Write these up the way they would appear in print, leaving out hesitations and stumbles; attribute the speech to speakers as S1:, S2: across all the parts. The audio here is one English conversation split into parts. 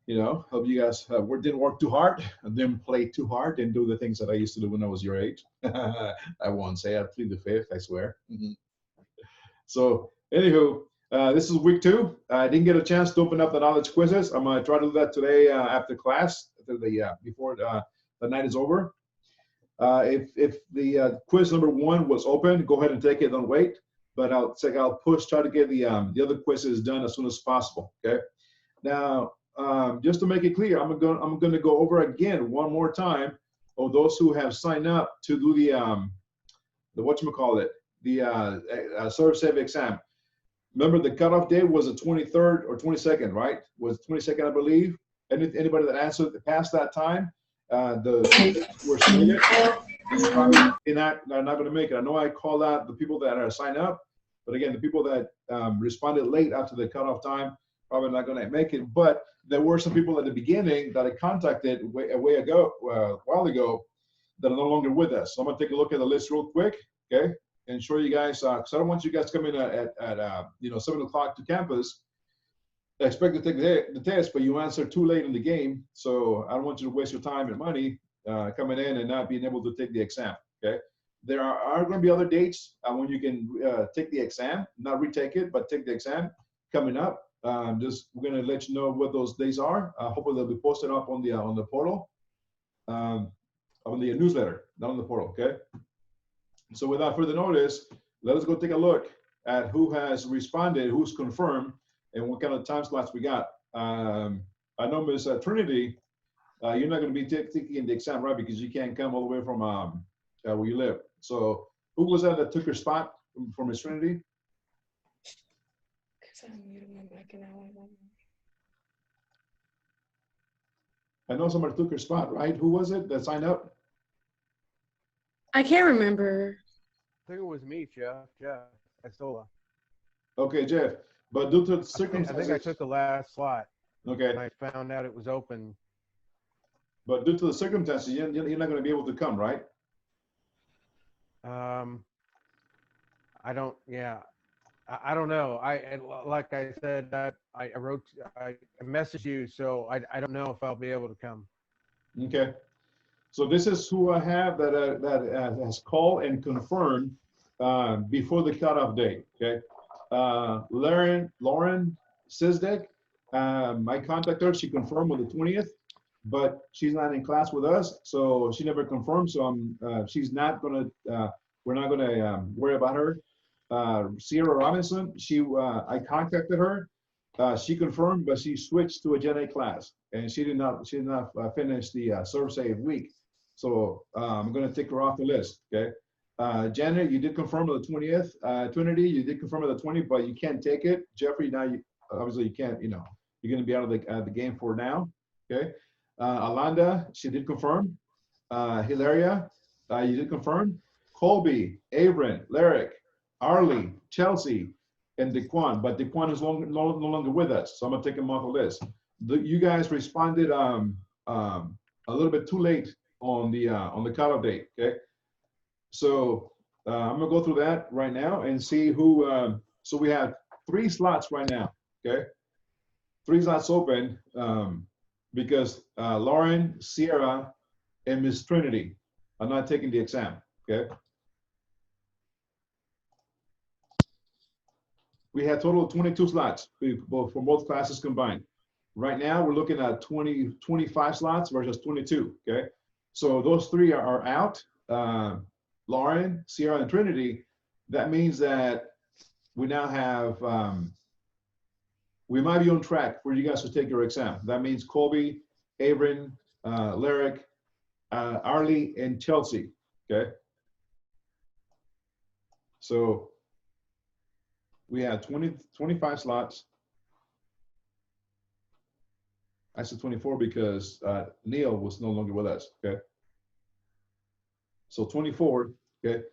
S1: You know, hope you guys didn't work too hard, didn't play too hard, didn't do the things that I used to do when I was your age. I won't say I plead the fifth, I swear. So, anywho, this is week two. I didn't get a chance to open up the knowledge quizzes. I'm gonna try to do that today after class, after the before the night is over. If the quiz number one was open, go ahead and take it. Don't wait. But I'll push try to get the other quizzes done as soon as possible. Okay. Now, just to make it clear, I'm gonna go over again one more time of those who have signed up to do the whatchamacallit, the ServSafe exam. Remember, the cutoff date was the 23rd or 22nd, right? Was 22nd, I believe. Anybody that answered past that time, the were submitted, they're not going to make it. I know I called out the people that are signed up, but again, the people that responded late after the cutoff time probably not going to make it. But there were some people at the beginning that I contacted a while ago that are no longer with us. So I'm going to take a look at the list real quick, okay, and show you guys. Because I don't want you guys to come in at 7 o'clock to campus. I expect to take the test, but you answer too late in the game. So I don't want you to waste your time and money coming in and not being able to take the exam. Okay. There are going to be other dates when you can take the exam, not retake it, but take the exam coming up. We're going to let you know what those days are. Hopefully they'll be posted up on the portal, on the newsletter, not on the portal. Okay. So without further notice, let us go take a look at who has responded, who's confirmed, and what kind of time slots we got. I know Ms. Trinity, you're not going to be taking the exam, right? Because you can't come all the way from where you live. So who was that took your spot for Ms. Trinity? I know somebody took her spot, right? Who was it that signed up?
S2: I can't remember.
S3: I think it was me, Jeff Estola.
S1: Okay, Jeff. But due to circumstances,
S3: I think I took the last slot.
S1: Okay.
S3: And I found out it was open.
S1: But due to the circumstances, you're not going to be able to come, right?
S3: I don't. Yeah, I don't know. Like I said, I messaged you, so I don't know if I'll be able to come.
S1: Okay. So this is who I have that has called and confirmed before the cutoff date. Okay. Lauren Sizdek, I contacted her. She confirmed on the 20th, but she's not in class with us, so she never confirmed. So she's not gonna. We're not gonna worry about her. Sierra Robinson, I contacted her. She confirmed, but she switched to a Gen A class, and she did not finish the ServSafe week. So I'm going to take her off the list. Okay. Janet, you did confirm on the 20th. Trinity, you did confirm on the 20th, but you can't take it. Jeffrey, now obviously you can't. You're going to be out of the game for now. Okay. Alanda, she did confirm. Hilaria, you did confirm. Colby, Avron, Lyric, Arlie, Chelsea, and Dequan, but Dequan is no longer with us, so I'm gonna take him off the list. You guys responded a little bit too late on the cutoff date. Okay, so I'm gonna go through that right now and see who. So we have 3 slots right now. Okay, 3 slots open because Lauren, Sierra, and Miss Trinity are not taking the exam. Okay. We had total of 22 slots for both classes combined. Right now, we're looking at 25 slots versus 22, okay? So those 3 are out, Lauren, Sierra, and Trinity. That means that we now have, we might be on track for you guys to take your exam. That means Colby, Avron, Lyric, Arlie, and Chelsea, okay? So we had 25 slots. I said 24 because Neil was no longer with us, okay? So 24, okay?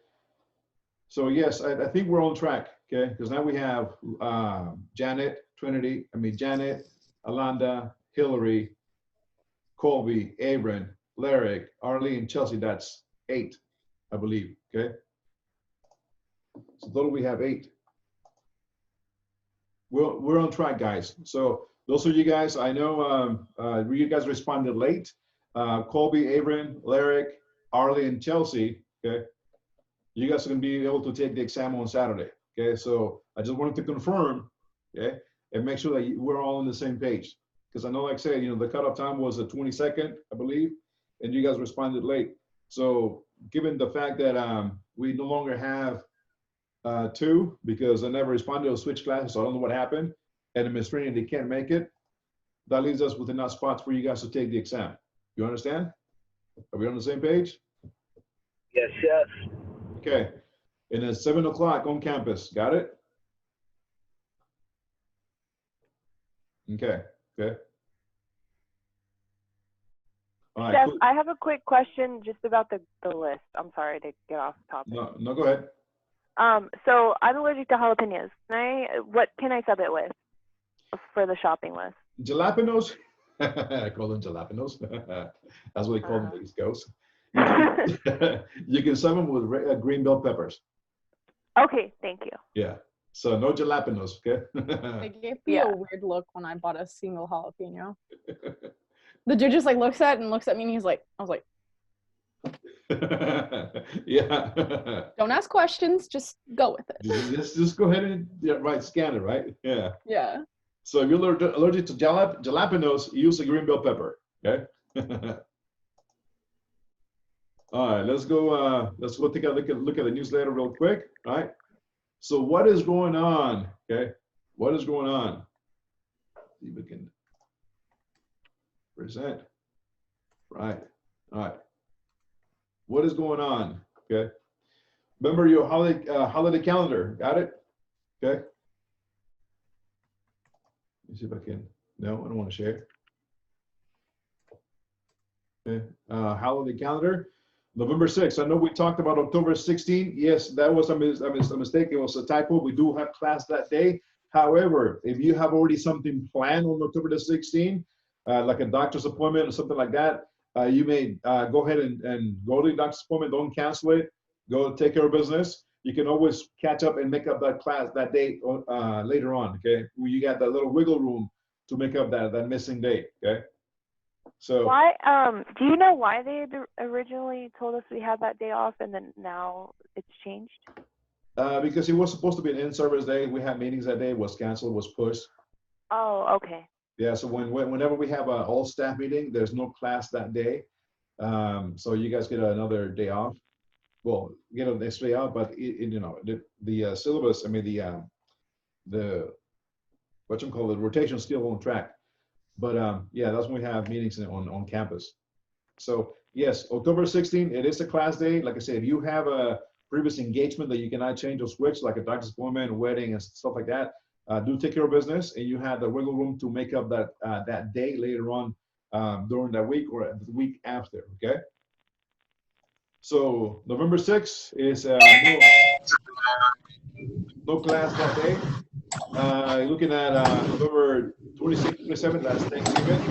S1: So yes, I think we're on track, okay? Because now we have Janet, Alanda, Hillary, Colby, Avron, Lyric, Arlie, and Chelsea. That's 8, I believe, okay? So total we have 8. We're on track, guys. So those are you guys. I know you guys responded late. Colby, Avon, Lyric, Arlie, and Chelsea. Okay, you guys are going to be able to take the exam on Saturday. Okay, so I just wanted to confirm. Okay, and make sure that we're all on the same page. Because I know, like I said, the cutoff time was the 22nd, I believe, and you guys responded late. So given the fact that we no longer have two, because I never responded to switch classes, so I don't know what happened, and administrating they can't make it, that leaves us with enough spots for you guys to take the exam. You understand? Are we on the same page?
S4: Yes, yes.
S1: Okay. And it's 7 o'clock on campus. Got it? Okay. Okay. All right.
S5: Chef,
S1: Cool.
S5: I have a quick question just about the list. I'm sorry to get off topic.
S1: No, go ahead.
S5: So I'm allergic to jalapenos. What can I sub it with for the shopping list?
S1: Jalapenos. I call them jalapenos. That's what they call them in the East Coast. You can sub them with green bell peppers.
S5: Okay, thank you.
S1: Yeah. So no jalapenos, okay?
S2: It gave me
S5: Yeah.
S2: a weird look when I bought a single jalapeno. The dude just like looks at me and he's like, I was like,
S1: Yeah.
S2: don't ask questions, just go with it.
S1: Just go ahead and scan it, right? Yeah.
S2: Yeah.
S1: So if you're allergic to jalapenos, use a green bell pepper, okay? All right, let's go take a look at the newsletter real quick, all right? So what is going on, okay? What is going on? See if we can present. Right, all right. What is going on, okay? Remember your holiday calendar, got it? Okay. Let me see if I can, no, I don't want to share. Okay, holiday calendar. November 6th. I know we talked about October 16th. Yes, that was a mistake. It was a typo. We do have class that day. However, if you have already something planned on October the 16th, like a doctor's appointment or something like that, you may go ahead and go to the doctor's appointment. Don't cancel it. Go take care of business. You can always catch up and make up that class that day later on. Okay, you got that little wiggle room to make up that missing day. Okay. So
S5: Why? Do you know why they had originally told us we had that day off and then now it's changed?
S1: because it was supposed to be an in-service day, we had meetings that day. It was canceled, was pushed.
S5: Oh, okay.
S1: Yeah. So whenever we have an all staff meeting, there's no class that day. So you guys get another day off. Well, get an extra day off, but the syllabus. I mean the the rotation is still on track. But yeah, that's when we have meetings on campus. So yes, October 16th, it is a class day. Like I said, if you have a previous engagement that you cannot change or switch, like a doctor's appointment, a wedding, and stuff like that, do take care of business, and you have the wiggle room to make up that day later on during that week or the week after. Okay. So November 6th is no class that day. Looking at November 26th, 27th, that's Thanksgiving.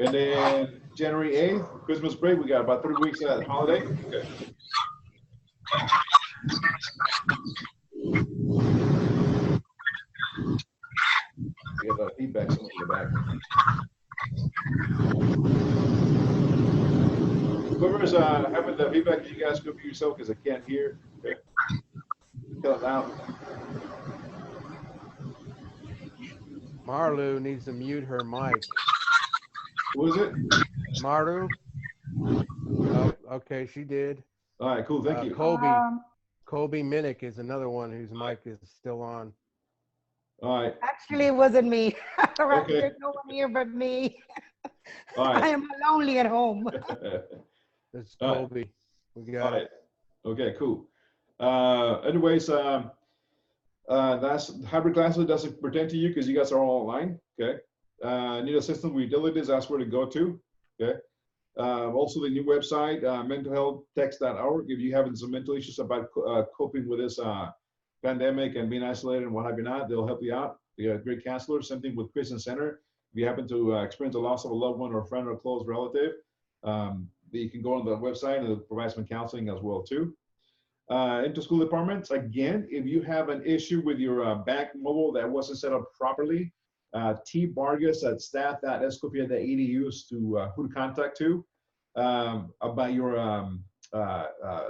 S1: And then January 8th, Christmas break, we got about 3 weeks of that holiday. Okay. We got feedback somewhere in the back. Whoever's having the feedback, you guys go for yourself because I can't hear. Okay. Tell it out.
S3: Marlu needs to mute her mic.
S1: Who is it?
S3: Maru? Oh, okay, she did.
S1: All right, cool. Thank you.
S3: Colby Minnick is another one whose mic is still on.
S1: All right.
S6: Actually, it wasn't me.
S1: Okay.
S6: There's no one here but me.
S1: All
S6: I
S1: right.
S6: am lonely at home.
S3: It's
S1: All right.
S3: Colby. We
S1: All
S3: got
S1: right.
S3: it.
S1: Okay, cool. Anyways, that's hybrid classes doesn't pertain to you because you guys are all online. Okay. Need assistance with utilities, that's where to go to. Okay. Also the new website, mentalhealthtechs.org. If you having some mental issues about coping with this pandemic and being isolated and what have you not, they'll help you out. They got great counselors. Same thing with Christian Center. If you happen to experience the loss of a loved one or a friend or a close relative, you can go on the website and it provides some counseling as well too. Inter-school departments, again, if you have an issue with your bank mobile that wasn't set up properly, T. Vargas at staff.escopia.edu is who to contact to. About your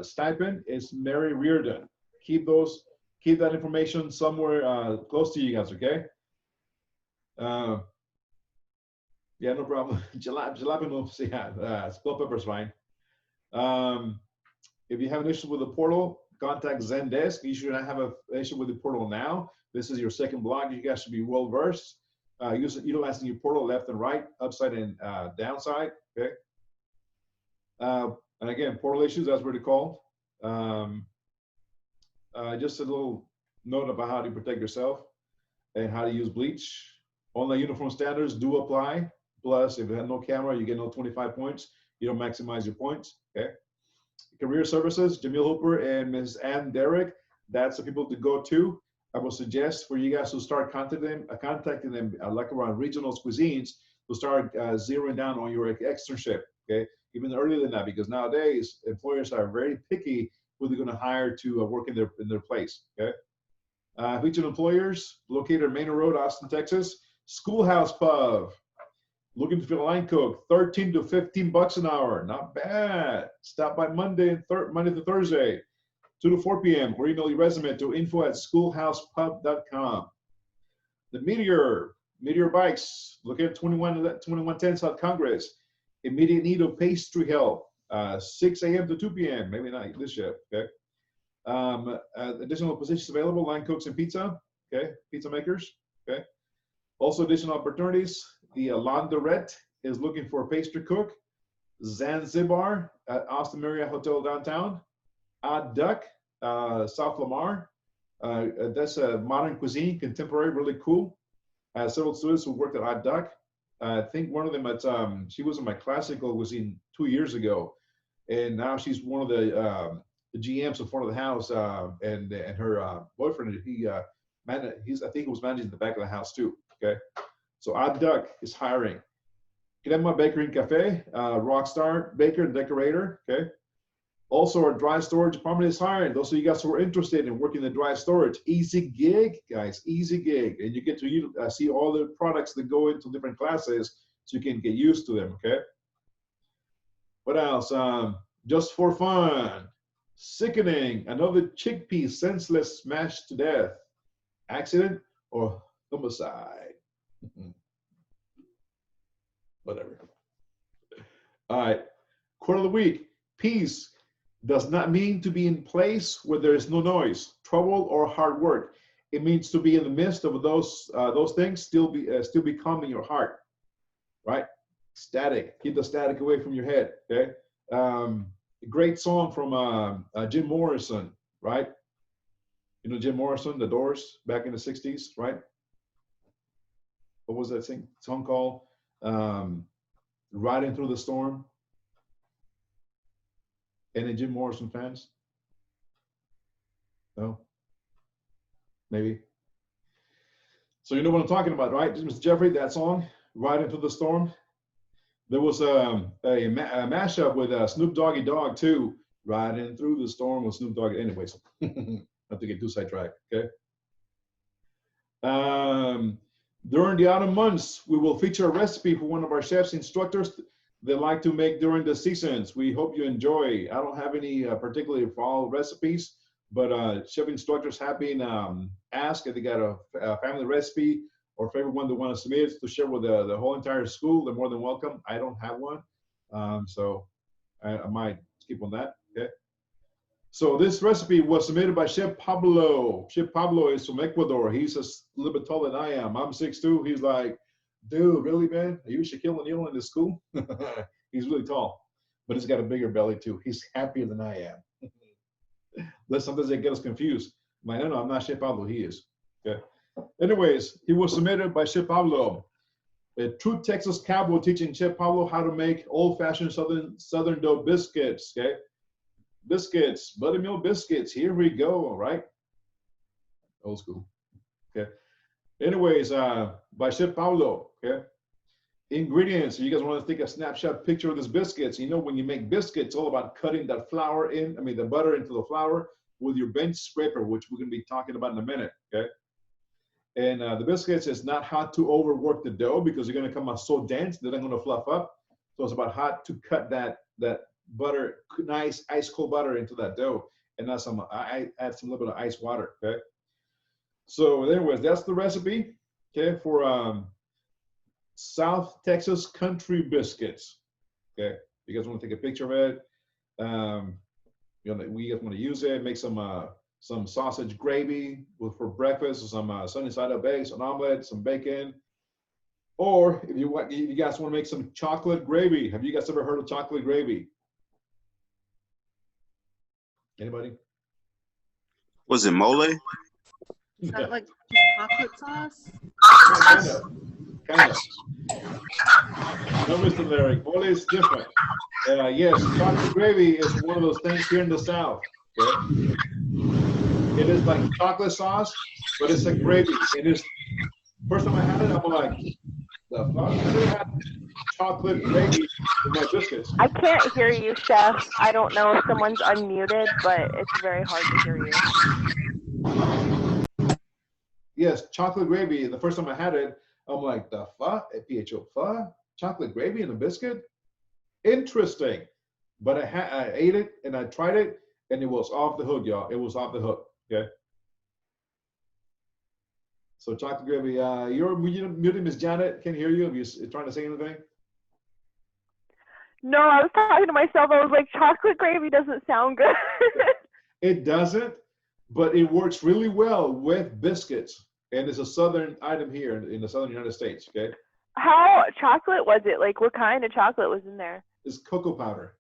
S1: stipend is Mary Reardon. Keep that information somewhere close to you guys, okay? Yeah, no problem. Jalapeno, yeah, bell pepper's fine. If you have an issue with the portal, contact Zendesk. You should not have an issue with the portal now. This is your second blog. You guys should be well versed. Utilizing your portal left and right, upside and downside. Okay. And again, portal issues, that's what it's called. Just a little note about how to protect yourself and how to use bleach. Online uniform standards do apply. Plus, if you have no camera, you get no 25 points. You don't maximize your points. Okay. Career Services, Jamil Hooper and Ms. Ann Derrick, that's the people to go to. I will suggest for you guys to start contacting them like around regional cuisines to start zeroing down on your externship, okay? Even earlier than that, because nowadays employers are very picky who they're going to hire to work in their place, okay? Featured employers located on Manor Road, Austin, Texas. Schoolhouse Pub. Looking to fill a line cook, 13 to 15 bucks an hour. Not bad. Stop by Monday to Thursday, 2 to 4 p.m. or email your resume to info@schoolhousepub.com. The Meteor Bikes, located at 2110 South Congress. Immediate need of pastry help, 6 a.m. to 2 p.m. Maybe not this shift, okay? Additional positions available, line cooks and pizza, okay? Pizza makers, okay? Also additional opportunities. The Laundrette is looking for a pastry cook. Zanzibar at Austin Marriott Hotel downtown. Odd Duck, South Lamar. That's a modern cuisine, contemporary, really cool. Several students who worked at Odd Duck. I think one of them, she was in my classical cuisine 2 years ago, and now she's one of the GMs in front of the house. And her boyfriend, I think he was managing the back of the house too. Okay. So Odd Duck is hiring. Crema Bakery and Cafe, Rockstar Baker and Decorator, okay? Also, our dry storage department is hiring. Those of you guys who are interested in working the dry storage, easy gig, guys, easy gig. And you get to see all the products that go into different classes so you can get used to them, okay? What else? Just for fun, sickening, another chickpea senseless smashed to death. Accident or homicide? Whatever. All right. Quote of the week. Peace does not mean to be in place where there is no noise, trouble, or hard work. It means to be in the midst of those things, still be calm in your heart. Right? Static. Keep the static away from your head. Okay. A great song from Jim Morrison. Right? You know Jim Morrison, The Doors, back in the '60s. Right? What was that song called? Riding Through the Storm. Any Jim Morrison fans? No? Maybe. So you know what I'm talking about, right? Mr. Jeffrey, that song, Riding Through the Storm. There was a mashup with Snoop Doggy Dogg too. Riding Through the Storm with Snoop Dogg. Anyways, not to get too sidetracked, okay? During the autumn months, we will feature a recipe for one of our chefs instructors they like to make during the seasons. We hope you enjoy. I don't have any particularly fall recipes, but chef instructors have been asked if they got a family recipe or favorite one they want to submit to share with the whole entire school. They're more than welcome. I don't have one, so I might skip on that. Okay. So this recipe was submitted by Chef Pablo. Chef Pablo is from Ecuador. He's a little bit taller than I am. I'm 6'2". He's like, dude, really, man? Are you Shaquille O'Neal in this school? He's really tall, but he's got a bigger belly too. He's happier than I am. But sometimes they get us confused. I'm like, no, I'm not Chef Pablo. He is. Okay. Anyways, he was submitted by Chef Pablo. A true Texas cowboy teaching Chef Pablo how to make old-fashioned southern dough biscuits. Okay. Biscuits, buttermilk biscuits. Here we go. All right. Old school. Okay. Anyways, by Chef Pablo. Okay. Ingredients. You guys want to take a snapshot picture of this biscuits. You know, when you make biscuits, it's all about cutting that flour the butter into the flour, with your bench scraper, which we're going to be talking about in a minute, okay? And the biscuits is not how to overwork the dough because you're going to come out so dense that they're going to fluff up. So it's about how to cut that butter, nice ice cold butter into that dough, and add some little bit of ice water, okay? So anyways, that's the recipe, okay, for South Texas country biscuits, okay? You guys want to take a picture of it? We guys want to use it, make some sausage gravy for breakfast, or some sunny side up eggs, an omelet, some bacon. Or if you guys want to make some chocolate gravy. Have you guys ever heard of chocolate gravy? Anybody?
S7: Was it mole?
S8: Is that like chocolate sauce?
S1: Kind of. No, Mr. Larry, mole is different. Yes, chocolate gravy is one of those things here in the South. Okay? It is like chocolate sauce, but it's a gravy. It is. First time I had it, I'm like, the fuck? I never had chocolate gravy in my biscuits.
S5: I can't hear you, Chef. I don't know if someone's unmuted, but it's very hard to hear you.
S1: Yes, chocolate gravy. The first time I had it, I'm like, the fuck? PHO fuck? Chocolate gravy in a biscuit? Interesting. But I ate it and I tried it and it was off the hook, y'all. It was off the hook. Okay. So chocolate gravy. You're muted, Miss Janet. Can't hear you. Are you trying to say anything?
S5: No, I was talking to myself. I was like, chocolate gravy doesn't sound good.
S1: It doesn't, but it works really well with biscuits. And it's a southern item here in the southern United States, okay?
S5: How chocolate was it? Like, what kind of chocolate was in there?
S1: It's cocoa powder.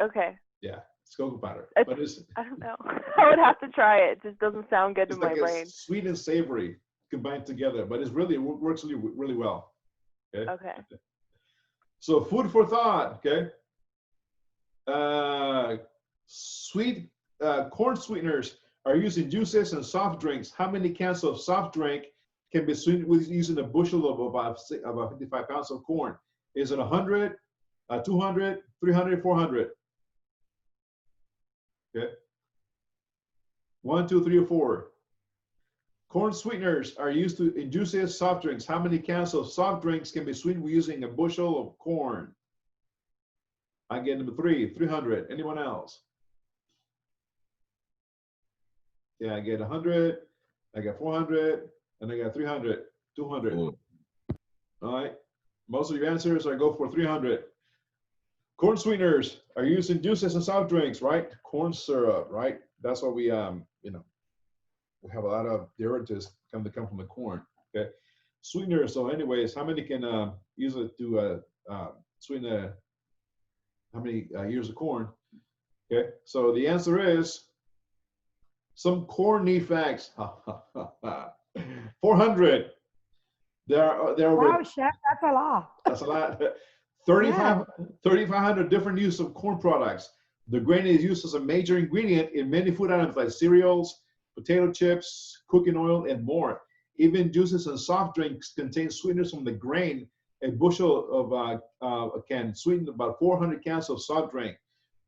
S5: Okay.
S1: Yeah, it's cocoa powder.
S5: It's-
S1: But it's
S5: I don't know. I would have to try it. It just doesn't sound good in my
S1: like
S5: brain.
S1: it's sweet and savory combined together, but it works really well. Okay.
S5: Okay.
S1: So food for thought, okay? Corn sweeteners are used in juices and soft drinks. How many cans of soft drink can be sweetened with using a bushel of about 55 pounds of corn? Is it 100, 200, 300, 400? Okay. 1, 2, 3, or 4. Corn sweeteners are used in juices, soft drinks. How many cans of soft drinks can be sweetened using a bushel of corn? I get number 3, 300. Anyone else? Yeah, I get 100. I got 400, and I got 300, 200. All right. Most of your answers are go for 300. Corn sweeteners are used in juices and soft drinks, right? Corn syrup, right? That's what we we have a lot of derivatives come from the corn. Okay, sweeteners. So, anyways, how many can use it to sweeten how many ears of corn? Okay, so the answer is some corny facts. 400. There are
S6: Wow, Chef, that's a lot.
S1: That's a lot. 3,500 different use of corn products. The grain is used as a major ingredient in many food items like cereals, potato chips, cooking oil, and more. Even juices and soft drinks contain sweeteners from the grain. A bushel of can sweeten about 400 cans of soft drink.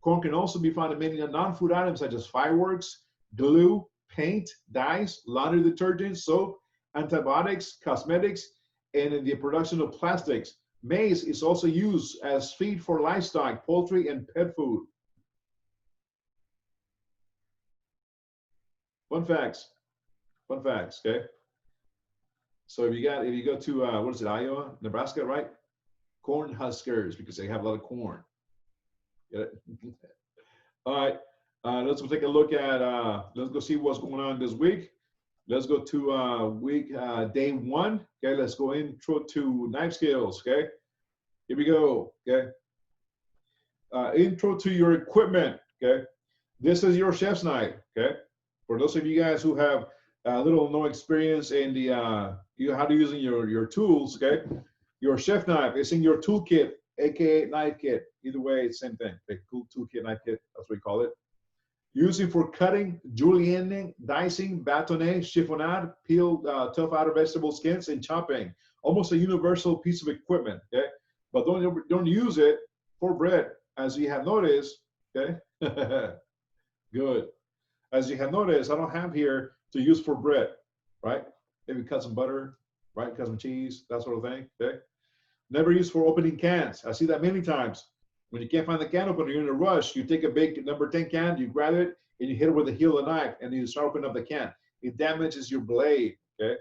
S1: Corn can also be found in many non-food items such as fireworks, glue, paint, dyes, laundry detergent, soap, antibiotics, cosmetics, and in the production of plastics. Maize is also used as feed for livestock, poultry, and pet food. Fun facts, okay? So if you go to, what is it, Iowa, Nebraska, right? Corn huskers, because they have a lot of corn. Get it? All right, let's go take a look at, let's go see what's going on this week. Let's go to day 1. Okay, let's go intro to knife skills. Okay, here we go. Okay, intro to your equipment. Okay, this is your chef's knife. Okay, for those of you guys who have little or no experience in the how to using your tools. Okay, your chef knife is in your toolkit, aka knife kit. Either way, it's the same thing. Okay, cool toolkit, knife kit. That's what we call it. Using for cutting, julienning, dicing, bâtonnet, chiffonade, peel tough outer vegetable skins, and chopping. Almost a universal piece of equipment, okay? But don't use it for bread, as you have noticed, okay? Good. as you have noticed, I don't have here to use for bread, right? Maybe cut some butter, right? Cut some cheese, that sort of thing, okay? Never used for opening cans. I see that many times. When you can't find the can opener, you're in a rush, you take a big number 10 can, you grab it, and you hit it with the heel of the knife, and you start opening up the can. It damages your blade, okay?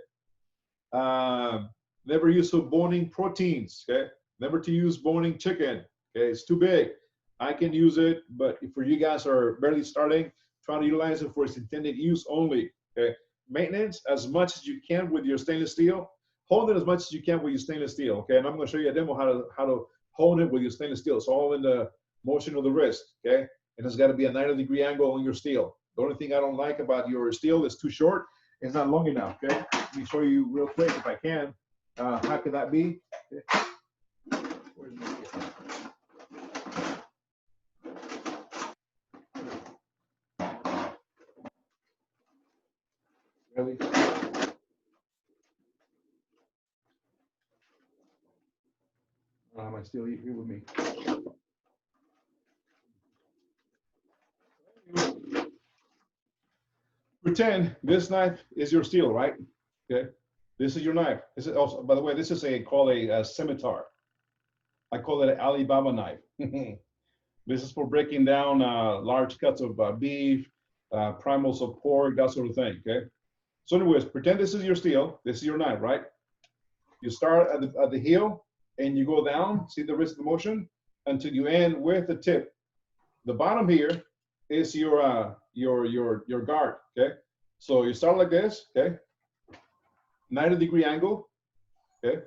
S1: Never use for boning proteins, okay? Never to use boning chicken, okay? It's too big. I can use it, but for you guys who are barely starting, try to utilize it for its intended use only, okay? Maintenance as much as you can with your stainless steel. Hold it as much as you can with your stainless steel, okay? And I'm gonna show you a demo how to hold it with your stainless steel. It's all in the motion of the wrist, okay? And it's gotta be a 90-degree angle on your steel. The only thing I don't like about your steel is too short. It's not long enough, okay? Let me show you real quick if I can. How could that be? Okay. Where's my steel? Really? I don't have my steel here with me. Pretend this knife is your steel, right? Okay. This is your knife. This is also, by the way, this is called a scimitar. I call it an Alibaba knife. This is for breaking down large cuts of beef, primals of pork, that sort of thing. Okay. So, anyways, pretend this is your steel. This is your knife, right? You start at the heel and you go down. See the wrist of the motion until you end with the tip. The bottom here is your guard. Okay. So you start like this. Okay. 90-degree angle. Okay.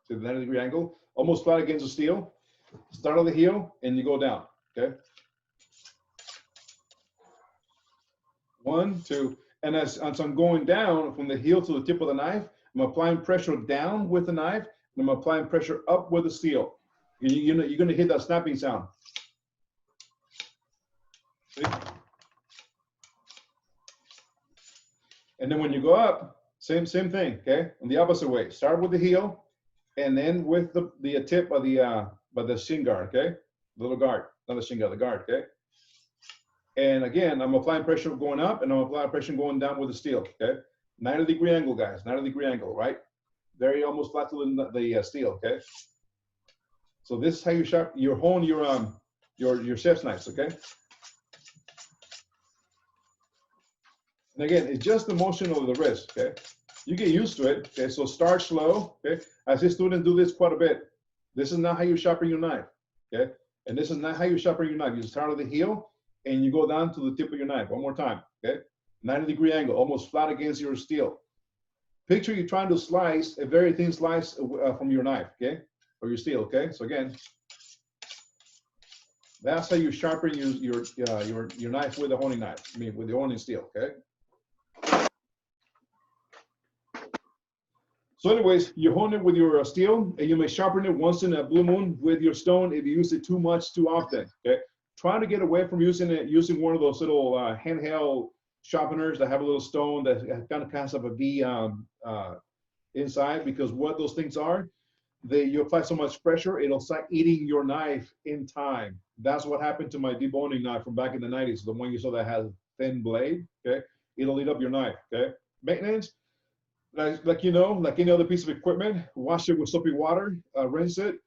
S1: To the 90-degree angle, almost flat against the steel. Start on the heel and you go down. Okay. 1, 2, and as I'm going down from the heel to the tip of the knife, I'm applying pressure down with the knife, and I'm applying pressure up with the steel. You're going to hear that snapping sound. See? And then when you go up, same thing. Okay, on the opposite way. Start with the heel, and then with the tip of the shin guard. Okay, the little guard, not the shin guard, the guard. Okay. And again, I'm applying pressure going up, and I'm applying pressure going down with the steel. Okay, 90-degree angle, guys. 90-degree angle, right? Very almost flat to the steel. Okay. So this is how you hone your chef's knives. Okay. And again, it's just the motion of the wrist. Okay. You get used to it. Okay. So start slow. Okay. I see students do this quite a bit. This is not how you sharpen your knife. Okay. And this is not how you sharpen your knife. You start at the heel and you go down to the tip of your knife. One more time. Okay. 90-degree angle, almost flat against your steel. Picture you're trying to slice a very thin slice from your knife. Okay. Or your steel. Okay. So again, that's how you sharpen your knife with a honing knife. I mean, with the honing steel. Okay. So anyways, you hone it with your steel, and you may sharpen it once in a blue moon with your stone if you use it too much, too often. Okay. Try to get away from using one of those little handheld sharpeners that have a little stone that kind of has a V inside, because what those things are, you apply so much pressure, it'll start eating your knife in time. That's what happened to my deboning knife from back in the 90s, the one you saw that has a thin blade. Okay, it'll eat up your knife. Okay, maintenance. Like any other piece of equipment, wash it with soapy water, rinse it,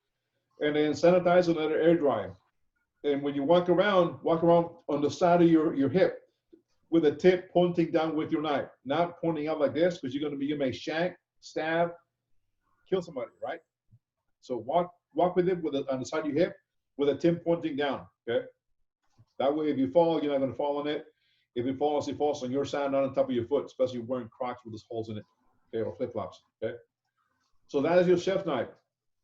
S1: and then sanitize and let it air dry. And when you walk around on the side of your hip with a tip pointing down with your knife, not pointing out like this, because you may shank, stab, kill somebody, right? So walk with it on the side of your hip with a tip pointing down. Okay. That way, if you fall, you're not going to fall on it. If it falls on your side, not on top of your foot, especially if you're wearing Crocs with those holes in it. Okay, or flip-flops. Okay, so that is your chef knife.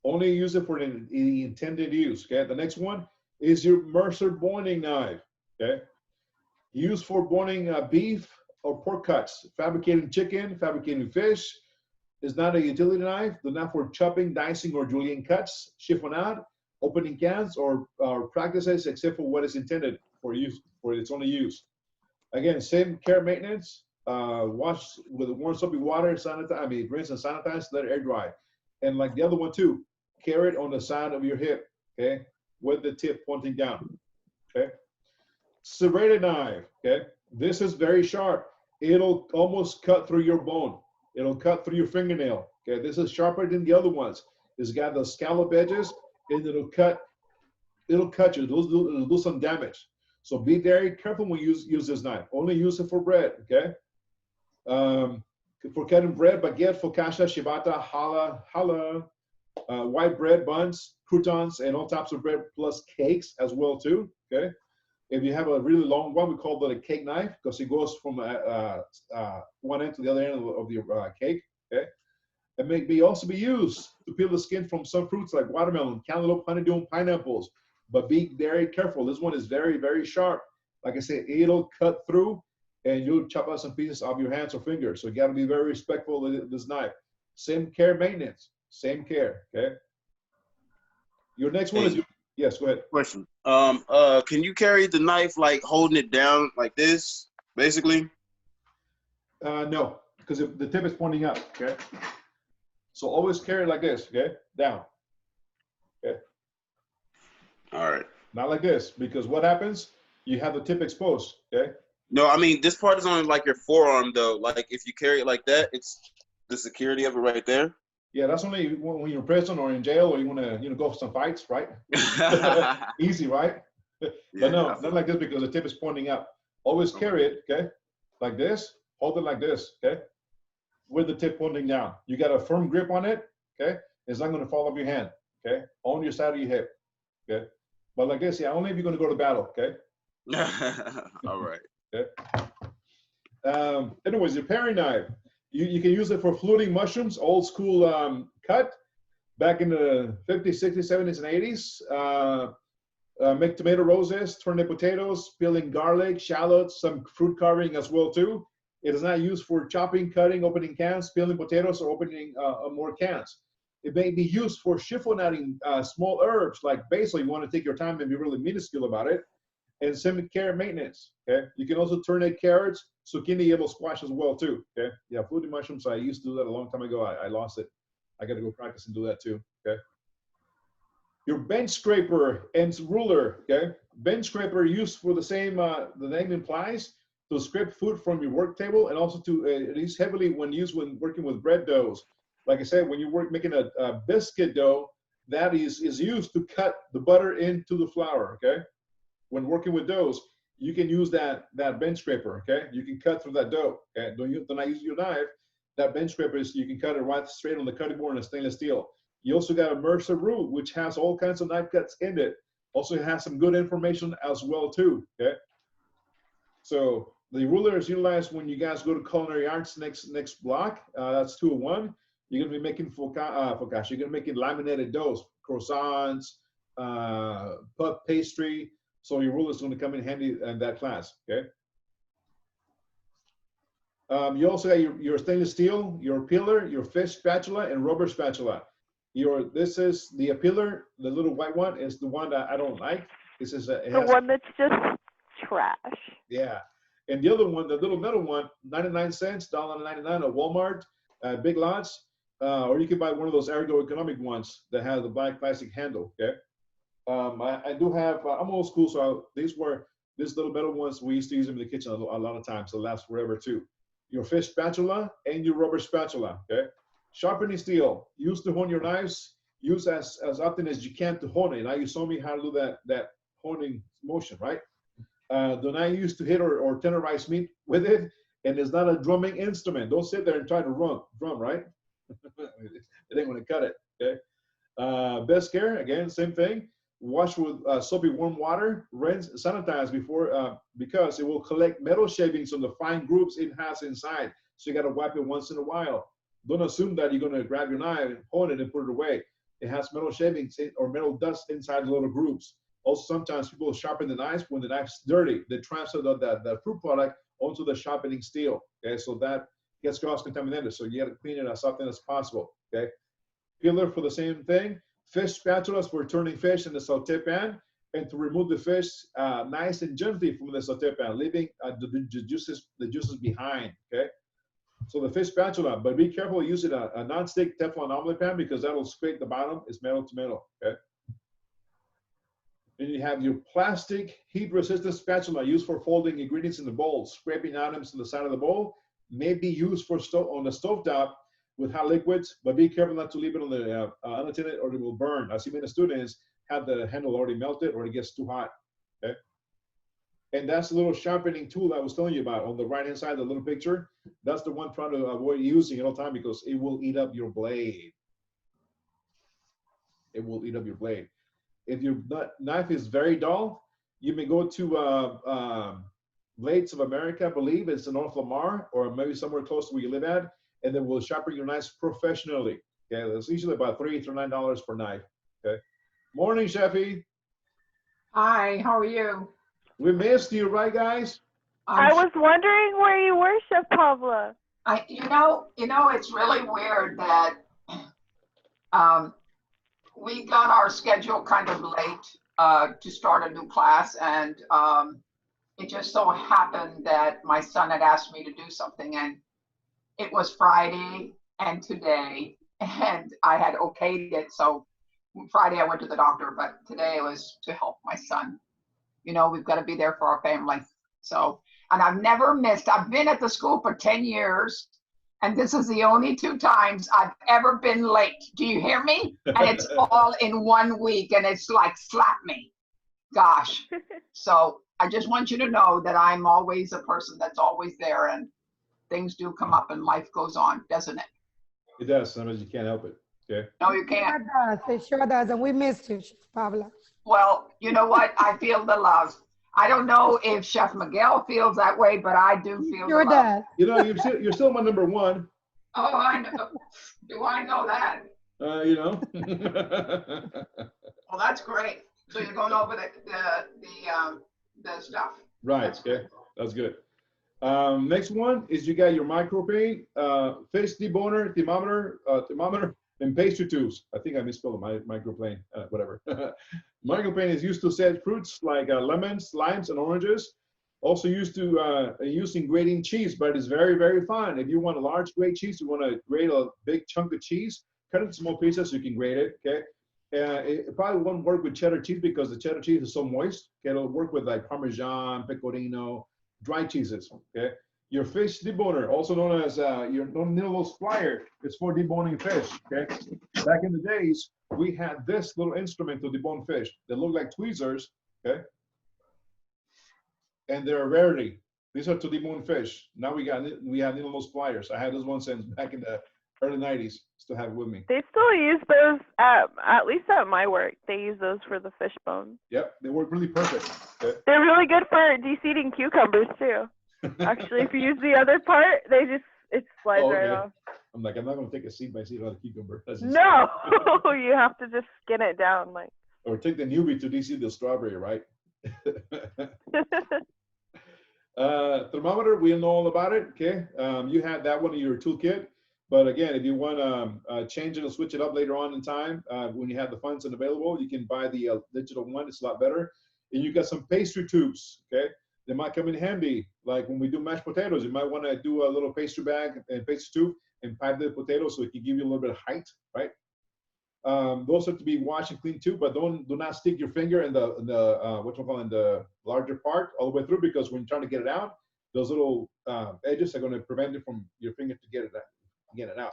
S1: Only use it for the intended use. Okay, the next one is your Mercer boning knife. Okay, used for boning beef or pork cuts, fabricating chicken, fabricating fish. Is not a utility knife. They're not for chopping, dicing, or julienne cuts, chiffonade, opening cans, or practices, except for what is intended for use, for its only use. Again, same care maintenance. Wash with warm soapy water, rinse and sanitize, let it air dry. And like the other one too, carry it on the side of your hip, okay, with the tip pointing down. Okay. Serrated knife. Okay. This is very sharp. It'll almost cut through your bone. It'll cut through your fingernail. Okay, this is sharper than the other ones. It's got the scallop edges, and it'll cut you. It'll do some damage. So be very careful when you use this knife. Only use it for bread. Okay. For cutting bread, baguette, focaccia, ciabatta, challah, white bread, buns, croutons, and all types of bread plus cakes as well too. Okay. If you have a really long one, we call that a cake knife because it goes from one end to the other end of your cake. Okay. It may also be used to peel the skin from some fruits like watermelon, cantaloupe, honeydew, pineapples. But be very careful. This one is very, very sharp. Like I said, it'll cut through and you'll chop out some pieces off your hands or fingers. So you got to be very respectful of this knife. Same care maintenance. Same care. Okay. Your next one is, yes, go ahead.
S7: Question. Can you carry the knife like holding it down like this, basically?
S1: No, because the tip is pointing up. Okay. So always carry it like this. Okay. Down. Okay.
S7: All right.
S1: Not like this, because what happens? You have the tip exposed. Okay.
S7: No, I mean, this part is on like your forearm though. Like if you carry it like that, it's the security of it right there.
S1: Yeah, that's only when you're in prison or in jail or you want to, go for some fights, right? Easy, right? But no, not like this because the tip is pointing up. Always carry it, okay? Like this. Hold it like this, okay? With the tip pointing down. You got a firm grip on it, okay? It's not going to fall off your hand, okay? On your side of your hip, okay? But like this, yeah, only if you're going to go to battle, okay?
S7: All right.
S1: Okay. Anyways, your paring knife. You can use it for fluting mushrooms, old school cut, back in the 50s, 60s, 70s, and 80s. Make tomato roses, turnip potatoes, peeling garlic, shallots, some fruit carving as well too. It is not used for chopping, cutting, opening cans, peeling potatoes, or opening more cans. It may be used for chiffonading small herbs like basil. You want to take your time and be really minuscule about it. And some care maintenance, okay? You can also turnip carrots, zucchini, yellow squash as well too, okay? Yeah, fluting mushrooms, I used to do that a long time ago. I lost it. I got to go practice and do that too, okay? Your bench scraper and ruler, okay? Bench scraper used for the same, the name implies, to scrape food from your work table and also to, it is heavily when used when working with bread doughs. Like I said, when you're making a biscuit dough, that is used to cut the butter into the flour, okay? When working with doughs, you can use that bench scraper, okay? You can cut through that dough, okay? Don't not use your knife. That bench scraper is, you can cut it right straight on the cutting board in stainless steel. You also got a Mercer rule, which has all kinds of knife cuts in it. Also has some good information as well too, okay? So the ruler is utilized when you guys go to culinary arts next block. That's 201. You're gonna be making focaccia. You're gonna be making laminated doughs, croissants, puff pastry. So your ruler is going to come in handy in that class, okay? You also got your stainless steel, your peeler, your fish spatula, and rubber spatula. This is the peeler, the little white one is the one that I don't like. This is the
S5: one that's just trash.
S1: Yeah, and the other one, the little metal one, 99 cents, $1.99 at Walmart, Big Lots, or you can buy one of those ergonomic ones that has the black plastic handle, okay? I do have, I'm old school, so these little metal ones, we used to use them in the kitchen a lot of times, so it lasts forever too. Your fish spatula and your rubber spatula, okay? Sharpening steel, use to hone your knives, use as often as you can to hone it. Now you saw me how to do that honing motion, right? Do not use to hit or tenderize meat with it, and it's not a drumming instrument. Don't sit there and try to drum, right? It ain't gonna cut it, okay? Best care, again, same thing. Wash with soapy warm water, rinse, sanitize before, because it will collect metal shavings from the fine grooves it has inside. So you got to wipe it once in a while. Don't assume that you're going to grab your knife and hold it and put it away. It has metal shavings or metal dust inside the little grooves. Also, sometimes people sharpen the knives when the knife's dirty. They transfer that fruit product onto the sharpening steel. Okay, so that gets cross-contaminated. So you got to clean it as often as possible. Okay, peeler for the same thing. Fish spatulas for turning fish in the sauté pan, and to remove the fish nice and gently from the sauté pan, leaving the juices behind, okay? So the fish spatula, but be careful using a non-stick Teflon omelet pan because that'll scrape the bottom. It's metal to metal, okay? And you have your plastic heat-resistant spatula used for folding ingredients in the bowl, scraping items to the side of the bowl. May be used for on the stovetop with hot liquids, but be careful not to leave it on the unattended or it will burn. I've seen many students have the handle already melted or it gets too hot. Okay. And that's the little sharpening tool I was telling you about on the right-hand side of the little picture. That's the one trying to avoid using it all the time because it will eat up your blade. It will eat up your blade. If your knife is very dull, you may go to Blades of America, I believe it's in North Lamar, or maybe somewhere close to where you live at, and then we'll sharpen your knives professionally. Okay, it's usually about $3 to $9 per knife. Okay. Morning, Sheffy.
S9: Hi, how are you?
S1: We missed you, right, guys?
S5: I was wondering where you were, Chef Pavla.
S9: You know, it's really weird that we got our schedule kind of late to start a new class, and it just so happened that my son had asked me to do something, and it was Friday and today, and I had okayed it. So Friday I went to the doctor, but today it was to help my son. You know, we've got to be there for our family. So, and I've never missed. I've been at the school for 10 years, and this is the only 2 times I've ever been late. Do you hear me? And it's all in 1 week, and it's like, slap me. Gosh. So I just want you to know that I'm always a person that's always there, and things do come up and life goes on, doesn't it?
S1: It does. Sometimes you can't help it. Okay.
S9: No, you can't.
S6: It sure does, and we missed you, Pavla.
S9: Well, you know what? I feel the love. I don't know if Chef Miguel feels that way, but I do feel
S6: Sure
S9: the love.
S6: does.
S1: You know, you're still my number one.
S9: Oh, I know. Do I know that?
S1: You know.
S9: Well, that's great. So you're going over the stuff.
S1: Right. Okay. That's good. Next one is you got your microplane, fish deboner, thermometer, and pastry tubes. I think I misspelled my microplane. Whatever. Microplane is used to set fruits like lemons, limes, and oranges. Also used in grating cheese, but it's very, very fine. If you want a large grate cheese, you want to grate a big chunk of cheese, cut it into small pieces so you can grate it. Okay. It probably won't work with cheddar cheese because the cheddar cheese is so moist. Okay, it'll work with like Parmesan, Pecorino, dry cheeses. Okay, your fish deboner, also known as your Nilo splier, is for deboning fish. Okay, back in the days, we had this little instrument to debone fish. They look like tweezers. Okay, and they're a rarity. These are to debone fish. Now we have Nilo spliers. I had this one since back in the early 90s. Still have it with me.
S5: They still use those at least at my work. They use those for the fish bones.
S1: Yep, they work really perfect. Okay.
S5: They're really good for de-seeding cucumbers too. Actually, if you use the other part, it slides right off.
S1: I'm like, I'm not gonna take a seed by seed out of the cucumber. That's
S5: No, you have to just skin it down like.
S1: Or take the newbie to de-seed the strawberry, right? Thermometer, we know all about it. Okay, you have that one in your toolkit. But again, if you want to change it or switch it up later on in time, when you have the funds available, you can buy the digital one. It's a lot better. And you got some pastry tubes, okay? They might come in handy. Like when we do mashed potatoes, you might want to do a little pastry bag and pastry tube and pipe the potatoes so it can give you a little bit of height, right? Those have to be washed and cleaned too, but do not stick your finger in the larger part all the way through, because when you're trying to get it out, those little edges are going to prevent it from your finger to get it out.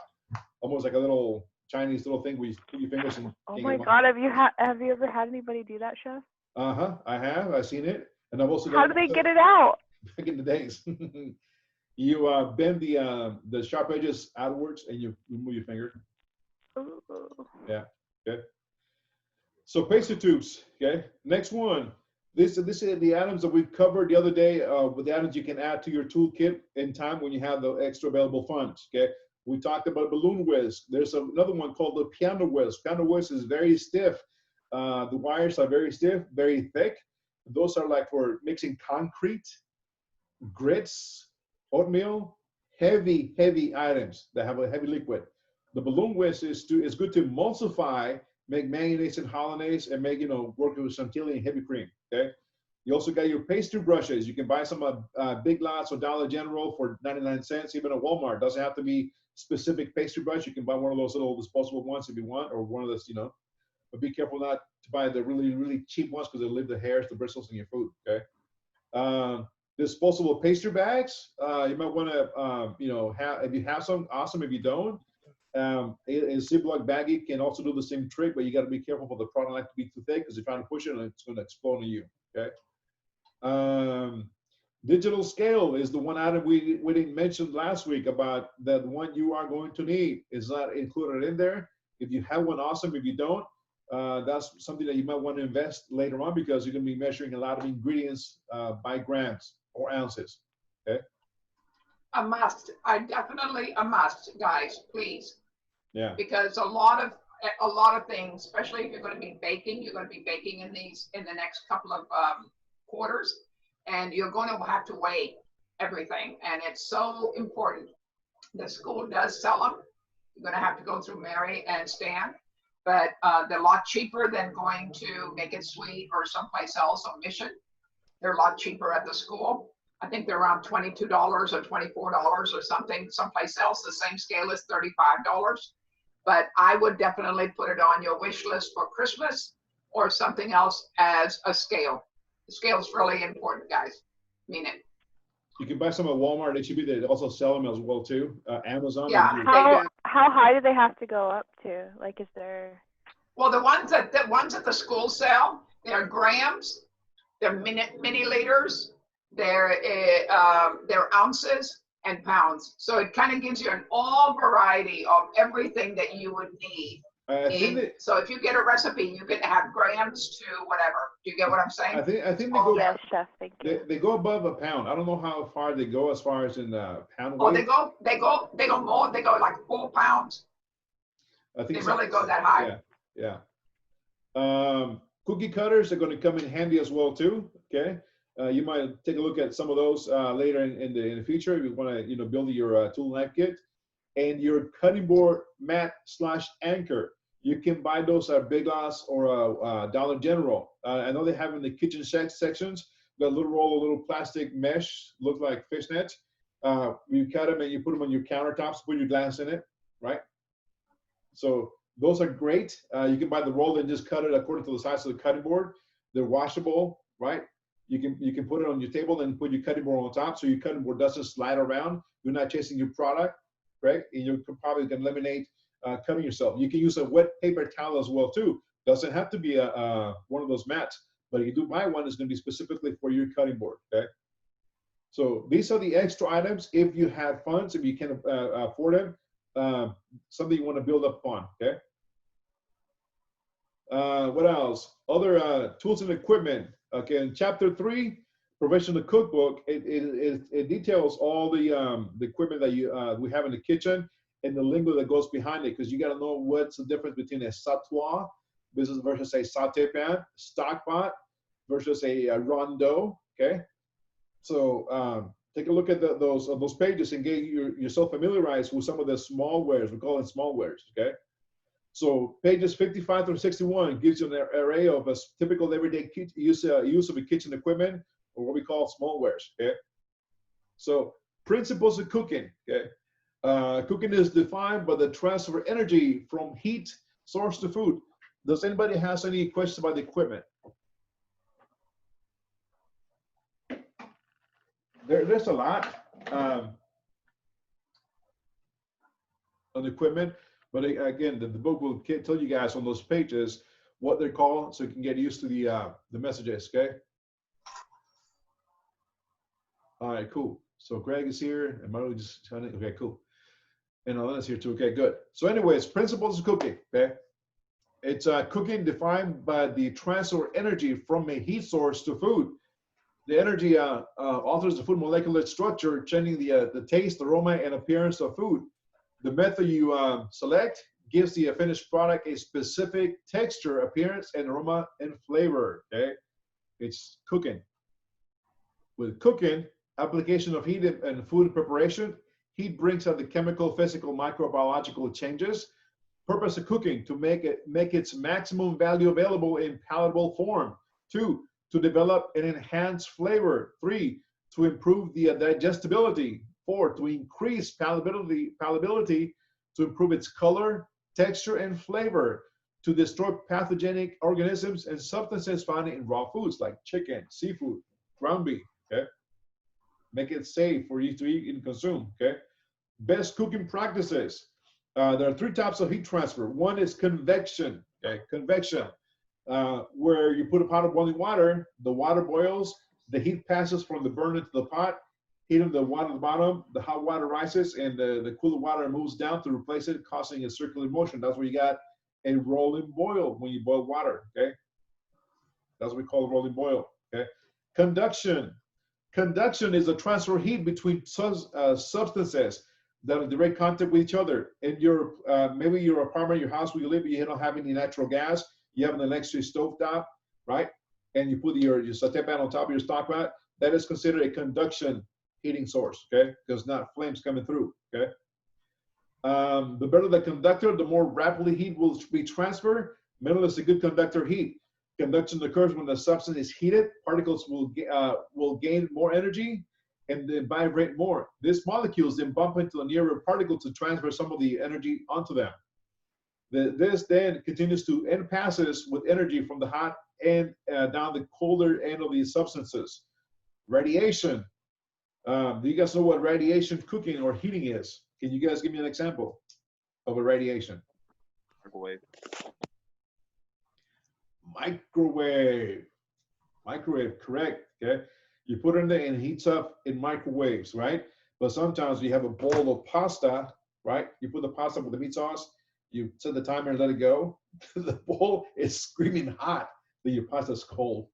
S1: Almost like a little Chinese little thing where you put your fingers and.
S5: Oh my God! Have you ever had anybody do that, Chef?
S1: I have. I've seen it, and I've also.
S5: How do they get it out?
S1: Back in the days, you bend the sharp edges outwards, and you move your finger.
S5: Ooh.
S1: Yeah. Okay. So pastry tubes. Okay. Next one. This is the items that we covered the other day. With the items you can add to your toolkit in time when you have the extra available funds. Okay. We talked about balloon whisk. There's another one called the piano whisk. Piano whisk is very stiff. The wires are very stiff, very thick. Those are like for mixing concrete, grits, oatmeal, heavy items that have a heavy liquid. The balloon whisk is good to emulsify, make mayonnaise and hollandaise, and make, work with chantilly and heavy cream. Okay. You also got your pastry brushes. You can buy some Big Lots or Dollar General for 99 cents, even at Walmart. Doesn't have to be specific pastry brush. You can buy one of those little disposable ones if you want, or one of those, but be careful not to buy the really, really cheap ones because they leave the hairs, the bristles in your food, okay? Disposable pastry bags, you might want to, you know, if you have some, awesome. If you don't, a Ziploc baggie can also do the same trick, but you got to be careful for the product not to be too thick because you're trying to push it and it's going to explode on you, okay? Digital scale is the one item we didn't mention last week about that one you are going to need. Is not included in there. If you have one, awesome. If you don't, that's something that you might want to invest later on because you're going to be measuring a lot of ingredients by grams or ounces. Okay.
S9: A must. Definitely a must, guys, please.
S1: Yeah.
S9: Because a lot of things, especially if you're going to be baking, you're going to be baking in the next couple of quarters, and you're going to have to weigh everything, and it's so important. The school does sell them. You're going to have to go through Mary and Stan, but they're a lot cheaper than going to Make It Sweet or someplace else on Mission. They're a lot cheaper at the school. I think they're around $22 or $24 or something. Someplace else, the same scale is $35. But I would definitely put it on your wish list for Christmas or something else as a scale. The scale is really important, guys. Mean it.
S1: You can buy some at Walmart. They also sell them as well too. Amazon.
S9: Yeah.
S5: How high do they have to go up to? Like, is there?
S9: Well, the ones at the school sell, they're grams, they're milliliters, they're ounces and pounds. So it kind of gives you an all variety of everything that you would need. So if you get a recipe, you can have grams to whatever. Do you get what I'm saying?
S1: I think they go.
S5: Yes, chef. Thank you.
S1: They go above a pound. I don't know how far they go as far as in pound
S9: Oh,
S1: weight.
S9: they go more. They go like 4 pounds.
S1: I think
S9: They really go that high.
S1: Yeah. Cookie cutters are going to come in handy as well too. Okay. You might take a look at some of those later in the future if you want to build your tool knife kit. And your cutting board mat / anchor. You can buy those at Big Lots or Dollar General. I know they have in the kitchen sections the little roll of little plastic mesh, look like fishnet. You cut them and you put them on your countertops, put your glass in it, right? So those are great. You can buy the roll and just cut it according to the size of the cutting board. They're washable, right? You can put it on your table and put your cutting board on top so your cutting board doesn't slide around. You're not chasing your product, right? And you can probably eliminate cutting yourself. You can use a wet paper towel as well too. Doesn't have to be one of those mats, but if you do buy one, it's going to be specifically for your cutting board. Okay. So these are the extra items. If you have funds, if you can afford them, something you want to build up on. Okay. What else? Other tools and equipment. Okay. In chapter 3, professional cookbook, it details all the equipment that we have in the kitchen and the lingo that goes behind it, because you got to know what's the difference between a sautoir versus a saute pan, stock pot versus a rondeau. Okay, so take a look at those pages and get yourself familiarized with some of the small wares. We call it small wares. Okay, so pages 55 through 61 gives you an array of a typical everyday use of a kitchen equipment, or what we call small wares. Okay, so principles of cooking. Okay. Cooking is defined by the transfer of energy from heat source to food. Does anybody has any questions about the equipment? There's a lot on equipment, but again, the book will tell you guys on those pages what they're called, so you can get used to the messages. Okay. All right, cool. So Greg is here, and Mario just trying to. Okay, cool. And Elena's here too. Okay, good. So anyways, principles of cooking. Okay, it's cooking defined by the transfer of energy from a heat source to food. The energy alters the food molecular structure, changing the taste, aroma, and appearance of food. The method you select gives the finished product a specific texture, appearance, and aroma and flavor. Okay, it's cooking. With cooking, application of heat and food preparation. Heat brings out the chemical, physical, microbiological changes. Purpose of cooking, to make its maximum value available in palatable form. 2, to develop and enhance flavor. 3, to improve the digestibility. 4, to increase palatability, to improve its color, texture, and flavor. to destroy pathogenic organisms and substances found in raw foods like chicken, seafood, ground beef. Okay, make it safe for you to eat and consume. Okay, best cooking practices. There are 3 types of heat transfer. One is convection. Okay, convection, where you put a pot of boiling water, the water boils, the heat passes from the burner to the pot, heat of the water at the bottom, the hot water rises, and the cooler water moves down to replace it, causing a circular motion. That's where you got a rolling boil when you boil water. Okay, that's what we call a rolling boil. Okay, conduction. Conduction is the transfer of heat between substances that are in direct contact with each other. In your maybe your apartment, your house where you live, you don't have any natural gas. You have an electric stove top, right? And you put your satay pan on top of your stock pot. That is considered a conduction heating source, okay? Because not flames coming through, okay? The better the conductor, the more rapidly heat will be transferred. Metal is a good conductor of heat. Conduction occurs when the substance is heated. Particles will gain more energy and then vibrate more. These molecules then bump into the nearer particle to transfer some of the energy onto them. This then continues to and passes with energy from the hot end down the colder end of these substances. Radiation. Do you guys know what radiation cooking or heating is? Can you guys give me an example of a radiation?
S7: Microwave.
S1: Microwave, correct. Okay, you put it in there and it heats up in microwaves, right? But sometimes you have a bowl of pasta, right? You put the pasta with the meat sauce, you set the timer and let it go. The bowl is screaming hot that your pasta's cold,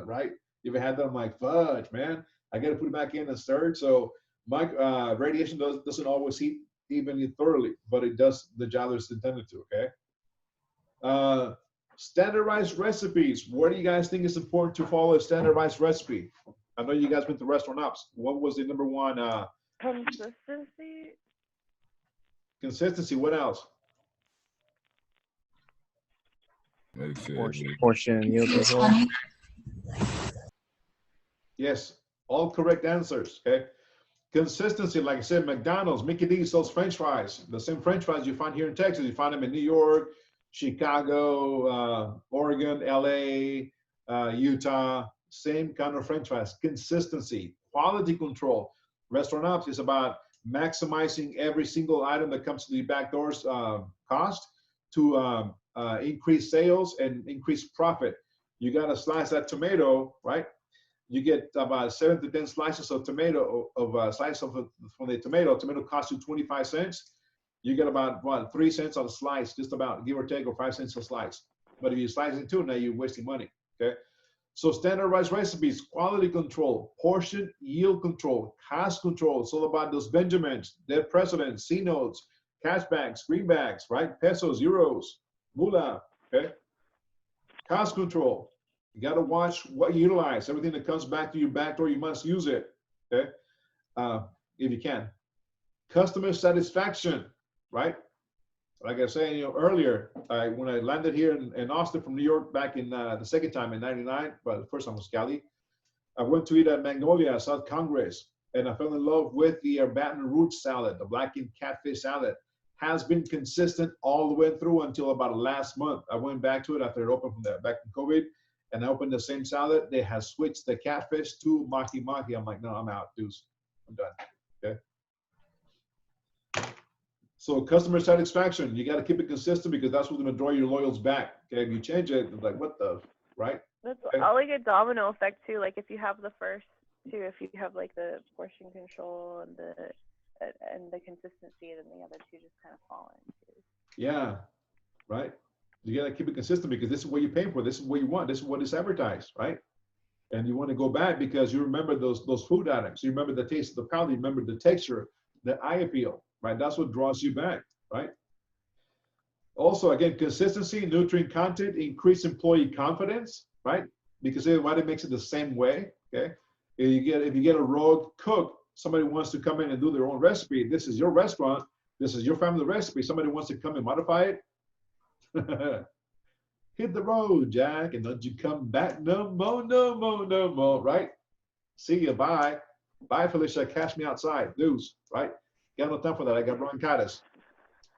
S1: right? You ever had that? I'm like, fudge, man. I got to put it back in and stir it. So radiation doesn't always heat evenly thoroughly, but it does the job it's intended to, okay? Standardized recipes. What do you guys think is important to follow a standardized recipe? I know you guys went to Restaurant Ops. What was the number one?
S5: Consistency.
S1: Consistency. What else?
S10: Portion yield control.
S1: Yes, all correct answers, okay? Consistency, like I said, McDonald's, Mickey D's sells French fries. The same French fries you find here in Texas, you find them in New York, Chicago, Oregon, LA, Utah, same kind of French fries. Consistency, quality control. Restaurant Ops is about maximizing every single item that comes to the back doors cost to increase sales and increase profit. You got to slice that tomato, right? You get about 7 to 10 slices of tomato, from the tomato. Tomato costs you 25 cents. You get about, what, 3 cents on a slice, just about, give or take, or 5 cents a slice. But if you slice it too, now you're wasting money, okay? So standardized recipes, quality control, portion yield control, cost control. It's all about those Benjamins, dead presidents, C notes, cashbacks, greenbacks, right? Pesos, euros, moolah, okay? Cost control. You got to watch what you utilize. Everything that comes back to your back door, you must use it, okay? If you can. Customer satisfaction, right? Like I was saying, earlier, when I landed here in Austin from New York back in the second time in '99, but the first time was Cali, I went to eat at Magnolia, South Congress, and I fell in love with the Baton root salad, the blackened catfish salad. Has been consistent all the way through until about last month. I went back to it after it opened back in COVID, and I opened the same salad. They have switched the catfish to maki maki. I'm like, no, I'm out, dudes. I'm done, okay? So customer satisfaction, you got to keep it consistent because that's what's going to draw your loyals back. Okay, if you change it, it's like, what the, right?
S5: That's
S1: Okay.
S5: all like a domino effect too. Like if you have the first two, if you have like the portion control and the consistency, then the other two just kind of fall into.
S1: Yeah, right. You got to keep it consistent because this is what you're paying for. This is what you want. This is what is advertised, right? And you want to go back because you remember those food items. You remember the taste of the palate. You remember the texture, the eye appeal, right? That's what draws you back, right? Also, again, consistency, nutrient content, increase employee confidence, right? Because everybody makes it the same way, okay? If you get a rogue cook, somebody wants to come in and do their own recipe. This is your restaurant. This is your family recipe. Somebody wants to come and modify it. Hit the road, Jack, and don't you come back no more, no more, no more, right? See you, bye. Bye, Felicia, catch me outside, news, right? Got no time for that, I got bronchitis,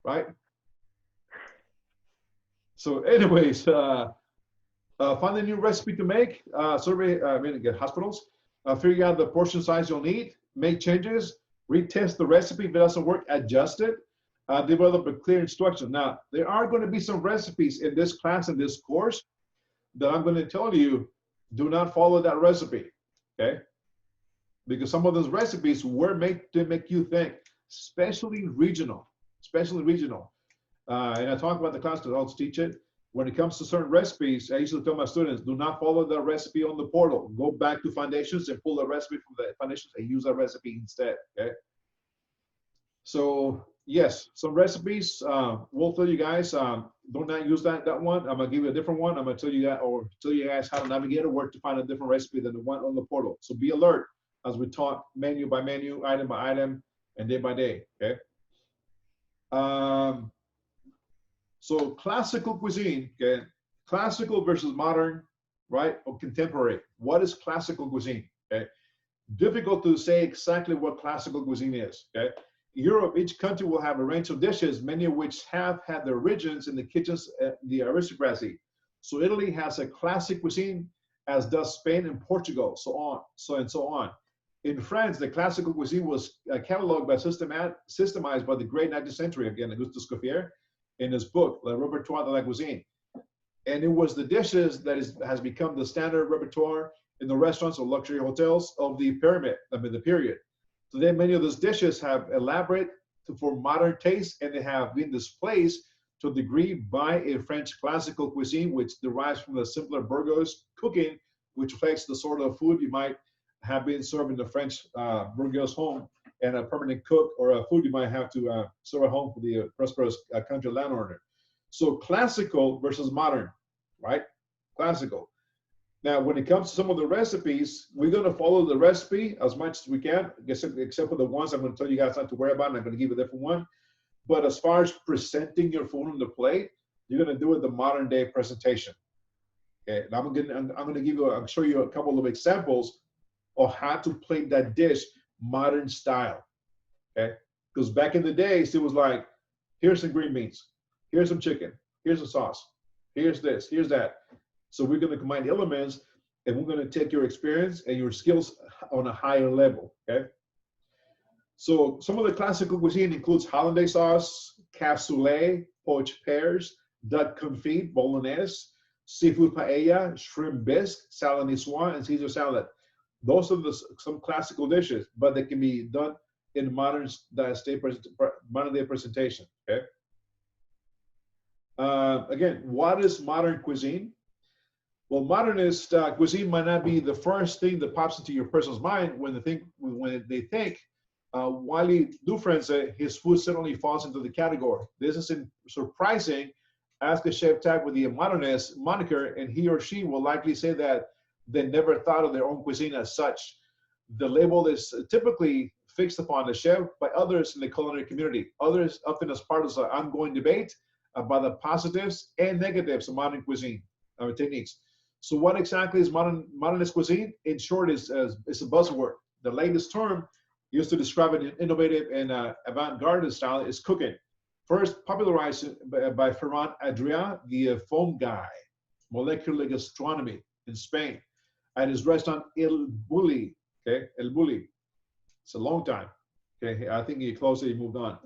S1: right? So anyways, find a new recipe to make, survey, get hospitals, figure out the portion size you'll need, make changes, retest the recipe. If it doesn't work, adjust it, develop a clear instruction. Now, there are going to be some recipes in this class, in this course, that I'm going to tell you, do not follow that recipe, okay? Because some of those recipes were made to make you think, especially regional, and I talk about the class that I'll teach it. When it comes to certain recipes, I usually tell my students, do not follow the recipe on the portal. Go back to Foundations and pull the recipe from the Foundations and use that recipe instead, okay? So yes, some recipes, we'll tell you guys, do not use that one. I'm gonna give you a different one. I'm gonna tell you that, or tell you guys how to navigate or where to find a different recipe than the one on the portal. So be alert as we talk menu by menu, item by item, and day by day, okay? So classical cuisine, okay? Classical versus modern, right? Or contemporary. What is classical cuisine, okay? Difficult to say exactly what classical cuisine is, okay? Europe, each country will have a range of dishes, many of which have had their origins in the kitchens of the aristocracy. So Italy has a classic cuisine, as does Spain and Portugal, so on. In France, the classical cuisine was cataloged by systemized by the great 19th century, again, Auguste Escoffier, in his book, Le Repertoire de la Cuisine. And it was the dishes that has become the standard repertoire in the restaurants or luxury hotels of the the period. Today, many of those dishes have elaborate for modern taste, and they have been displaced to a degree by a French classical cuisine, which derives from the simpler bourgeois cooking, which reflects the sort of food you might have been served in the French bourgeois home, and a permanent cook or a food you might have to serve at home for the prosperous country landowner. So classical versus modern, right? Classical. Now, when it comes to some of the recipes, we're going to follow the recipe as much as we can, except for the ones I'm going to tell you guys not to worry about, and I'm going to give you a different one. But as far as presenting your food on the plate, you're going to do it the modern day presentation. Okay, and I'm going to give you, I'll show you a couple of examples of how to plate that dish modern style. Okay, because back in the days, it was like, here's some green beans, here's some chicken, here's a sauce, here's this, here's that. So we're going to combine elements, and we're going to take your experience and your skills on a higher level, okay? So some of the classical cuisine includes hollandaise sauce, cassoulet, poached pears, duck confit, bolognese, seafood paella, shrimp bisque, salad niçoise, and Caesar salad. Those are some classical dishes, but they can be done in modern day presentation, okay? Again, what is modern cuisine? Well, modernist cuisine might not be the first thing that pops into your person's mind when they think Wiley Dufresne said his food certainly falls into the category. This isn't surprising. Ask a chef tag with the modernist moniker, and he or she will likely say that they never thought of their own cuisine as such. The label is typically fixed upon the chef by others in the culinary community. Others often as part of an ongoing debate about the positives and negatives of modern cuisine techniques. So what exactly is modernist cuisine? In short, it's a buzzword. The latest term used to describe an innovative and avant-garde style is cooking. First popularized by Ferran Adrià, the foam guy, molecular gastronomy in Spain, at his restaurant El Bulli, okay, El Bulli. It's a long time, okay, I think he closed it, he moved on.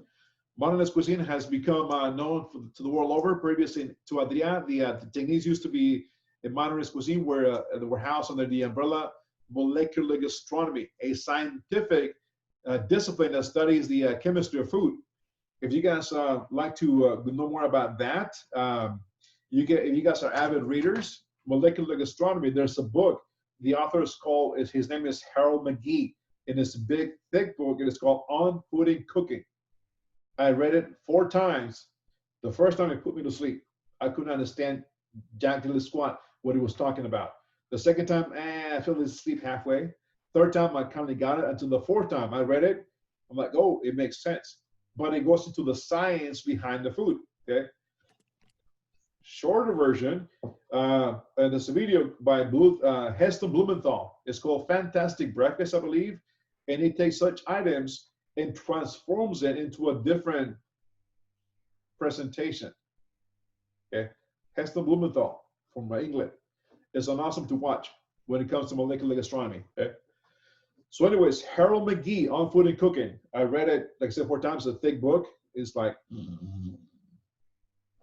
S1: Modernist cuisine has become known to the world over. Previously to Adrià, the techniques used to be in modernist cuisine were housed under the umbrella molecular gastronomy, a scientific discipline that studies the chemistry of food. If you guys like to know more about that, if you guys are avid readers, molecular gastronomy, there's a book. The author his name is Harold McGee. In this big, thick book, it is called On Food and Cooking. I read it 4 times. The first time it put me to sleep. I couldn't understand jack diddly squat what he was talking about. The second time, I fell asleep halfway. Third time, I kind of got it. Until the 4th time I read it, I'm like, oh, it makes sense. But it goes into the science behind the food, okay? Shorter version, and there's a video by Heston Blumenthal. It's called Fantastic Breakfast, I believe. And he takes such items and transforms it into a different presentation, okay? Heston Blumenthal from England. It's an awesome to watch when it comes to molecular gastronomy. Okay? So anyways, Harold McGee on food and cooking. I read it, like I said, 4 times. A thick book. It's like,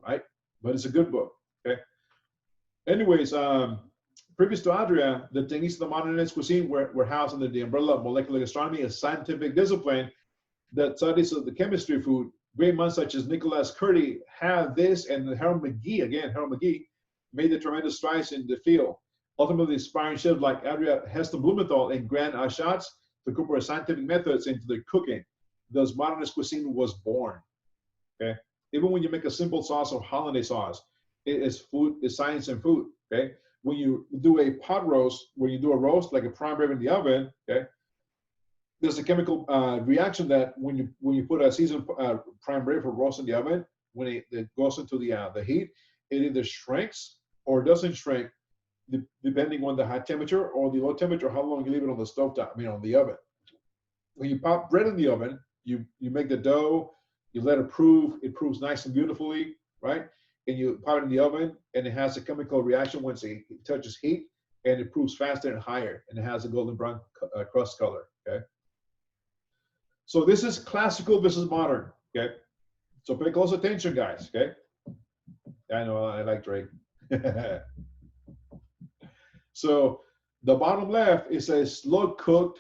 S1: right? But it's a good book. Okay. Anyways, previous to Adria, the techniques of the modernist cuisine were housed under the umbrella of molecular gastronomy, a scientific discipline that studies of the chemistry of food. Great minds such as Nicholas Curti have this, and Harold McGee, made the tremendous strides in the field, ultimately inspiring chefs like Adria Heston Blumenthal and Grant Achatz to incorporate scientific methods into their cooking. Thus, modernist cuisine was born. Okay, even when you make a simple sauce or hollandaise sauce, it is food, it's science and food. Okay, when you do a pot roast, when you do a roast like a prime rib in the oven, okay, there's a chemical reaction that when you put a seasoned prime rib or roast in the oven, when it goes into the heat, it either shrinks or doesn't shrink, depending on the high temperature or the low temperature, how long you leave it on the stovetop, on the oven. When you pop bread in the oven, you make the dough, you let it prove, it proves nice and beautifully, right? And you pop it in the oven, and it has a chemical reaction once it touches heat, and it proves faster and higher, and it has a golden brown crust color, okay? So this is classical, this is modern, okay? So pay close attention, guys, okay? I know, I like Drake. So the bottom left is a slow cooker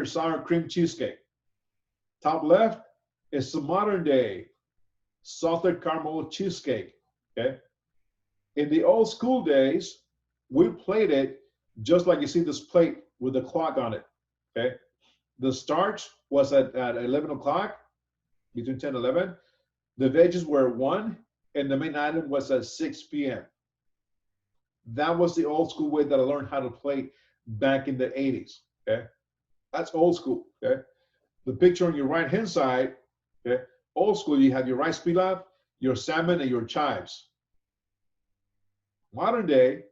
S1: sour cream cheesecake. Top left is some modern day salted caramel cheesecake, okay? In the old school days, we plated just like you see this plate with the clock on it, okay? The starch was at 11 o'clock, between 10 and 11. The veggies were 1, and the main item was at 6 p.m. That was the old school way that I learned how to plate back in the 80s, okay? That's old school, okay? The picture on your right-hand side, okay? Old school, you have your rice pilaf, your salmon, and your chives. Modern day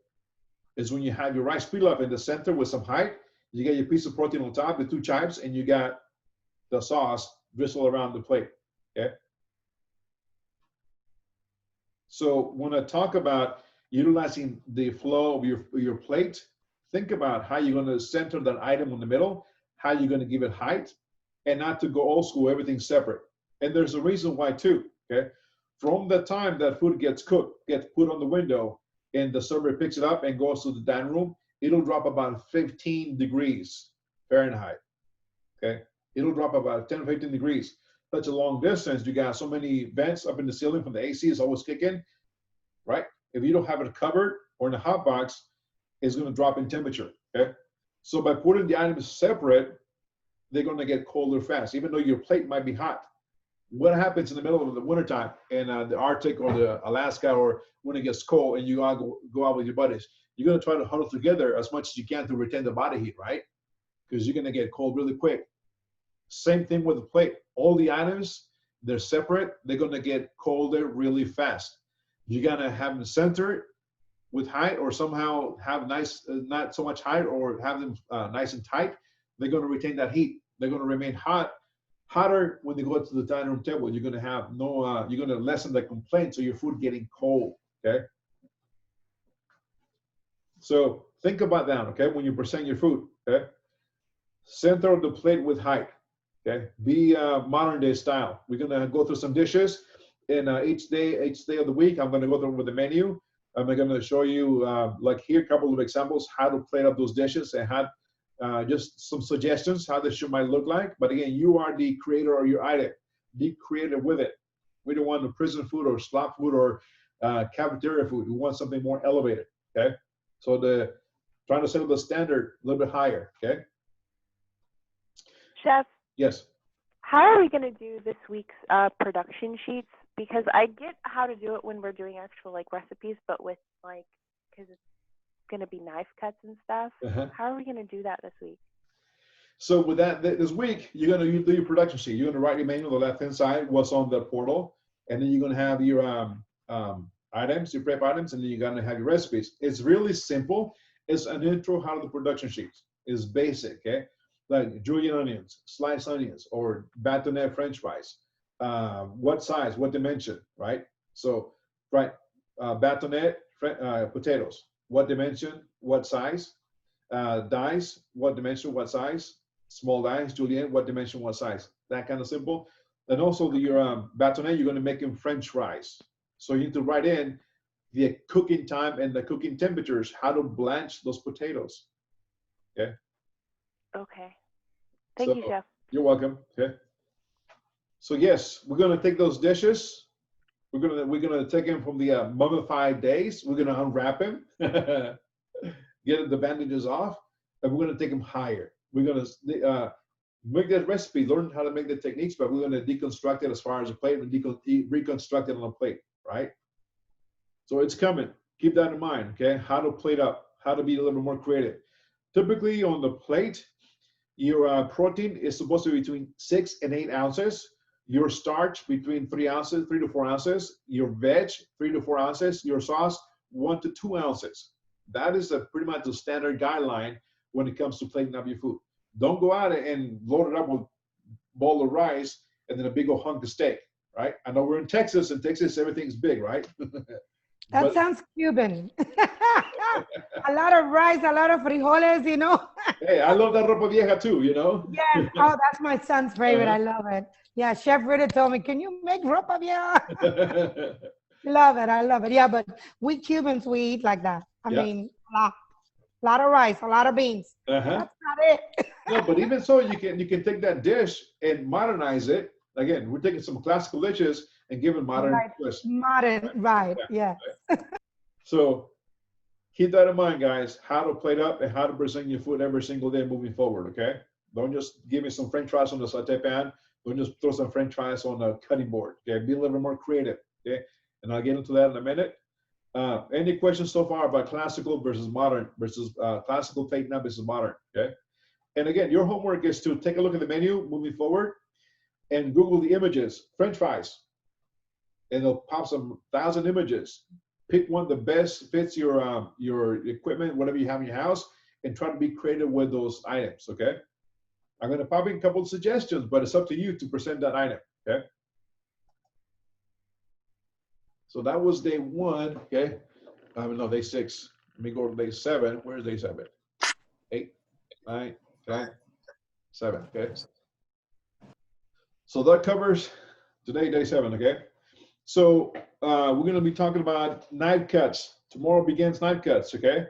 S1: is when you have your rice pilaf in the center with some height, you get your piece of protein on top, the 2 chives, and you got the sauce drizzled around the plate, okay? So when I talk about utilizing the flow of your plate, think about how you're going to center that item in the middle, how you're going to give it height, and not to go old school, everything separate. And there's a reason why too, okay? From the time that food gets cooked, gets put on the window, and the server picks it up and goes to the dining room, it'll drop about 15 degrees Fahrenheit, okay? It'll drop about 10 or 15 degrees. Such a long distance, you got so many vents up in the ceiling from the AC is always kicking, right? If you don't have it covered or in a hot box, it's going to drop in temperature, okay? So by putting the items separate, they're going to get colder fast, even though your plate might be hot. What happens in the middle of the wintertime in the Arctic or the Alaska, or when it gets cold and you all go out with your buddies, you're going to try to huddle together as much as you can to retain the body heat, right? Because you're going to get cold really quick. Same thing with the plate. All the items, they're separate. They're going to get colder really fast. You're going to have them centered with height, or somehow have nice, not so much height, or have them nice and tight. They're going to retain that heat. They're going to remain hotter when they go to the dining room table. You're going to have you're going to lessen the complaint to your food getting cold, okay? So think about that, okay, when you present your food, okay? Center of the plate with height, okay? Be modern day style. We're going to go through some dishes, and each day of the week, I'm going to go through with the menu. I'm going to show you, like here, a couple of examples, how to plate up those dishes, and how just some suggestions how this should might look like. But again, you are the creator of your item. Be creative with it. We don't want the prison food or slop food or cafeteria food. We want something more elevated, okay? So trying to set the standard a little bit higher, okay?
S5: Chef,
S1: Yes.
S5: how are we going to do this week's production sheets? Because I get how to do it when we're doing actual like recipes, but with like, because it's going to be knife cuts and stuff. How are we going to do that this week?
S1: So with that, this week, you're going to do your production sheet. You're going to write your menu on the left-hand side, what's on the portal, and then you're going to have your items, your prep items, and then you're going to have your recipes. It's really simple. It's an intro how to the production sheets. It's basic, okay? Like julienne onions, sliced onions, or bâtonnet French fries. What size, what dimension, right? So, right, bâtonnet potatoes. What dimension, what size? Dice, what dimension, what size? Small dice, julienne, what dimension, what size? That kind of simple. And also your bâtonnet, you're going to make them French fries. So you need to write in the cooking time and the cooking temperatures, how to blanch those potatoes. Okay.
S5: Okay. Thank you, Chef.
S1: You're welcome. Okay. So yes, we're going to take those dishes. We're gonna take them from the mummified days. We're gonna unwrap them, get the bandages off, and we're gonna take them higher. We're gonna make that recipe, learn how to make the techniques, but we're gonna deconstruct it as far as a plate and reconstruct it on a plate, right? So it's coming. Keep that in mind, okay? How to plate up, how to be a little bit more creative. Typically on the plate, your protein is supposed to be between 6 and 8 ounces. Your starch between 3 ounces, 3 to 4 ounces. Your veg, 3 to 4 ounces. Your sauce, 1 to 2 ounces. That is pretty much the standard guideline when it comes to plating up your food. Don't go out and load it up with a bowl of rice and then a big old hunk of steak, right? I know we're in Texas. In Texas, everything's big, right?
S6: That sounds Cuban. A lot of rice, a lot of frijoles, you know.
S1: Hey, I love that ropa vieja too, you know?
S6: Yes. Oh, that's my son's favorite. I love it. Yeah, Chef Ritter told me, can you make ropa vieja? Love it. I love it. Yeah, but we Cubans, we eat like that. I mean, a lot of rice, a lot of beans. That's not it.
S1: No, but even so, you can take that dish and modernize it. Again, we're taking some classical dishes and giving modern twist.
S6: Modern, right? Yeah.
S1: So keep that in mind, guys. How to plate up and how to present your food every single day moving forward. Okay. Don't just give me some French fries on the saute pan. Don't just throw some French fries on the cutting board. Okay. Be a little bit more creative. Okay. And I'll get into that in a minute. Any questions so far about classical versus modern versus classical plating up versus modern? Okay. And again, your homework is to take a look at the menu moving forward and Google the images, French fries, and it'll pop some 1,000 images. Pick one that best fits your equipment, whatever you have in your house, and try to be creative with those items, okay? I'm gonna pop in a couple of suggestions, but it's up to you to present that item, okay? So that was day 1, okay? No, day 6. Let me go to day 7. Where's day 7? 8, 9, 10, 7, okay? So that covers today, day 7, okay? So we're going to be talking about knife cuts. Tomorrow begins knife cuts, okay?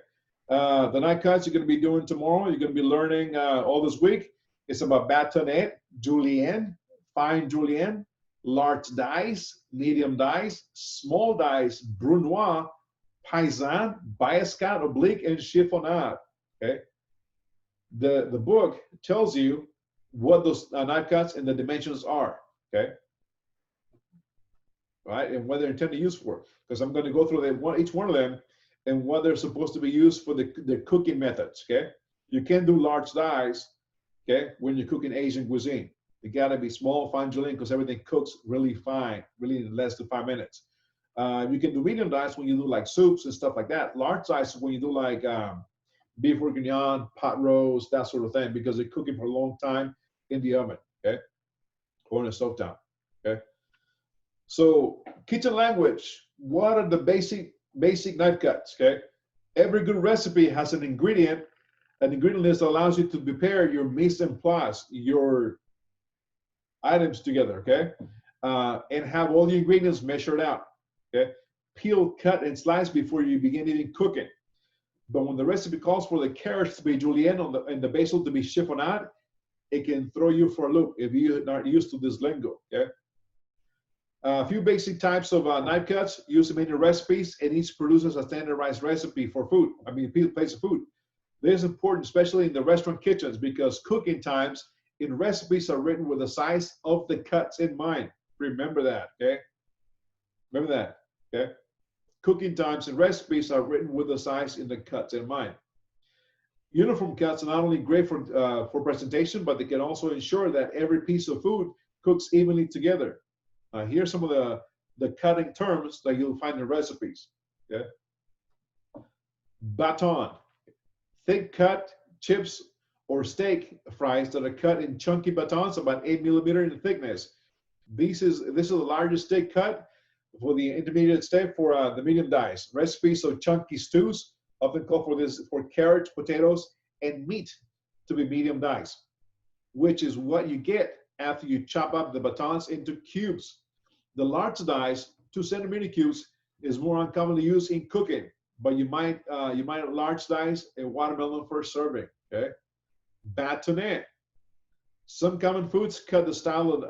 S1: The knife cuts you're going to be doing tomorrow, you're going to be learning all this week. It's about bâtonnet, julienne, fine julienne, large dice, medium dice, small dice, brunoise, paysanne, biescat, oblique, and chiffonade, okay? The book tells you what those knife cuts and the dimensions are, okay? Right, and what they're intended to use for. Because I'm going to go through each one of them and what they're supposed to be used for the cooking methods, okay? You can't do large dice, okay, when you're cooking Asian cuisine. You got to be small, fine julienne, because everything cooks really fine, really in less than 5 minutes. You can do medium dice when you do like soups and stuff like that. Large dice when you do like beef bourguignon, pot roast, that sort of thing, because they're cooking for a long time in the oven, okay, or in a stovetop, okay. So kitchen language, what are the basic knife cuts, okay? Every good recipe has an ingredient list that allows you to prepare your mise en place, your items together, okay? And have all the ingredients measured out, okay? Peel, cut, and slice before you begin even cooking. But when the recipe calls for the carrots to be julienne and the basil to be chiffonade, it can throw you for a loop if you're not used to this lingo, okay? A few basic types of knife cuts used in many recipes, and each produces a standardized recipe for food. I mean, place of food. This is important, especially in the restaurant kitchens, because cooking times in recipes are written with the size of the cuts in mind. Remember that, okay? Remember that, okay? Cooking times in recipes are written with the size in the cuts in mind. Uniform cuts are not only great for presentation, but they can also ensure that every piece of food cooks evenly together. Here's some of the cutting terms that you'll find in recipes. Okay? Baton, thick cut chips or steak fries that are cut in chunky batons about 8 millimeters in thickness. This is the largest steak cut for the intermediate step for the medium dice. Recipes of chunky stews often call for carrots, potatoes, and meat to be medium dice, which is what you get after you chop up the batons into cubes. The large dice, 2 centimeter cubes, is more uncommonly used in cooking, but you might large dice a watermelon for serving. Okay, bâtonnet. Some common foods cut the style of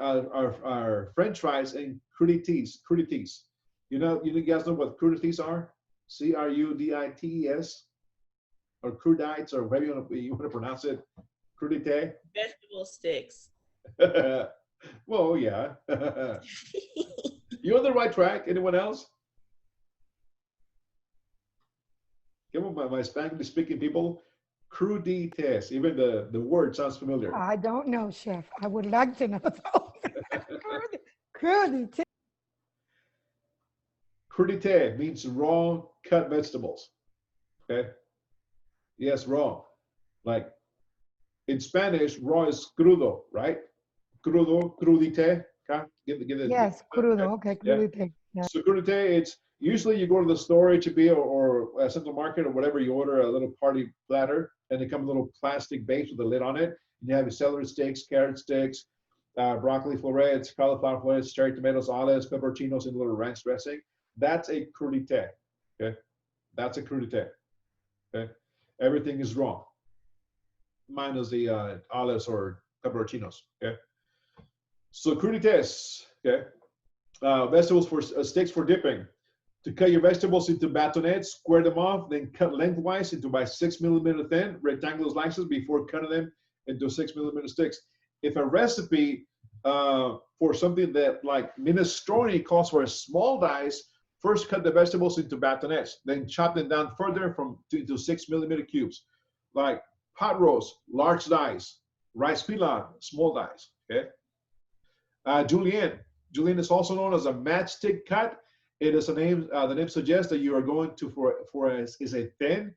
S1: our French fries in crudités. Crudités. You guys know what crudités are? C-R-U-D-I-T-E-S, or crudites, or whatever you want to pronounce it. Crudité.
S10: Vegetable sticks.
S1: Well, yeah. You on the right track? Anyone else? Come on, my Spanish speaking people. Crudités. Even the word sounds familiar.
S6: I don't know, Chef. I would like to know. Crudité.
S1: Crudité means raw cut vegetables. Okay. Yes, raw. Like in Spanish, raw is crudo, right? Crudo, crudité. Give it.
S6: Yes, crudo. Okay, crudité. Yeah.
S1: So crudité, it's usually you go to the store, HEB, or a Central Market or whatever, you order a little party platter, and it comes a little plastic base with a lid on it. And you have your celery sticks, carrot sticks, broccoli florets, cauliflower florets, cherry tomatoes, olives, pepperoncinos, and a little ranch dressing. That's a crudité. Okay, that's a crudité. Okay, everything is raw, minus the olives or pepperoncinos. Okay, so crudités. Okay, vegetables for sticks for dipping. To cut your vegetables into bâtonnets, square them off, then cut lengthwise into by 6 millimeter thin rectangular slices before cutting them into 6 millimeter sticks. If a recipe for something that like minestrone calls for a small dice, first cut the vegetables into bâtonnets, then chop them down further into 6 millimeter cubes. Like pot roast, large dice, rice pilaf, small dice. Okay. Julienne. Julienne is also known as a matchstick cut. It is a name. The name suggests that you are going to for a thin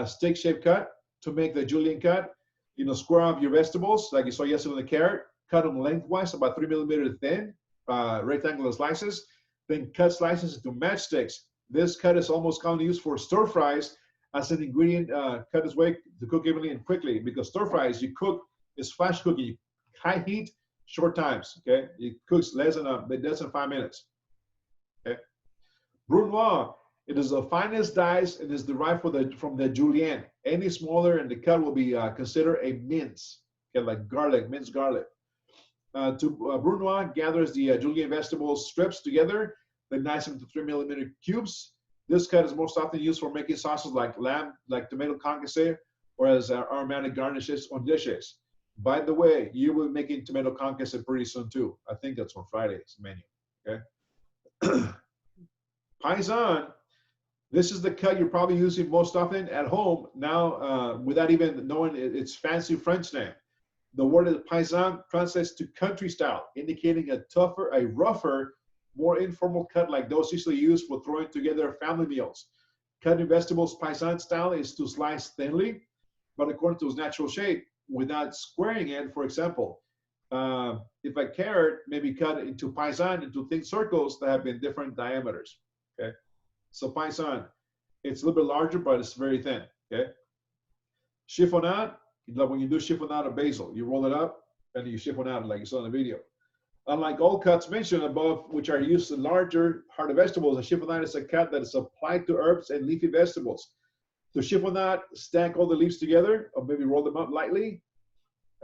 S1: stick-shaped cut to make the julienne cut. Square off your vegetables like you saw yesterday with the carrot. Cut them lengthwise, about 3 millimeter thin, rectangular slices. Then cut slices into matchsticks. This cut is almost commonly used for stir fries as an ingredient. Cut this way to cook evenly and quickly, because stir fries is flash cooking, high heat, short times. Okay, it cooks less than 5 minutes. Okay. Brunoise, it is the finest dice and is derived from the julienne. Any smaller and the cut will be considered a mince, okay, like garlic, minced garlic. Brunoise gathers the julienne vegetable strips together, then dice them into 3 millimeter cubes. This cut is most often used for making sauces like tomato concasse, or as aromatic garnishes on dishes. By the way, you will be making tomato concasse pretty soon too. I think that's on Friday's menu. Okay. Paisan, this is the cut you're probably using most often at home now, without even knowing its fancy French name. The word paisan translates to country style, indicating a rougher, more informal cut like those usually used for throwing together family meals. Cutting vegetables paisan style is to slice thinly, but according to its natural shape, without squaring it. For example, if a carrot may be cut into paisan, into thin circles that have been different diameters. Okay, so paisan, it's a little bit larger, but it's very thin. Okay, chiffonade, like when you do chiffonade of basil, you roll it up and you chiffonade like you saw in the video. Unlike all cuts mentioned above, which are used in larger, harder vegetables, a chiffonade is a cut that is applied to herbs and leafy vegetables. To chiffonade, stack all the leaves together, or maybe roll them up lightly.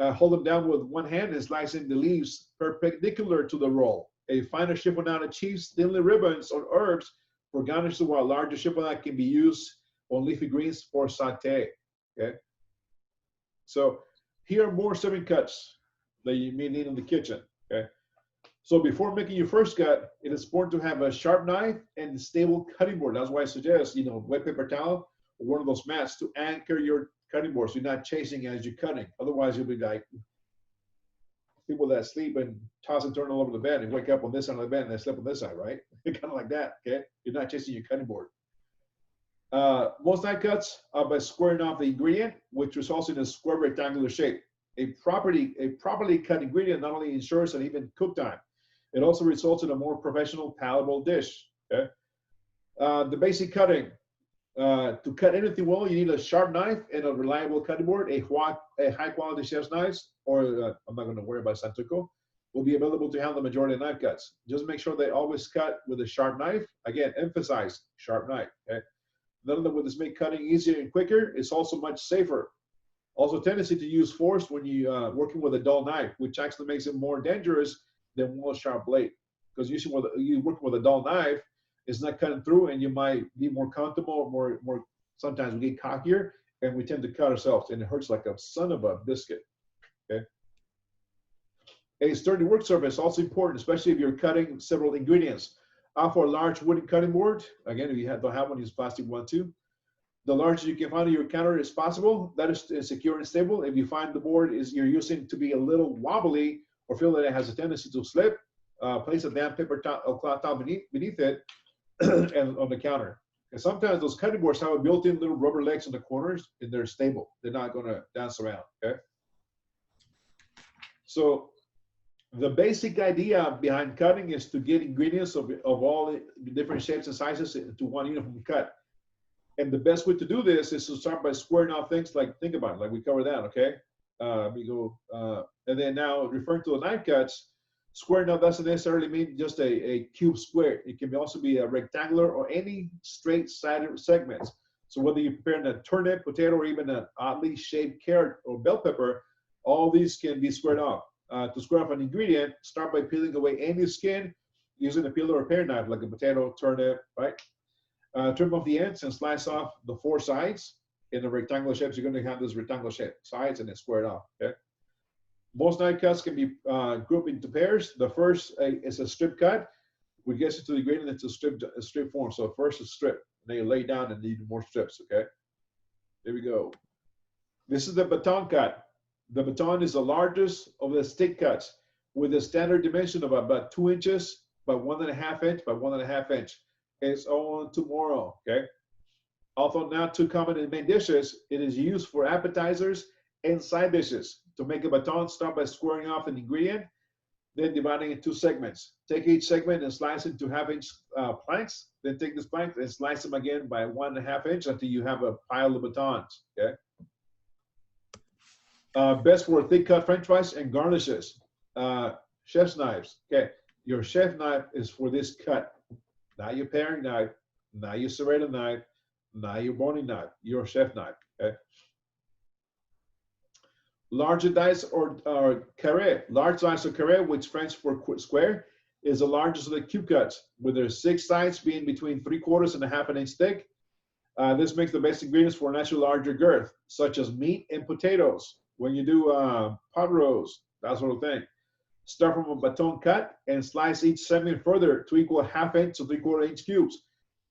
S1: Hold them down with one hand and slicing the leaves perpendicular to the roll. A finer chiffonade achieves thinly ribbons or herbs for garnish, while larger chiffonade can be used on leafy greens for sauté. Okay. So here are more serving cuts that you may need in the kitchen. Okay. So before making your first cut, it is important to have a sharp knife and a stable cutting board. That's why I suggest, wet paper towel or one of those mats to anchor your cutting board, so you're not chasing as you're cutting. Otherwise, you'll be like people that sleep and toss and turn all over the bed and wake up on this side of the bed and they sleep on this side, right? Kind of like that, okay? You're not chasing your cutting board. Most knife cuts are by squaring off the ingredient, which results in a square rectangular shape. A properly cut ingredient not only ensures an even cook time, It also results in a more professional, palatable dish. Okay. The basic cutting. To cut anything well, you need a sharp knife and a reliable cutting board. A high quality chef's knives, or I'm not going to worry about Santoku, will be available to handle the majority of knife cuts. Just make sure they always cut with a sharp knife. Again, emphasize sharp knife. Okay. None of them will just make cutting easier and quicker. It's also much safer. Also, tendency to use force when you working with a dull knife, which actually makes it more dangerous than one sharp blade. Because usually when you're working with a dull knife, it's not cutting through, and you might be more comfortable, more. Sometimes we get cockier, and we tend to cut ourselves, and it hurts like a son of a biscuit. Okay. A sturdy work surface is also important, especially if you're cutting several ingredients. For a large wooden cutting board, again, if you don't have one, use plastic one too. The largest you can find on your counter is possible. That is secure and stable. If you find the board you're using to be a little wobbly or feel that it has a tendency to slip, place a damp paper cloth towel beneath it and on the counter. And sometimes those cutting boards have a built-in little rubber legs on the corners, and they're stable. They're not going to dance around. Okay. So the basic idea behind cutting is to get ingredients of all the different shapes and sizes into one uniform cut. And the best way to do this is to start by squaring off things like, think about it, like we covered that, okay? We go, and then now referring to the knife cuts, squaring off doesn't necessarily mean just a cube square. It can also be a rectangular or any straight-sided segments. So whether you're preparing a turnip, potato, or even an oddly shaped carrot or bell pepper, all these can be squared off. To square off an ingredient, start by peeling away any skin using a peeler or paring knife, like a potato, turnip, right? Trim off the ends and slice off the four sides. In the rectangular shapes, you're going to have this rectangular shape sides and then square it off. Okay. Most knife cuts can be grouped into pairs. The first is a strip cut, which gets into the ingredient into a strip form. So first is strip, and then you lay down and need more strips. Okay. Here we go. This is the baton cut. The baton is the largest of the stick cuts, with a standard dimension of about 2 inches by 1.5 inch by 1.5 inch. It's on tomorrow, okay? Although not too common in main dishes, it is used for appetizers and side dishes. To make a baton, start by squaring off an ingredient, then dividing it into segments. Take each segment and slice it into 1/2 inch planks. Then take this plank and slice them again by 1.5 inch until you have a pile of batons, okay? Best for thick cut French fries and garnishes. Chef's knives, okay? Your chef knife is for this cut. Not your paring knife, not your serrated knife, not your boning knife, your chef knife, okay? Larger dice or carré. Large dice or carré, which French for square, is the largest of the cube cuts, with their 6 sides being between 3/4 and 1/2 inch thick. This makes the best ingredients for a naturally larger girth, such as meat and potatoes. When you do pot roast, that sort of thing. Start from a baton cut and slice each segment further to equal 1/2 inch to 3/4 inch cubes.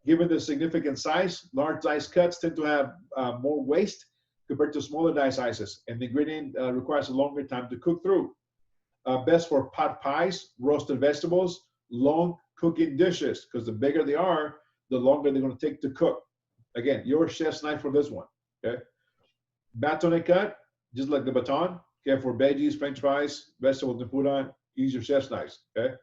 S1: Given the significant size, large dice cuts tend to have more waste compared to smaller dice sizes, and the ingredient requires a longer time to cook through. Best for pot pies, roasted vegetables, long cooking dishes, because the bigger they are, the longer they're going to take to cook. Again, your chef's knife for this one, okay? Bâtonnet cut, just like the baton. Okay, for veggies, French fries, vegetables, tempura, use your chef's knives, okay?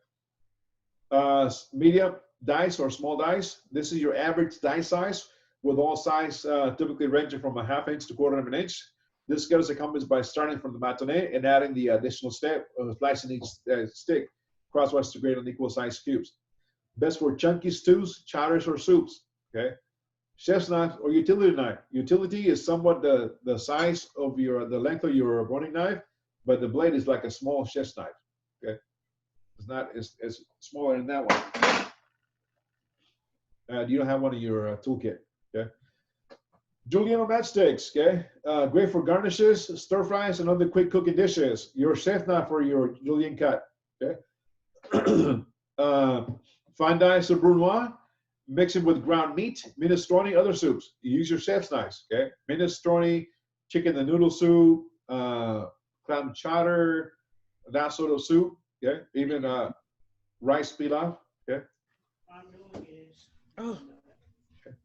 S1: Medium dice or small dice. This is your average dice size, with all size typically ranging from 1/2 inch to 1/4 inch. This cut is accomplished by starting from the bâtonnet and adding the additional step of slicing each stick crosswise to grate on equal size cubes. Best for chunky stews, chowders, or soups, okay? Chef's knife or utility knife. Utility is somewhat the size of the length of your boning knife, but the blade is like a small chef's knife, okay? It's not as smaller than that one. You don't have one in your toolkit, okay? Julienne or matchsticks, okay? Great for garnishes, stir fries, and other quick cooking dishes. Your chef knife for your julienne cut, okay? Fine dice or brunoise. Mix it with ground meat, minestrone, other soups. You use your chef's knives, okay? Minestrone, chicken and noodle soup, clam chowder, that sort of soup, okay? Even rice pilaf, okay?
S8: Oh.
S1: Okay.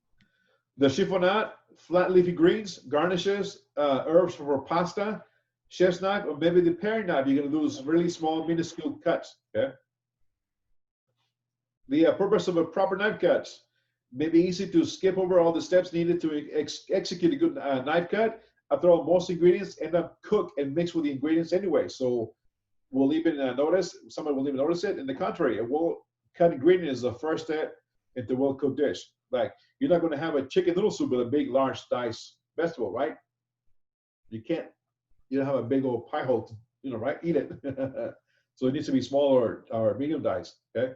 S1: The chiffonade, flat leafy greens, garnishes, herbs for pasta, chef's knife, or maybe the paring knife. You're gonna do this really small, minuscule cuts, okay? The purpose of a proper knife cut may be easy to skip over all the steps needed to execute a good knife cut. After all, most ingredients end up cooked and mixed with the ingredients anyway. So we'll even notice, somebody will even notice it. In the contrary, a well-cut ingredient is the first step into a well-cooked dish. Like, you're not going to have a chicken noodle soup with a big, large diced vegetable, right? You can't. You don't have a big old pie hole, right? Eat it. So it needs to be small or medium diced, okay?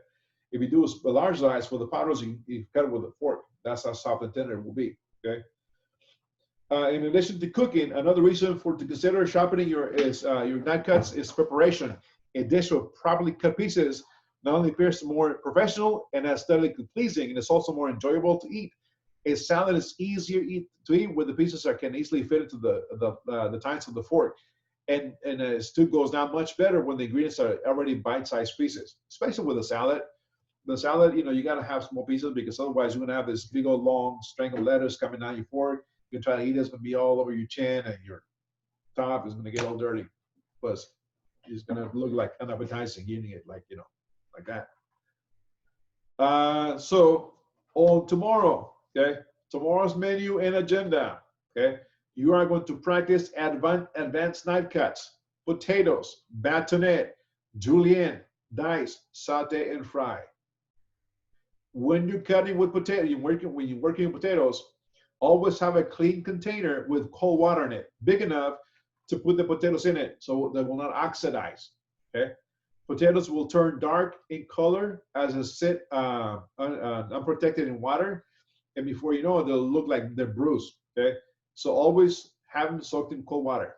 S1: If you do a large dice for the potatoes, you cut it with a fork. That's how soft and tender it will be, okay? In addition to cooking, another reason to consider sharpening your knife cuts is preparation. A dish with properly cut pieces not only appears more professional and aesthetically pleasing, and it's also more enjoyable to eat. A salad is easier to eat when the pieces can easily fit into the tines of the fork. And a stew goes down much better when the ingredients are already bite-sized pieces, especially with a salad. The salad, you got to have small pieces because otherwise you're going to have this big old long strangled lettuce coming down your fork. You're trying to eat it, it's going to be all over your chin and your top is going to get all dirty. Plus, it's going to look like unappetizing eating it like that. So on tomorrow, okay, tomorrow's menu and agenda, okay, you are going to practice advanced knife cuts, potatoes, bâtonnet, julienne, dice, saute, and fry. When you're cutting with potatoes, when you're working with potatoes, always have a clean container with cold water in it, big enough to put the potatoes in it so they will not oxidize, okay? Potatoes will turn dark in color as they sit unprotected in water, and before you know it, they'll look like they're bruised, okay? So always have them soaked in cold water,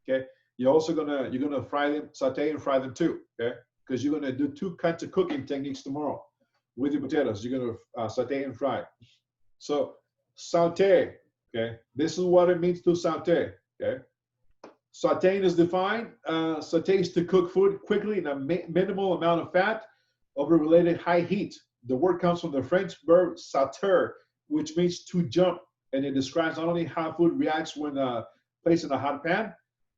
S1: okay? You're gonna fry them, saute and fry them too, okay? Because you're gonna do two kinds of cooking techniques tomorrow with your potatoes. You're gonna saute and fry. So saute, okay? This is what it means to saute, okay? Sauteing is defined. Saute is to cook food quickly in a minimal amount of fat over related high heat. The word comes from the French verb sauter, which means to jump, and it describes not only how food reacts when placed in a hot pan,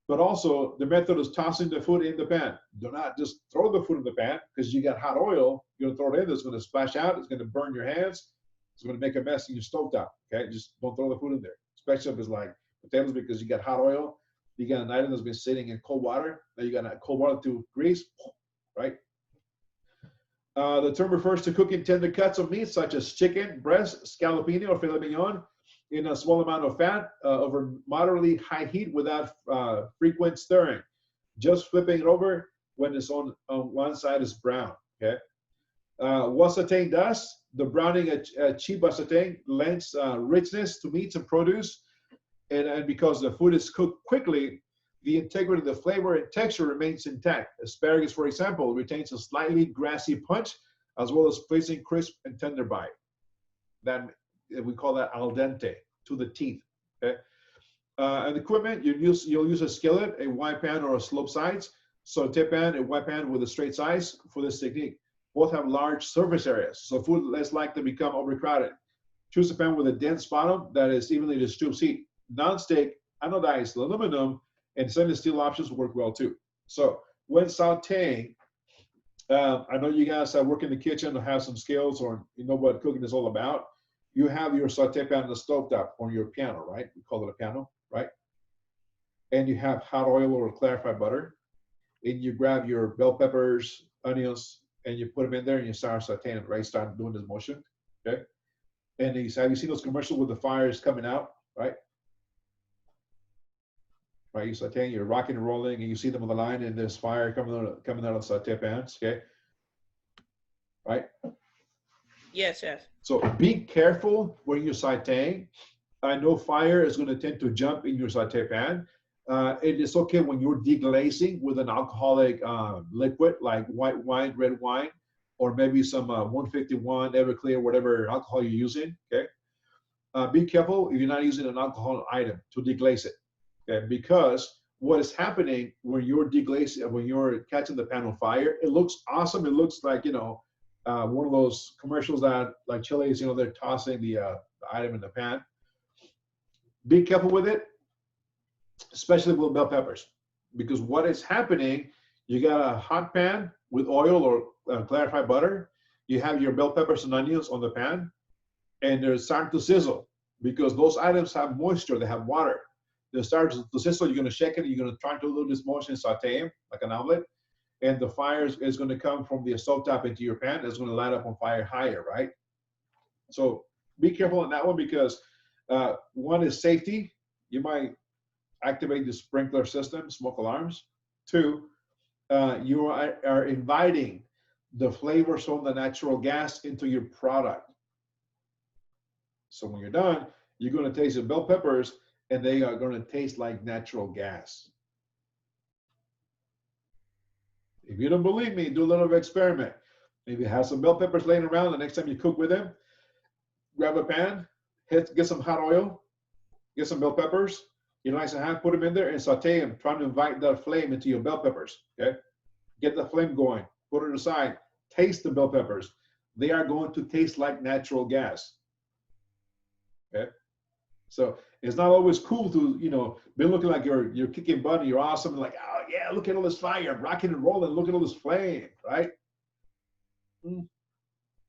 S1: but also the method of tossing the food in the pan. Do not just throw the food in the pan because you got hot oil. You're gonna throw it in. It's gonna splash out. It's gonna burn your hands. It's gonna make a mess in your stovetop. Okay, just don't throw the food in there, especially if it's like potatoes because you got hot oil. You got an item that's been sitting in cold water. Now you got that cold water to grease, right? The term refers to cooking tender cuts of meat such as chicken, breast, scallopini, or filet mignon in a small amount of fat over moderately high heat without frequent stirring. Just flipping it over when it's on one side is brown, okay? What sauteing does, the browning achieved by sauteing lends richness to meats and produce. And because the food is cooked quickly, the integrity of the flavor and texture remains intact. Asparagus, for example, retains a slightly grassy punch, as well as pleasing crisp and tender bite. That we call that al dente, to the teeth. Okay. And equipment, you'll use a skillet, a wide pan, or a slope sides. Saute pan, a wide pan with a straight sides for this technique. Both have large surface areas, so food less likely to become overcrowded. Choose a pan with a dense bottom that is evenly distributed heat. Non-stick, anodized aluminum, and stainless steel options work well too. So when sauteing, I know you guys work in the kitchen or have some skills or you know what cooking is all about. You have your saute pan on the stovetop on your piano, right? We call it a piano, right? And you have hot oil or clarified butter. And you grab your bell peppers, onions, and you put them in there and you start sauteing, right? Start doing this motion, okay? And have you seen those commercials with the fires coming out, right? Right, you're sauteing, you're rocking and rolling, and you see them on the line, and there's fire coming out of saute pans, okay? Right?
S10: Yes, yes.
S1: So be careful when you're sauteing. I know fire is going to tend to jump in your saute pan. It is okay when you're deglazing with an alcoholic liquid like white wine, red wine, or maybe some 151 Everclear, whatever alcohol you're using, okay? Be careful if you're not using an alcohol item to deglaze it. Okay, because what is happening when you're deglazing, when you're catching the pan on fire, it looks awesome. It looks like, one of those commercials that like Chili's, they're tossing the item in the pan. Be careful with it, especially with bell peppers, because what is happening, you got a hot pan with oil or clarified butter. you have your bell peppers and onions on the pan, and they're starting to sizzle because those items have moisture, they have water. They start to sizzle, you're gonna shake it, you're gonna try to do this motion, saute them like an omelet, and the fire is gonna come from the stove top into your pan, it's gonna light up on fire higher, right? So be careful on that one because one is safety. You might activate the sprinkler system, smoke alarms. Two, you are inviting the flavors from the natural gas into your product. So when you're done, you're going to taste the bell peppers and they are going to taste like natural gas. If you don't believe me, do a little experiment. Maybe have some bell peppers laying around the next time you cook with them. Grab a pan, get some hot oil, get some bell peppers, you nice and hot, put them in there and saute them, trying to invite that flame into your bell peppers, okay? Get the flame going, put it aside, taste the bell peppers. They are going to taste like natural gas, okay? So it's not always cool to, be looking like you're kicking butt, you're awesome, like, oh yeah, look at all this fire, rocking and rolling, look at all this flame, right?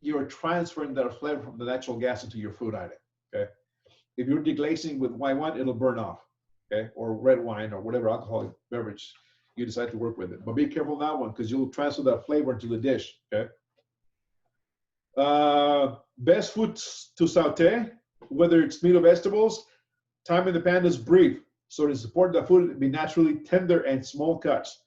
S1: You're transferring that flavor from the natural gas into your food item, okay? If you're deglazing with white wine, it'll burn off, okay? Or red wine or whatever alcoholic beverage you decide to work with it. But be careful on that one because you'll transfer that flavor into the dish, okay? Best foods to saute, whether it's meat or vegetables, time in the pan is brief, so to support the food be naturally tender and small cuts.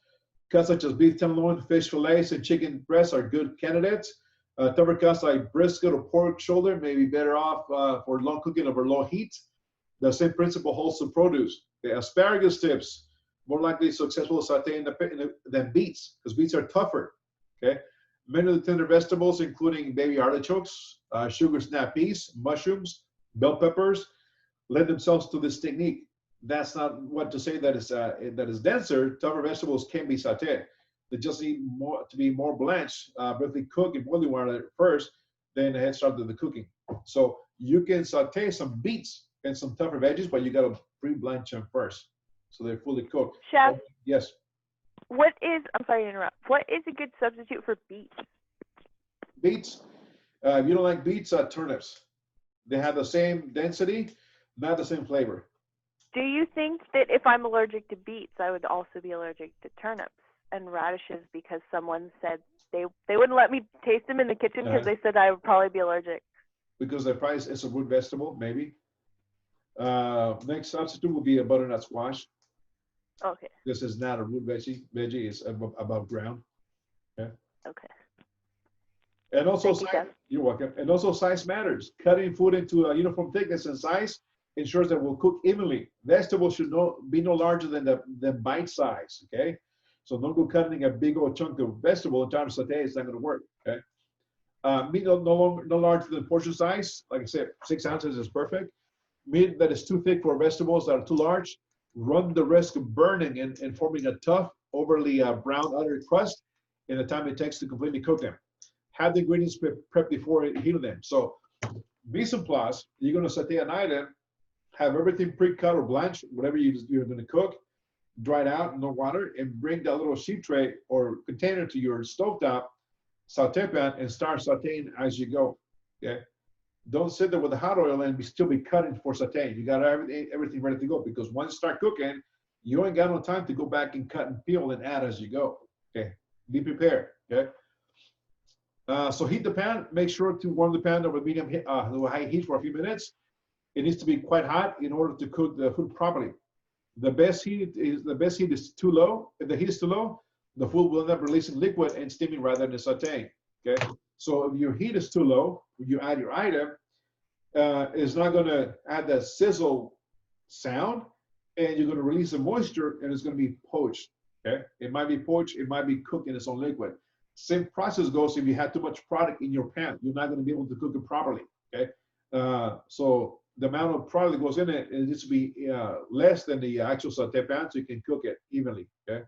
S1: Cuts such as beef tenderloin, fish fillets, and chicken breasts are good candidates. Tougher cuts like brisket or pork shoulder may be better off for long cooking over low heat. The same principle holds for produce. The asparagus tips, more likely successful sauteing than beets, because beets are tougher, okay? Many of the tender vegetables, including baby artichokes, sugar snap peas, mushrooms, bell peppers, lend themselves to this technique. That's not what to say that is denser. Tougher vegetables can be sauteed. They just need to be more blanched, briefly cooked in boiling water first, then head start to the cooking. So you can saute some beets and some tougher veggies, but you got to pre-blanch them first, so they're fully cooked.
S5: Chef,
S1: yes.
S5: I'm sorry to interrupt. What is a good substitute for beets?
S1: Beets, if you don't like beets, turnips. They have the same density, not the same flavor.
S5: Do you think that if I'm allergic to beets, I would also be allergic to turnips and radishes because someone said they wouldn't let me taste them in the kitchen because they said I would probably be allergic? Because
S1: the price is a root vegetable, maybe. Next substitute will be a butternut squash.
S5: Okay.
S1: This is not a root veggie. Veggie is above ground. Okay.
S5: Okay.
S1: And also, you're welcome. And also, size matters. Cutting food into a uniform thickness and size ensures that we'll cook evenly. Vegetables should be no larger than bite size. Okay. So don't go cutting a big old chunk of vegetable and trying to saute. It's not going to work. Okay. Meat no larger than portion size. Like I said, 6 ounces is perfect. Meat that is too thick for vegetables that are too large run the risk of burning and forming a tough, overly brown outer crust in the time it takes to completely cook them. Have the ingredients prepped before heating them. So, mise en place, you're going to saute an item, have everything pre-cut or blanched, whatever you're going to cook, dried out, no water, and bring that little sheet tray or container to your stovetop saute pan and start sauteing as you go. Okay. Don't sit there with the hot oil and still be cutting for sauteing. You got everything ready to go because once you start cooking, you ain't got no time to go back and cut and peel and add as you go. Okay. Be prepared. Okay. So heat the pan. Make sure to warm the pan over medium high heat for a few minutes. It needs to be quite hot in order to cook the food properly. The best heat is too low. If the heat is too low, the food will end up releasing liquid and steaming rather than sauteing. Okay. So if your heat is too low, when you add your item, it's not going to add that sizzle sound, and you're going to release the moisture, and it's going to be poached. Okay. It might be poached. It might be cooked in its own liquid. Same process goes if you have too much product in your pan. You're not going to be able to cook it properly. Okay. So the amount of product that goes in it needs to be less than the actual saute pan so you can cook it evenly. Okay.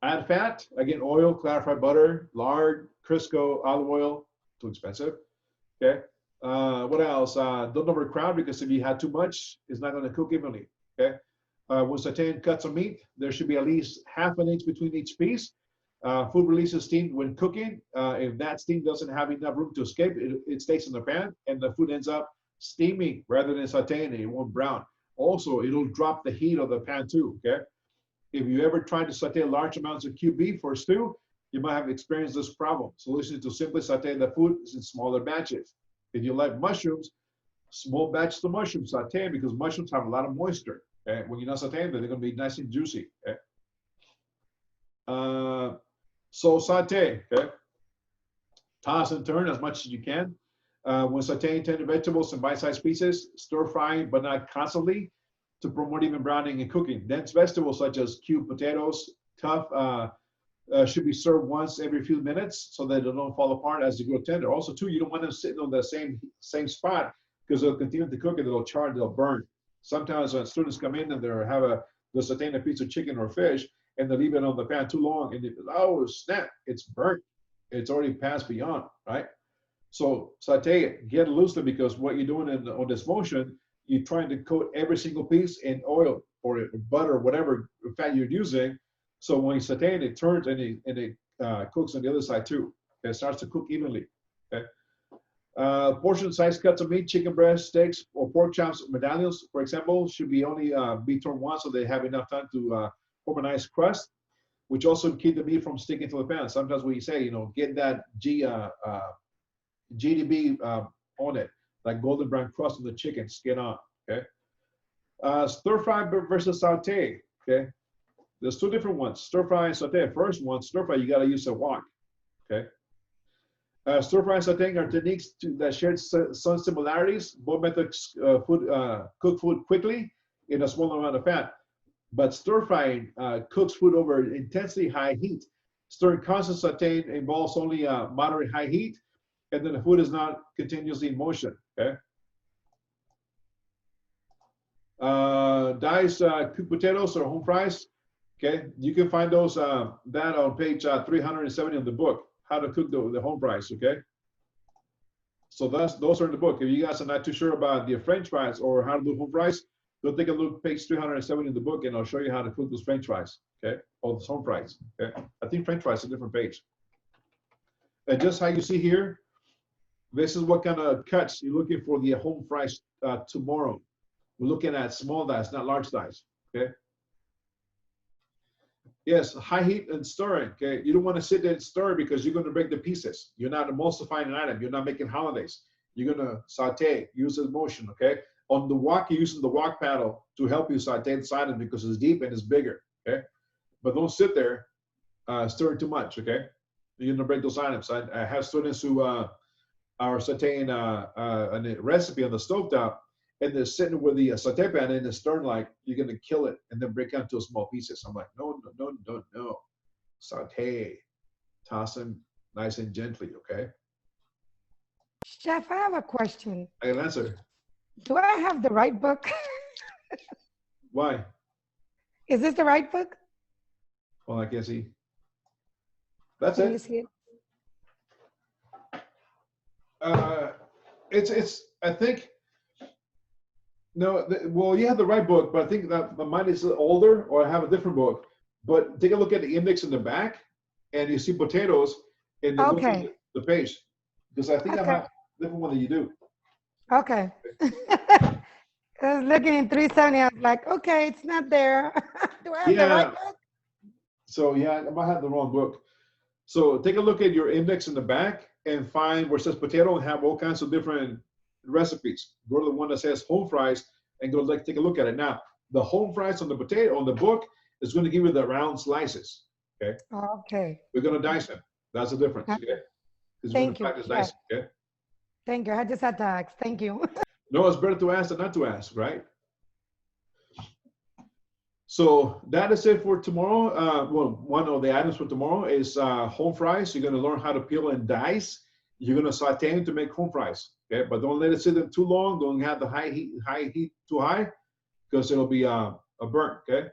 S1: Add fat, again, oil, clarified butter, lard, Crisco, olive oil, too expensive. Okay. What else? Don't overcrowd because if you had too much, it's not going to cook evenly. Okay. When sauteing cuts of meat, there should be at least ½ an inch between each piece. Food releases steam when cooking. If that steam doesn't have enough room to escape, it stays in the pan and the food ends up steaming rather than sauteing. It won't brown. Also, it'll drop the heat of the pan too, okay? If you ever try to saute large amounts of cubed beef for stew, you might have experienced this problem. Solution is to simply saute the food in smaller batches. If you like mushrooms, small batches of mushrooms saute because mushrooms have a lot of moisture. Okay? When you're not sauteing them, they're going to be nice and juicy. Okay? So saute. Okay? Toss and turn as much as you can. When sauteing tender vegetables in bite-sized pieces, stir fry but not constantly to promote even browning and cooking. Dense vegetables such as cubed potatoes, tough, should be served once every few minutes so that they don't fall apart as they grow tender. Also, too, you don't want them sitting on the same spot because they'll continue to cook and they'll char, they'll burn. Sometimes when students come in and they're sauteing a piece of chicken or fish and they leave it on the pan too long and oh snap, it's burnt. It's already passed beyond, right? So saute it, get it loosely because what you're doing on this motion, you're trying to coat every single piece in oil or butter, whatever fat you're using. So when you saute it, it turns and it cooks on the other side too. It starts to cook evenly. Okay. Portion size cuts of meat, chicken breast, steaks, or pork chops, medallions, for example, should be only be turned once so they have enough time to form a nice crust, which also keep the meat from sticking to the pan. Sometimes we say, get that GDB on it, like golden brown crust on the chicken, skin on. Okay. Stir fry versus saute. Okay. There's two different ones, stir fry and saute. First one, stir fry, you got to use a wok. Okay. Stir fry and sauteing are techniques that share some similarities. Both methods cook food quickly in a small amount of fat. But stir frying cooks food over intensely high heat. Stirring constant sauteing involves only moderate high heat, and then the food is not continuously in motion. Okay. Diced cooked potatoes or home fries. Okay, you can find those that on page 370 of the book, how to cook the home fries. Okay, so those are in the book. If you guys are not too sure about the French fries or how to do home fries, go take a look page 370 in the book, and I'll show you how to cook those French fries. Okay, or the home fries. Okay, I think French fries is a different page. And just how you see here, this is what kind of cuts you're looking for the home fries tomorrow. We're looking at small dice, not large dice. Okay. Yes, high heat and stirring. Okay, you don't want to sit there and stir because you're going to break the pieces. You're not emulsifying an item. You're not making hollandaise. You're going to saute, use the motion. Okay, on the wok, you're using the wok paddle to help you saute inside it because it's deep and it's bigger. Okay, but don't sit there stirring too much. Okay, you're going to break those items. I have students who are sauteing a recipe on the stovetop, and they're sitting with the saute pan in the stern like you're gonna kill it and then break it into small pieces. I'm like, no. Saute, toss them nice and gently, okay?
S6: Chef, I have a question.
S1: I can answer.
S6: Do I have the right book?
S1: Why?
S6: Is this the right book?
S1: Well, I can't see. That's
S6: Can you
S1: it.
S6: see it?
S1: It's I think. No, well, you have the right book, but I think that mine is older, or I have a different book. But take a look at the index in the back, and you see potatoes, and then look at the page, because I think I have a different one than you do.
S6: Okay. I was looking in 370. I was like, okay, it's not there. Do I have the right book?
S1: So yeah, I might have the wrong book. So take a look at your index in the back and find where it says potato and have all kinds of different recipes. Go to the one that says home fries and go take a look at it. Now, the home fries on the potato on the book is going to give you the round slices. Okay.
S6: Okay.
S1: We're going to dice them. That's the difference. Okay.
S6: Thank you.
S1: Dicing, okay.
S6: Thank you. I just had to ask. Thank you.
S1: No, it's better to ask than not to ask, right? So that is it for tomorrow. Well, one of the items for tomorrow is home fries. You're going to learn how to peel and dice. You're going to saute them to make home fries. Okay, but don't let it sit there too long. Don't have the high heat too high, because it'll be a burnt. Okay.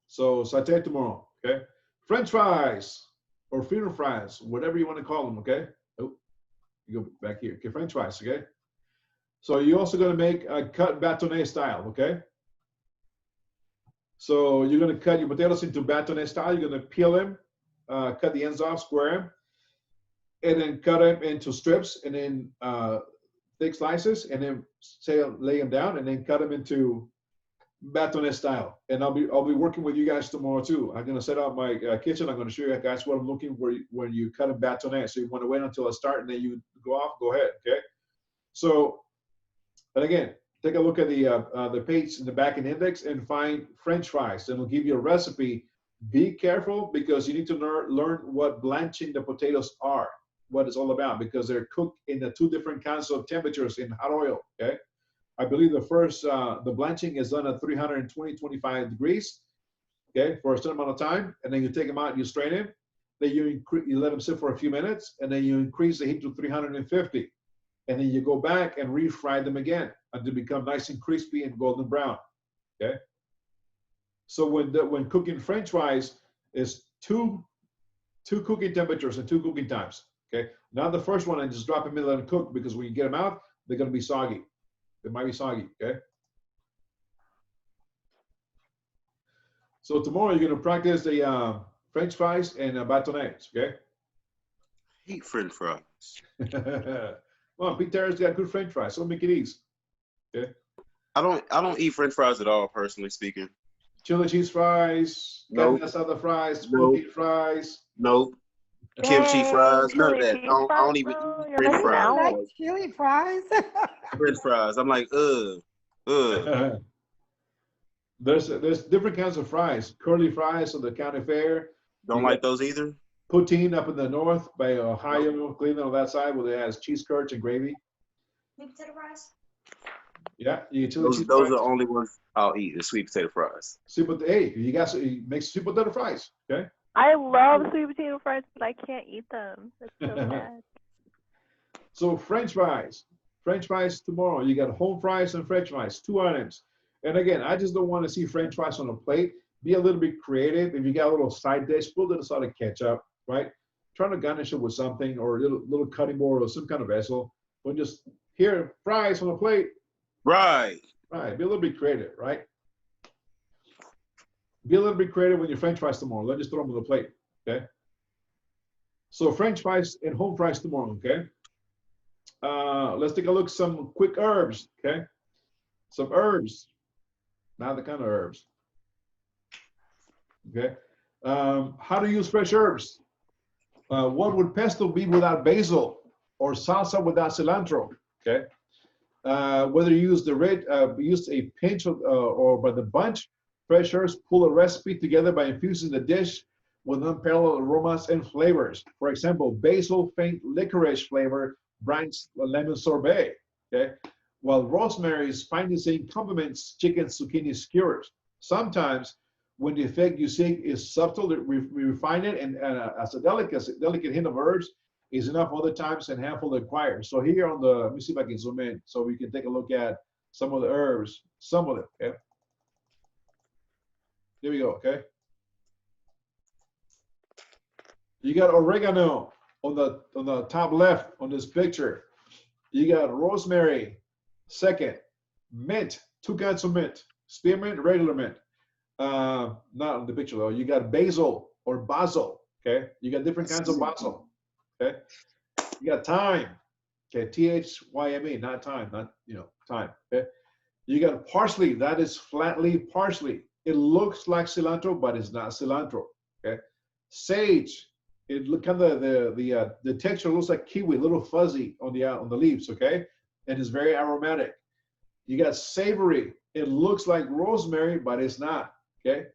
S1: So saute tomorrow. Okay. French fries or freedom fries, whatever you want to call them. Okay. Oh, you go back here. Okay, French fries. Okay. So you're also going to make a cut bâtonnet style. Okay. So you're gonna cut your potatoes into batonette style. You're gonna peel them, cut the ends off, square them, and then cut them into strips, and then thick slices, and then lay them down, and then cut them into batonette style. And I'll be working with you guys tomorrow too. I'm gonna set up my kitchen. I'm gonna show you guys what I'm looking for when you cut a batonette. So you want to wait until I start, and then you go off. Go ahead, okay? So, and again, take a look at the page in the back and index and find French fries. And it'll give you a recipe. Be careful because you need to learn what blanching the potatoes are, what it's all about, because they're cooked in the 2 different kinds of temperatures in hot oil, okay? I believe the first, the blanching is done at 320, 25 degrees, okay, for a certain amount of time. And then you take them out, you strain them. Then you let them sit for a few minutes, and then you increase the heat to 350. And then you go back and refry them again until they become nice and crispy and golden brown, okay? So when cooking French fries, is two cooking temperatures and 2 cooking times, okay? Not the first one and just drop them in and let them cook, because when you get them out, they're gonna be soggy. They might be soggy, okay? So tomorrow you're gonna practice the French fries and batonettes, okay?
S7: Eat French fries.
S1: Well, Pete Terry's got good French fries, so make it easy. Okay.
S7: I don't eat French fries at all, personally speaking.
S1: Chili cheese fries,
S7: Nope.
S1: carne asada fries,
S7: Nope.
S1: meat fries.
S7: Nope. Kimchi
S5: Yay,
S7: fries, none of
S5: chili
S7: that.
S5: cheese
S7: I don't
S5: fries,
S7: even
S5: bro.
S7: eat
S5: You're
S7: French
S5: missing
S6: I
S5: out.
S7: fries.
S6: like chili fries.
S7: French fries. I'm like, ugh.
S1: There's different kinds of fries. Curly fries on the county fair.
S7: Don't
S1: You
S7: like
S1: got
S7: those either.
S1: poutine up in the north by Ohio, Cleveland on that side, where it has cheese curds and gravy.
S8: Sweet potato fries.
S1: Yeah, you get chili cheese
S7: Those
S1: fries.
S7: are the only ones I'll eat, the sweet potato fries.
S1: Hey, you make sweet potato fries, okay?
S5: I love sweet potato fries, but I can't eat them. It's so bad.
S1: So French fries. French fries tomorrow. You got home fries and French fries, 2 items. And again, I just don't want to see French fries on a plate. Be a little bit creative. If you got a little side dish, put a little salt of ketchup, right? Try to garnish it with something, or a little cutting board or some kind of vessel. But just here, fries on a plate.
S7: Right.
S1: Right. Be a little bit creative, right? Be a little bit creative with your French fries tomorrow. Let's just throw them on the plate, okay? So French fries and home fries tomorrow, okay? Let's take a look at some quick herbs, okay? Some herbs, not the kind of herbs, okay? How to use fresh herbs. What would pesto be without basil, or salsa without cilantro, okay? Whether you use the red, use a pinch of, or by the bunch, fresh herbs pull a recipe together by infusing the dish with unparalleled aromas and flavors. For example, basil faint licorice flavor brightens lemon sorbet, okay? While rosemary's finely complements chicken zucchini skewers. Sometimes, when the effect you seek is subtle, we refine it, and as a delicate hint of herbs is enough other times and handful acquired. So here on the, let me see if I can zoom in so we can take a look at some of the herbs, some of them, okay? There we go, okay? You got oregano on the top left on this picture. You got rosemary, second. Mint, 2 kinds of mint. Spearmint, regular mint. Not on the picture though. You got basil or basil, okay? You got different kinds of basil, okay? You got thyme, okay? T-H-Y-M-E, not thyme, not, thyme, okay? You got parsley, that is flat leaf parsley. It looks like cilantro, but it's not cilantro, okay? Sage, it look kind of the texture looks like kiwi, a little fuzzy on the leaves, okay? And it's very aromatic. You got savory, it looks like rosemary, but it's not, okay?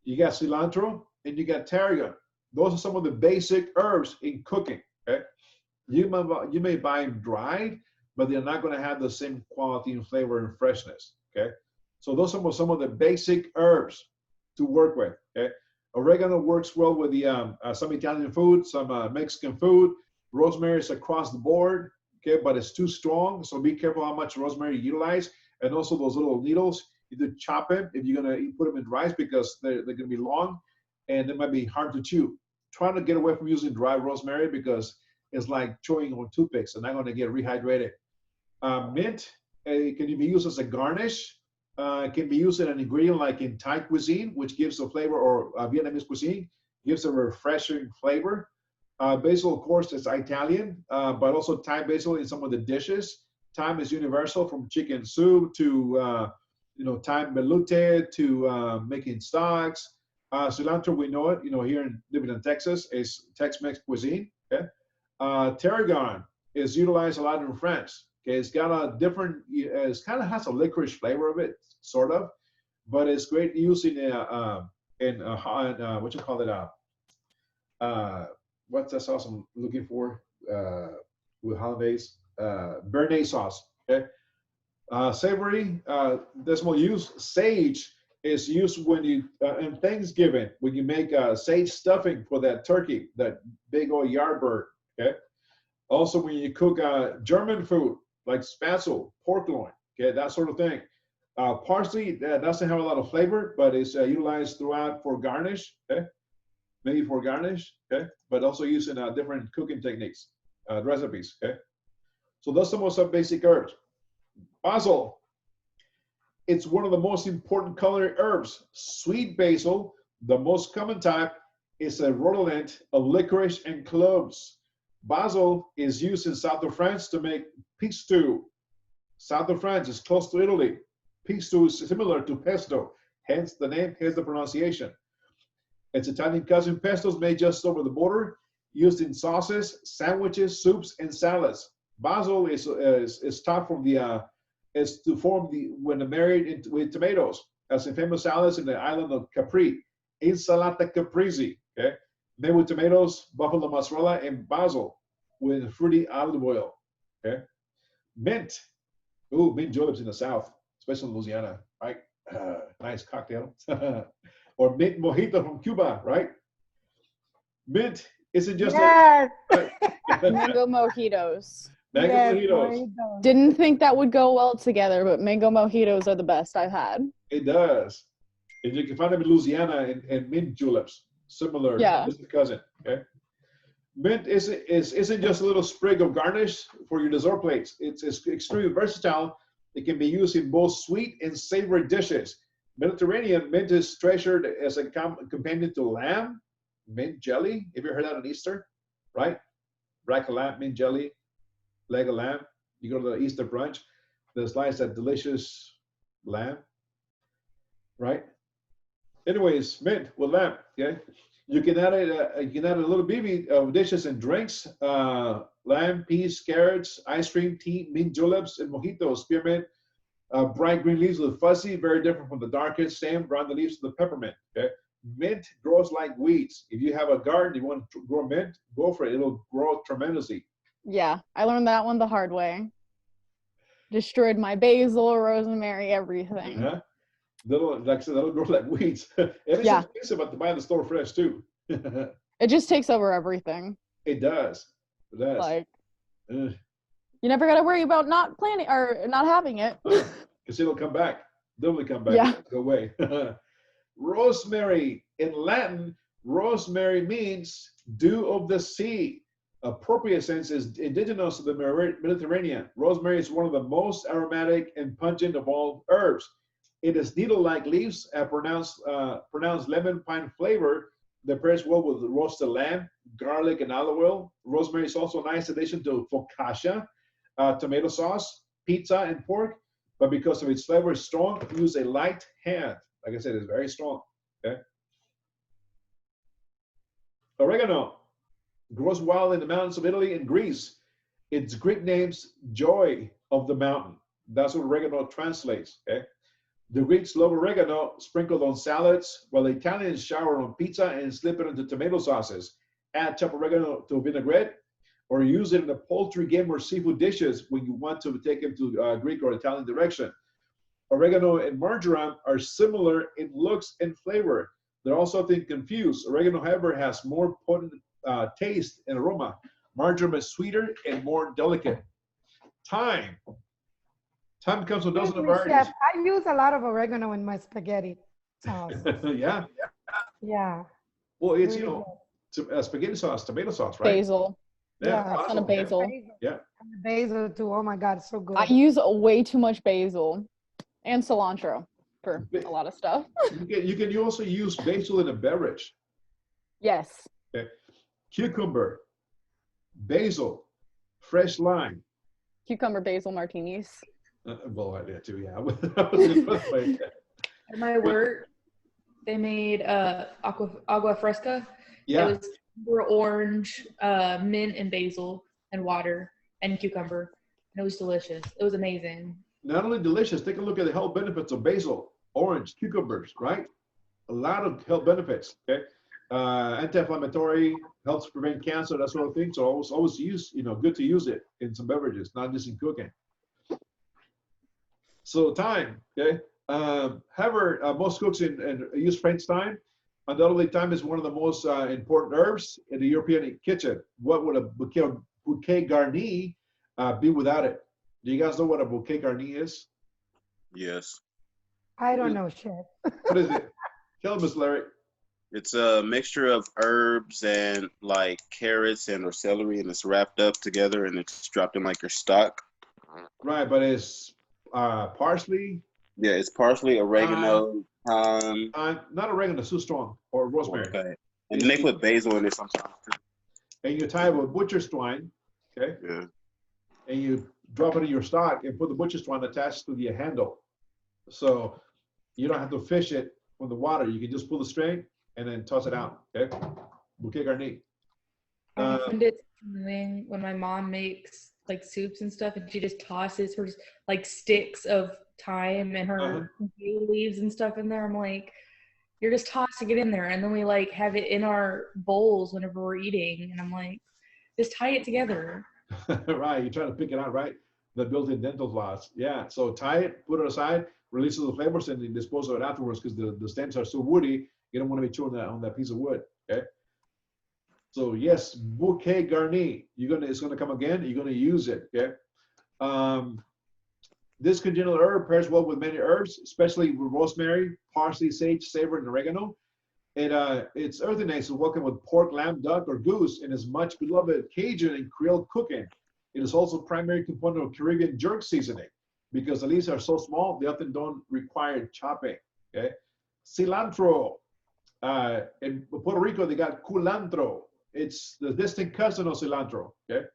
S1: You got cilantro and you got tarragon. Those are some of the basic herbs in cooking, okay? You may buy them dried, but they're not gonna have the same quality and flavor and freshness, okay? So those are some of the basic herbs to work with, okay? Oregano works well with the some Italian food, some Mexican food. Rosemary is across the board, okay, but it's too strong, so be careful how much rosemary you utilize. And also those little needles, either chop them if you're gonna put them in rice, because they're gonna be long and they might be hard to chew. Try to get away from using dry rosemary because it's like chewing on toothpicks and not gonna get rehydrated. Mint can be used as a garnish. can be used in an ingredient like in Thai cuisine, which gives a flavor, or Vietnamese cuisine, gives a refreshing flavor. Basil, of course, is Italian, but also Thai basil in some of the dishes. Thyme is universal, from chicken soup to thyme melute to making stocks. Cilantro, we know it. Here living in Texas, is Tex-Mex cuisine. Okay. Tarragon is utilized a lot in France. Okay, it's got a different, it kind of has a licorice flavor of it, sort of, but it's great use in what you call it? What's that sauce I'm looking for with hollandaise? Béarnaise sauce. Okay, savory. Decimal use. Sage is used when you in Thanksgiving, when you make sage stuffing for that turkey, that big old yard bird. Okay. Also, when you cook German food like spätzle, pork loin, okay, that sort of thing. Parsley doesn't have a lot of flavor, but it's utilized throughout for garnish. Okay, maybe for garnish. Okay, but also used in different cooking techniques, recipes. Okay, so those are some basic herbs. Basil. It's one of the most important culinary herbs. Sweet basil, the most common type, is a rhodolent of licorice and cloves. Basil is used in south of France to make pig stew. South of France is close to Italy. Pig stew is similar to pesto, hence the name, hence the pronunciation. Its Italian cousin pesto is made just over the border, used in sauces, sandwiches, soups, and salads. Basil is taught from is to form when married with tomatoes, as in famous salads in the island of Capri, insalata caprese. Okay. Made with tomatoes, buffalo mozzarella, and basil with fruity olive oil. Okay. Mint. Ooh, mint juleps in the South, especially in Louisiana, right? Nice cocktail. Or mint mojito from Cuba, right? Mint isn't just
S6: Yes.
S2: Mango mojitos.
S1: Mango
S6: Yes,
S1: mojitos.
S6: mojito.
S2: Didn't think that would go well together, but mango mojitos are the best I've had.
S1: It does. And you can find them in Louisiana and mint juleps. Similar,
S2: Yeah.
S1: distant cousin. Okay. Mint isn't just a little sprig of garnish for your dessert plates. It's extremely versatile. It can be used in both sweet and savory dishes. Mediterranean, mint is treasured as a companion to lamb, mint jelly. Have you heard that on Easter? Right? Rack of lamb, mint jelly, leg of lamb. You go to the Easter brunch, they slice that delicious lamb. Right? Anyways, mint with lamb. Okay, you can add it. You can add a little bit of dishes and drinks. Lamb, peas, carrots, ice cream, tea, mint juleps, and mojitos. Spearmint, bright green leaves with fuzzy, very different from the darkest stem brown leaves of the peppermint. Okay, mint grows like weeds. If you have a garden, you want to grow mint, go for it. It'll grow tremendously.
S2: Yeah, I learned that one the hard way. Destroyed my basil, rosemary, everything.
S1: Uh-huh. Like I said, that'll grow like weeds. And it's
S2: Yeah.
S1: expensive to buy in the store fresh too.
S2: It just takes over everything.
S1: It does. It does.
S2: Like,
S1: Ugh.
S2: you never got to worry about not planning or not having it.
S1: Because it'll come back. Definitely come back.
S2: Yeah.
S1: Go away. Rosemary. In Latin, rosemary means dew of the sea. Appropriate sense is indigenous to the Mediterranean. Rosemary is one of the most aromatic and pungent of all herbs. It is needle-like leaves, pronounced lemon pine flavor that pairs well with roasted lamb, garlic, and olive oil. Rosemary is also a nice addition to focaccia, tomato sauce, pizza, and pork. But because of its flavor is strong, use a light hand. Like I said, it's very strong. Okay. Oregano grows wild in the mountains of Italy and Greece. Its Greek name's joy of the mountain. That's what oregano translates. Okay. The Greeks love oregano sprinkled on salads, while the Italians shower on pizza and slip it into tomato sauces. Add chopped oregano to vinaigrette, or use it in a poultry, game, or seafood dishes when you want to take them to Greek or Italian direction. Oregano and marjoram are similar in looks and flavor. They're also often confused. Oregano, however, has more potent taste and aroma. Marjoram is sweeter and more delicate. Thyme. Thyme comes with dozens of varieties.
S6: Chef, I use a lot of oregano in my spaghetti sauce.
S1: Yeah.
S6: Yeah.
S1: Well, it's,
S6: Really
S1: spaghetti sauce, tomato sauce, right?
S2: Basil.
S6: Yeah.
S2: A ton of basil.
S1: Yeah.
S6: And the basil too. Oh my God, so good.
S2: I use way too much basil. And cilantro for a lot of stuff.
S1: You can also use basil in a beverage.
S2: Yes.
S1: Okay. Cucumber, basil, fresh lime.
S2: Cucumber basil martinis.
S1: Well, I did too. Yeah. I was gonna put it like that.
S11: At my work, they made agua fresca.
S1: Yeah.
S11: It was pure orange, mint and basil and water and cucumber. And it was delicious. It was amazing.
S1: Not only delicious, take a look at the health benefits of basil, orange, cucumbers, right? A lot of health benefits, okay? Anti-inflammatory, helps prevent cancer, that sort of thing. So always use, good to use it in some beverages, not just in cooking. So thyme, okay? However, most cooks use French thyme. Undoubtedly, thyme is one of the most important herbs in the European kitchen. What would a bouquet garni be without it? Do you guys know what a bouquet garni is?
S7: Yes.
S6: I don't know, Chef.
S1: What is it? Tell us, Larry.
S7: It's a mixture of herbs and like carrots and or celery, and it's wrapped up together and it's dropped in like your stock.
S1: Right, but it's parsley.
S7: Yeah, it's parsley, oregano,
S1: not oregano, too strong, or rosemary.
S7: Okay. And then they put basil in it sometimes too.
S1: And you tie it with butcher's twine, okay?
S7: Yeah.
S1: And you drop it in your stock and put the butcher's twine attached to the handle. So you don't have to fish it from the water. You can just pull the string and then toss it out, okay? Bouquet garni.
S11: I find it annoying when my mom makes like soups and stuff and she just tosses her like sticks of thyme and her bay leaves and stuff in there. I'm like, you're just tossing it in there, and then we like have it in our bowls whenever we're eating, and I'm like, just tie it together.
S1: Right, you try to pick it out, right? The built-in dental floss. Yeah, so tie it, put it aside, releases the flavors, and then dispose of it afterwards because the stems are so woody, you don't want to be chewing on that piece of wood, okay? So yes, bouquet garni. It's gonna come again. You're gonna use it, okay? This congenial herb pairs well with many herbs, especially with rosemary, parsley, sage, savor, and oregano. Its earthiness is welcome with pork, lamb, duck, or goose, and is much beloved Cajun and Creole cooking. It is also a primary component of Caribbean jerk seasoning because the leaves are so small, they often don't require chopping, okay? Cilantro. In Puerto Rico, they got culantro. It's the distant cousin of cilantro, okay?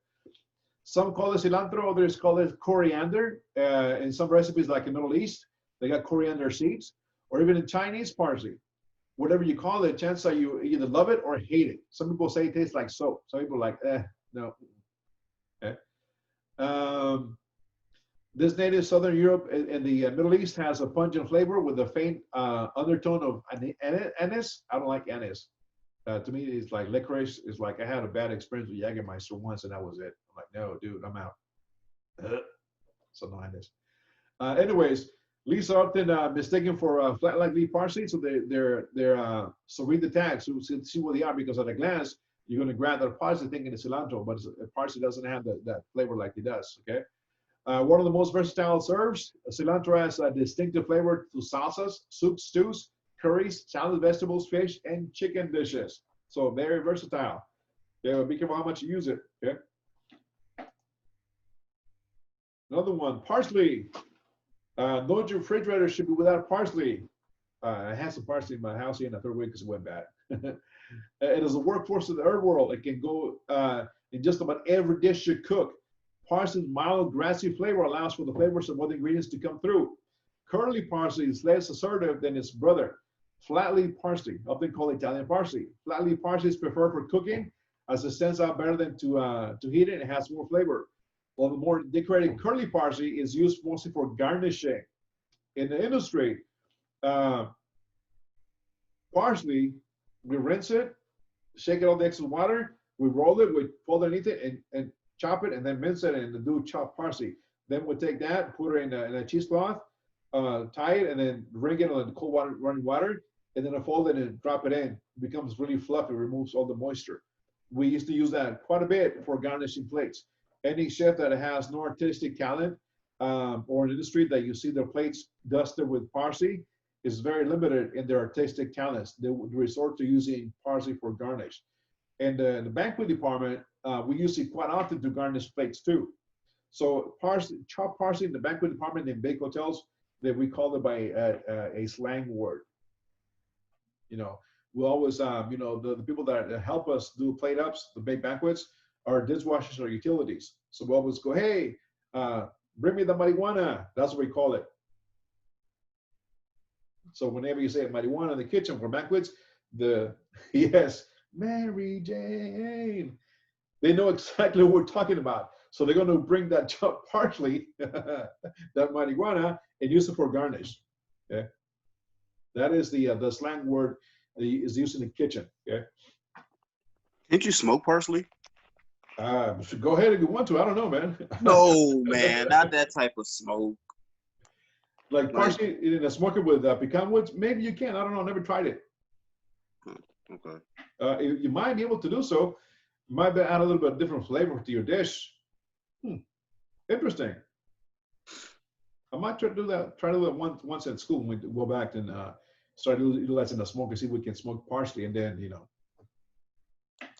S1: Some call it cilantro, others call it coriander. In some recipes, like in the Middle East, they got coriander seeds, or even in Chinese parsley. Whatever you call it, chances are you either love it or hate it. Some people say it tastes like soap. Some people are like, no. Okay. This native Southern Europe and the Middle East has a pungent flavor with a faint undertone of anise. I don't like anise. To me, it's like licorice. It's like I had a bad experience with Jägermeister once, and that was it. I'm like, no, dude, I'm out. So no anise. Anyways, leaves are often mistaken for flat like leaf parsley, so so read the tag, so see what they are, because at a glance you're going to grab that parsley thinking it's cilantro, but parsley doesn't have that flavor like it does. Okay. One of the most versatile herbs, cilantro has a distinctive flavor to salsas, soups, stews, curries, salad, vegetables, fish, and chicken dishes. So very versatile. Yeah, be careful how much you use it. Okay. Another one, parsley. No refrigerator should be without parsley. I had some parsley in my house here in the third week because it went bad. It is a workforce of the herb world. It can go in just about every dish you cook. Parsley's mild, grassy flavor allows for the flavors of other ingredients to come through. Curly parsley is less assertive than its brother. Flat-leaf parsley, often called Italian parsley. Flat-leaf parsley is preferred for cooking as it stands out better than to heat it and has more flavor. While the more decorated curly parsley is used mostly for garnishing. In the industry, parsley, we rinse it, shake it all the excess water, we roll it, we fold underneath it and chop it, and then mince it and do chopped parsley. Then we'll take that, put it in a cheesecloth, tie it, and then wring it on cold water, running water, and then fold it and drop it in. It becomes really fluffy, removes all the moisture. We used to use that quite a bit for garnishing plates. Any chef that has no artistic talent or an industry that you see their plates dusted with parsley is very limited in their artistic talents. They would resort to using parsley for garnish. And in the banquet department, we use it quite often to garnish plates too. So chopped parsley in the banquet department in big hotels that we call it by a slang word. You know, we always, you know, the people that help us do plate ups, the big banquets, are dishwashers or utilities. So we always go, hey, bring me the marijuana. That's what we call it. So whenever you say marijuana in the kitchen for banquets, yes, Mary Jane, they know exactly what we're talking about. So they're going to bring that parsley, that marijuana, and use it for garnish. Okay, that is the slang word that is used in the kitchen. Okay.
S7: Can't you smoke parsley?
S1: Go ahead if you want to. I don't know, man.
S7: No, man, not that type of smoke.
S1: Like parsley in a smoker with pecan woods, maybe you can. I don't know. Never tried it.
S7: Okay.
S1: You might be able to do so. You might add a little bit of different flavor to your dish. Interesting. I might try to do that. Try to do that once at school when we go back and start utilizing the smoke and see if we can smoke parsley. And then, you know,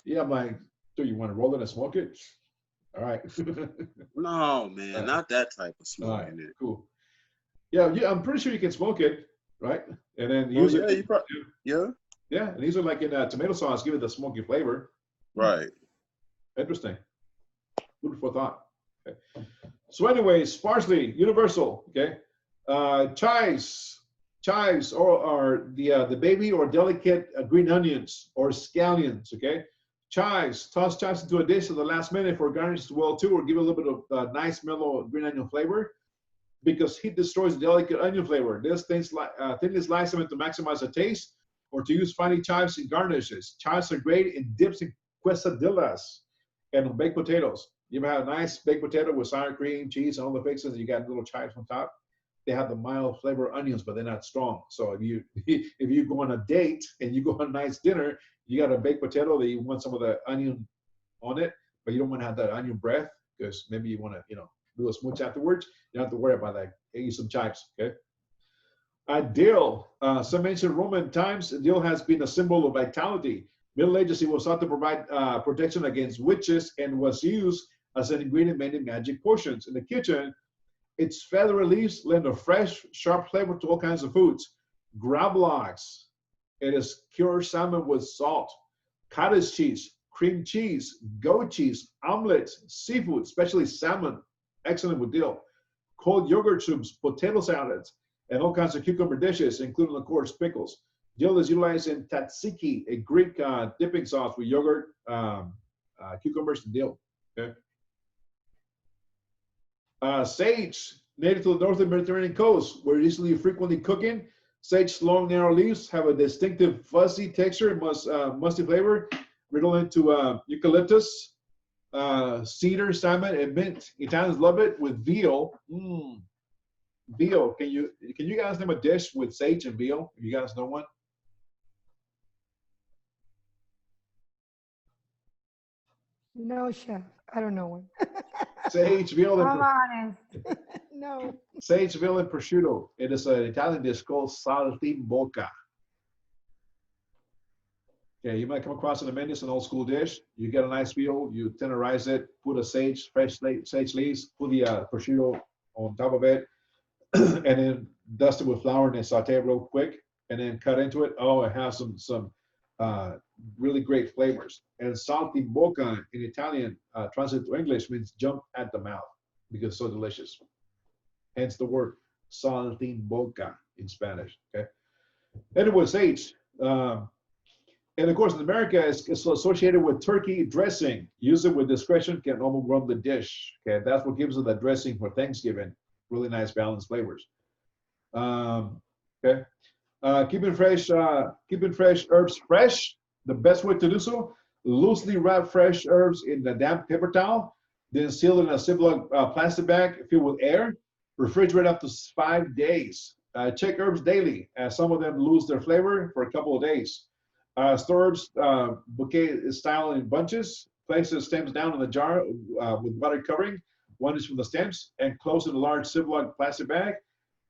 S1: yeah, I'm like, do you want to roll it and smoke it? All right.
S7: No, man, not that type of smoke.
S1: All right, cool. Yeah, I'm pretty sure you can smoke it, right? And then use it.
S7: Yeah.
S1: Yeah, and these are like in tomato sauce, give it the smoky flavor.
S7: Right.
S1: Interesting. Food for thought. Okay. So anyways, parsley, universal, okay? Chives are the baby or delicate green onions or scallions, okay? Chives, toss chives into a dish at the last minute for garnish as well too, or give it a little bit of nice mellow green onion flavor, because heat destroys the delicate onion flavor. This thinly slice them to maximize the taste, or to use finely chives in garnishes. Chives are great in dips and quesadillas and on baked potatoes. You ever have a nice baked potato with sour cream, cheese, and all the fixings, and you got little chives on top? They have the mild flavor of onions, but they're not strong. So if you go on a date and you go on a nice dinner, you got a baked potato that you want some of the onion on it, but you don't want to have that onion breath, because maybe you want to, you know, do a smooch afterwards. You don't have to worry about that. Use some chives, okay? Dill. Some ancient Roman times, dill has been a symbol of vitality. Middle Ages, it was thought to provide protection against witches and was used as an ingredient made in magic potions. In the kitchen, its feathery leaves lend a fresh, sharp flavor to all kinds of foods. Gravlax. It is cured salmon with salt. Cottage cheese, cream cheese, goat cheese, omelets, seafood, especially salmon, excellent with dill. Cold yogurt soups, potato salads, and all kinds of cucumber dishes, including, of course, pickles. Dill is utilized in tzatziki, a Greek dipping sauce with yogurt, cucumbers, and dill. Okay. Sage, native to the northern Mediterranean coast, where easily frequently cooking. Sage's long, narrow leaves have a distinctive fuzzy texture and musty flavor, redolent to eucalyptus, cedar, salmon, and mint. Italians love it with veal. Veal. Can you guys name a dish with sage and veal? You guys know one?
S6: No, chef. I don't know one.
S1: Sage, veal,
S6: I'm honest. No.
S1: Sage, veal, and prosciutto. It is an Italian dish called saltimbocca. Okay, you might come across in the menu, it's an old school dish. You get a nice veal, you tenderize it, put a fresh sage leaves, put the prosciutto on top of it, and then dust it with flour and then saute it real quick, and then cut into it. Oh, it has some really great flavors. And saltimbocca in Italian, translated to English, means jump at the mouth because it's so delicious. Hence the word saltimbocca in Spanish. Okay. Anyway, sage. And of course, in America, it's associated with turkey dressing. Use it with discretion, can overwhelm the dish. Okay, that's what gives it that dressing for Thanksgiving. Really nice balanced flavors. Okay. Keeping fresh herbs fresh. The best way to do so: loosely wrap fresh herbs in a damp paper towel, then seal it in a Ziploc plastic bag filled with air. Refrigerate up to 5 days. Check herbs daily, as some of them lose their flavor for a couple of days. Store herbs bouquet style in bunches. Place the stems down in the jar with water covering 1 inch from the stems, and close in a large Ziploc plastic bag.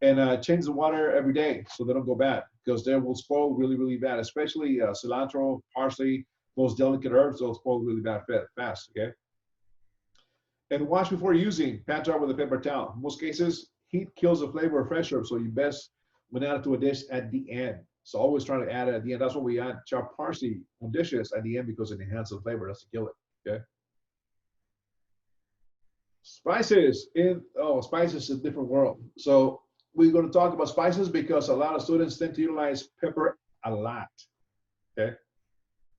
S1: And change the water every day so they don't go bad, because they will spoil really, really bad, especially cilantro, parsley, those delicate herbs, they'll spoil really bad fast, okay? And wash before using. Pat jar with a paper towel. In most cases, heat kills the flavor of fresh herbs, so you best when add it to a dish at the end. So always trying to add it at the end. That's why we add chopped parsley on dishes at the end, because it enhances the flavor. That's to kill it. Okay. Spices spices is a different world. So we're going to talk about spices because a lot of students tend to utilize pepper a lot. Okay.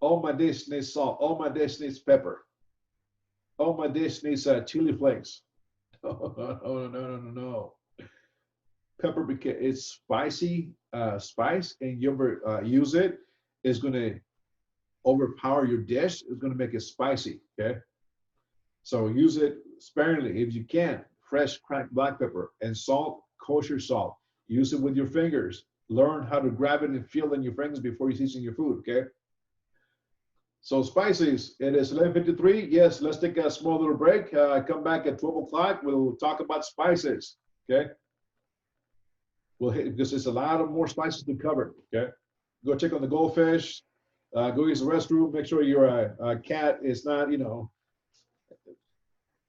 S1: Oh, my dish needs salt. Oh, my dish needs pepper. Oh, my dish needs chili flakes. Oh, no. Pepper, because it's spicy spice, and you ever use it, is going to overpower your dish. It's going to make it spicy. Okay. So use it sparingly if you can. Fresh cracked black pepper and salt, kosher salt. Use it with your fingers. Learn how to grab it and feel it in your fingers before you season your food. Okay. So spices, it is 11:53. Yes, let's take a small little break. Come back at 12 o'clock. We'll talk about spices, okay? We'll hit, because there's a lot of more spices to cover, okay? Go check on the goldfish. Go use the restroom. Make sure your cat is not,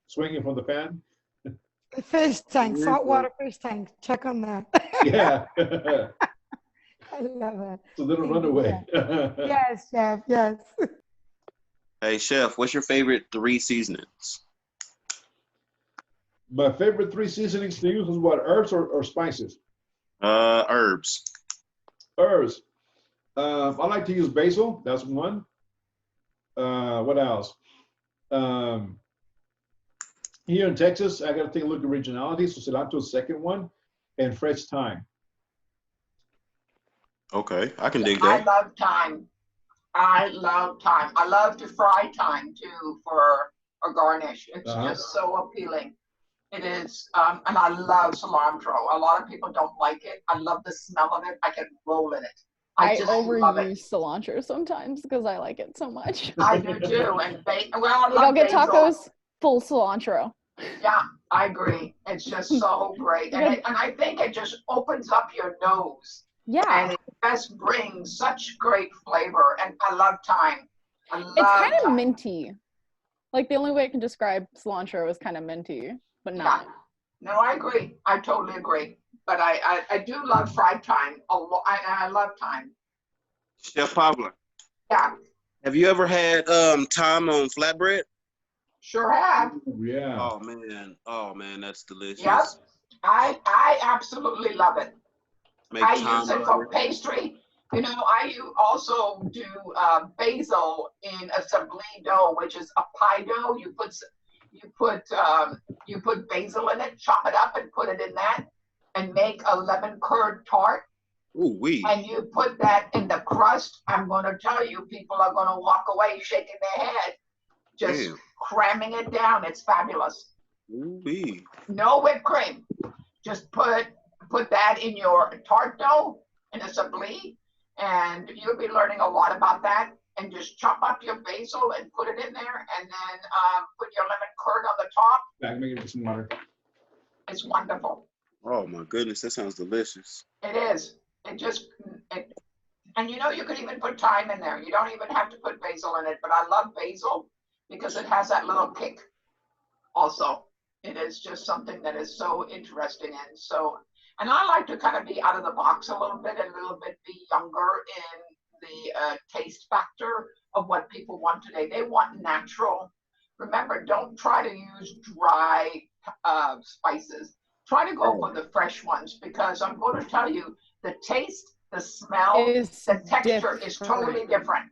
S1: swinging from the fan.
S6: The fish tank, saltwater fish tank. Check on that.
S1: Yeah.
S6: I love it.
S1: It's a little runaway.
S6: Yes, chef. Yes.
S7: Hey, chef, what's your favorite 3 seasonings?
S1: My favorite 3 seasonings to use is what, herbs or spices?
S7: Herbs.
S1: Herbs. I like to use basil. That's one. What else? Here in Texas, I got to take a look at regionality. So cilantro is the second one, and fresh thyme.
S7: Okay, I can dig
S9: I
S7: that.
S9: love thyme. I love thyme. I love to fry thyme too for a garnish. It's just so appealing. It is, and I love cilantro. A lot of people don't like it. I love the smell of it. I can roll in it. I just love it.
S2: overuse cilantro sometimes because I like it so much.
S9: I do too. And I
S2: I'll
S9: love
S2: get
S9: basil.
S2: tacos full cilantro.
S9: Yeah, I agree. It's just so great. And I think it just opens up your nose.
S2: Yeah.
S9: And it just brings such great flavor. And I love thyme.
S2: It's kind of minty. Like the only way I can describe cilantro is kind of minty, but not.
S9: Yeah. No, I agree. I totally agree. But I do love fried thyme. I love thyme.
S7: Chef Pablo,
S9: Yeah,
S7: have you ever had thyme on flatbread?
S9: sure have.
S1: Yeah.
S7: Oh man, that's delicious.
S9: Yep. I absolutely love it.
S7: Make
S9: I
S7: thyme
S9: use it for
S7: butter.
S9: pastry. Also do basil in a sablé dough, which is a pie dough. You put basil in it, chop it up, and put it in that, and make a lemon curd tart.
S7: Ooh wee.
S9: And you put that in the crust. I'm going to tell you, people are going to walk away shaking their head, just
S7: Damn.
S9: cramming it down. It's fabulous.
S7: Ooh wee.
S9: No whipped cream. Just put that in your tart dough in a sablé, and you'll be learning a lot about that. And just chop up your basil and put it in there, and then put your lemon curd on the top.
S1: Back, make it some water.
S9: It's wonderful.
S7: Oh my goodness, that sounds delicious.
S9: It is. And you could even put thyme in there. You don't even have to put basil in it, but I love basil because it has that little kick also. It is just something that is so interesting. And I like to kind of be out of the box a little bit and a little bit be younger in the taste factor of what people want today. They want natural. Remember, don't try to use dry spices. Try to go for the fresh ones, because I'm going to tell you, the taste, the smell, the texture is totally different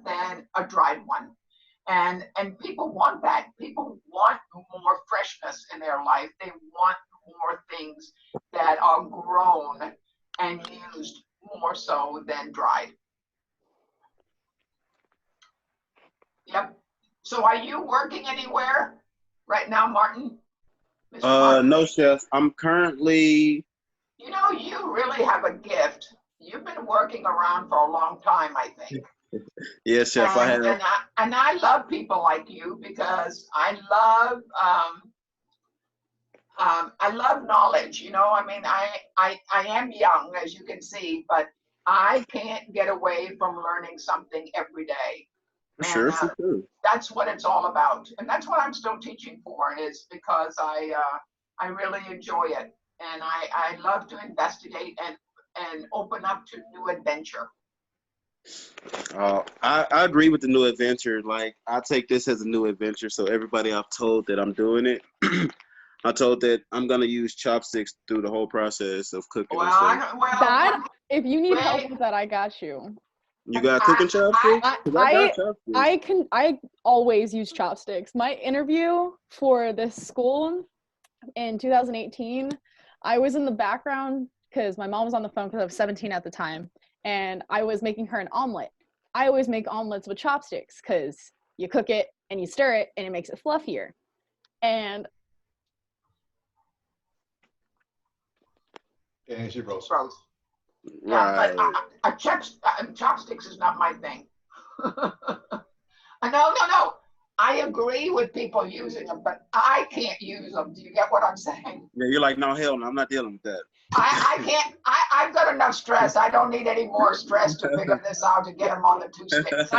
S9: than a dried one. And people want that. People want more freshness in their life. They want more things that are grown and used more so than dried. Yep. So are you working anywhere right now, Martin? Mr. Martin?
S7: No, chef. I'm currently.
S9: You really have a gift. You've been working around for a long time, I think.
S7: Yes, chef.
S9: And I love people like you, because I love knowledge. I am young, as you can see, but I can't get away from learning something every day.
S7: For sure.
S9: That's what it's all about. And that's what I'm still teaching for, is because I I really enjoy it. And I love to investigate and open up to new adventure.
S7: I agree with the new adventure. Like, I take this as a new adventure. So everybody I've told that I'm doing it, I told that I'm gonna use chopsticks through the whole process of cooking.
S9: Well,
S7: and stuff.
S2: That, if you need help with that, I got you.
S7: You got cooking chopsticks? 'Cause I got chopsticks.
S2: I always use chopsticks. My interview for this school in 2018, I was in the background because my mom was on the phone because I was 17 at the time, and I was making her an omelet. I always make omelets with chopsticks because you cook it and you stir it and it makes it fluffier. And
S1: she froze.
S9: Yeah, but chopsticks is not my thing. No. I agree with people using them, but I can't use them. Do you get what I'm saying?
S7: Yeah, you're like, no, hell no, I'm not dealing with that.
S9: I can't. I've got enough stress. I don't need any more stress to figure this out to get them on the two sticks.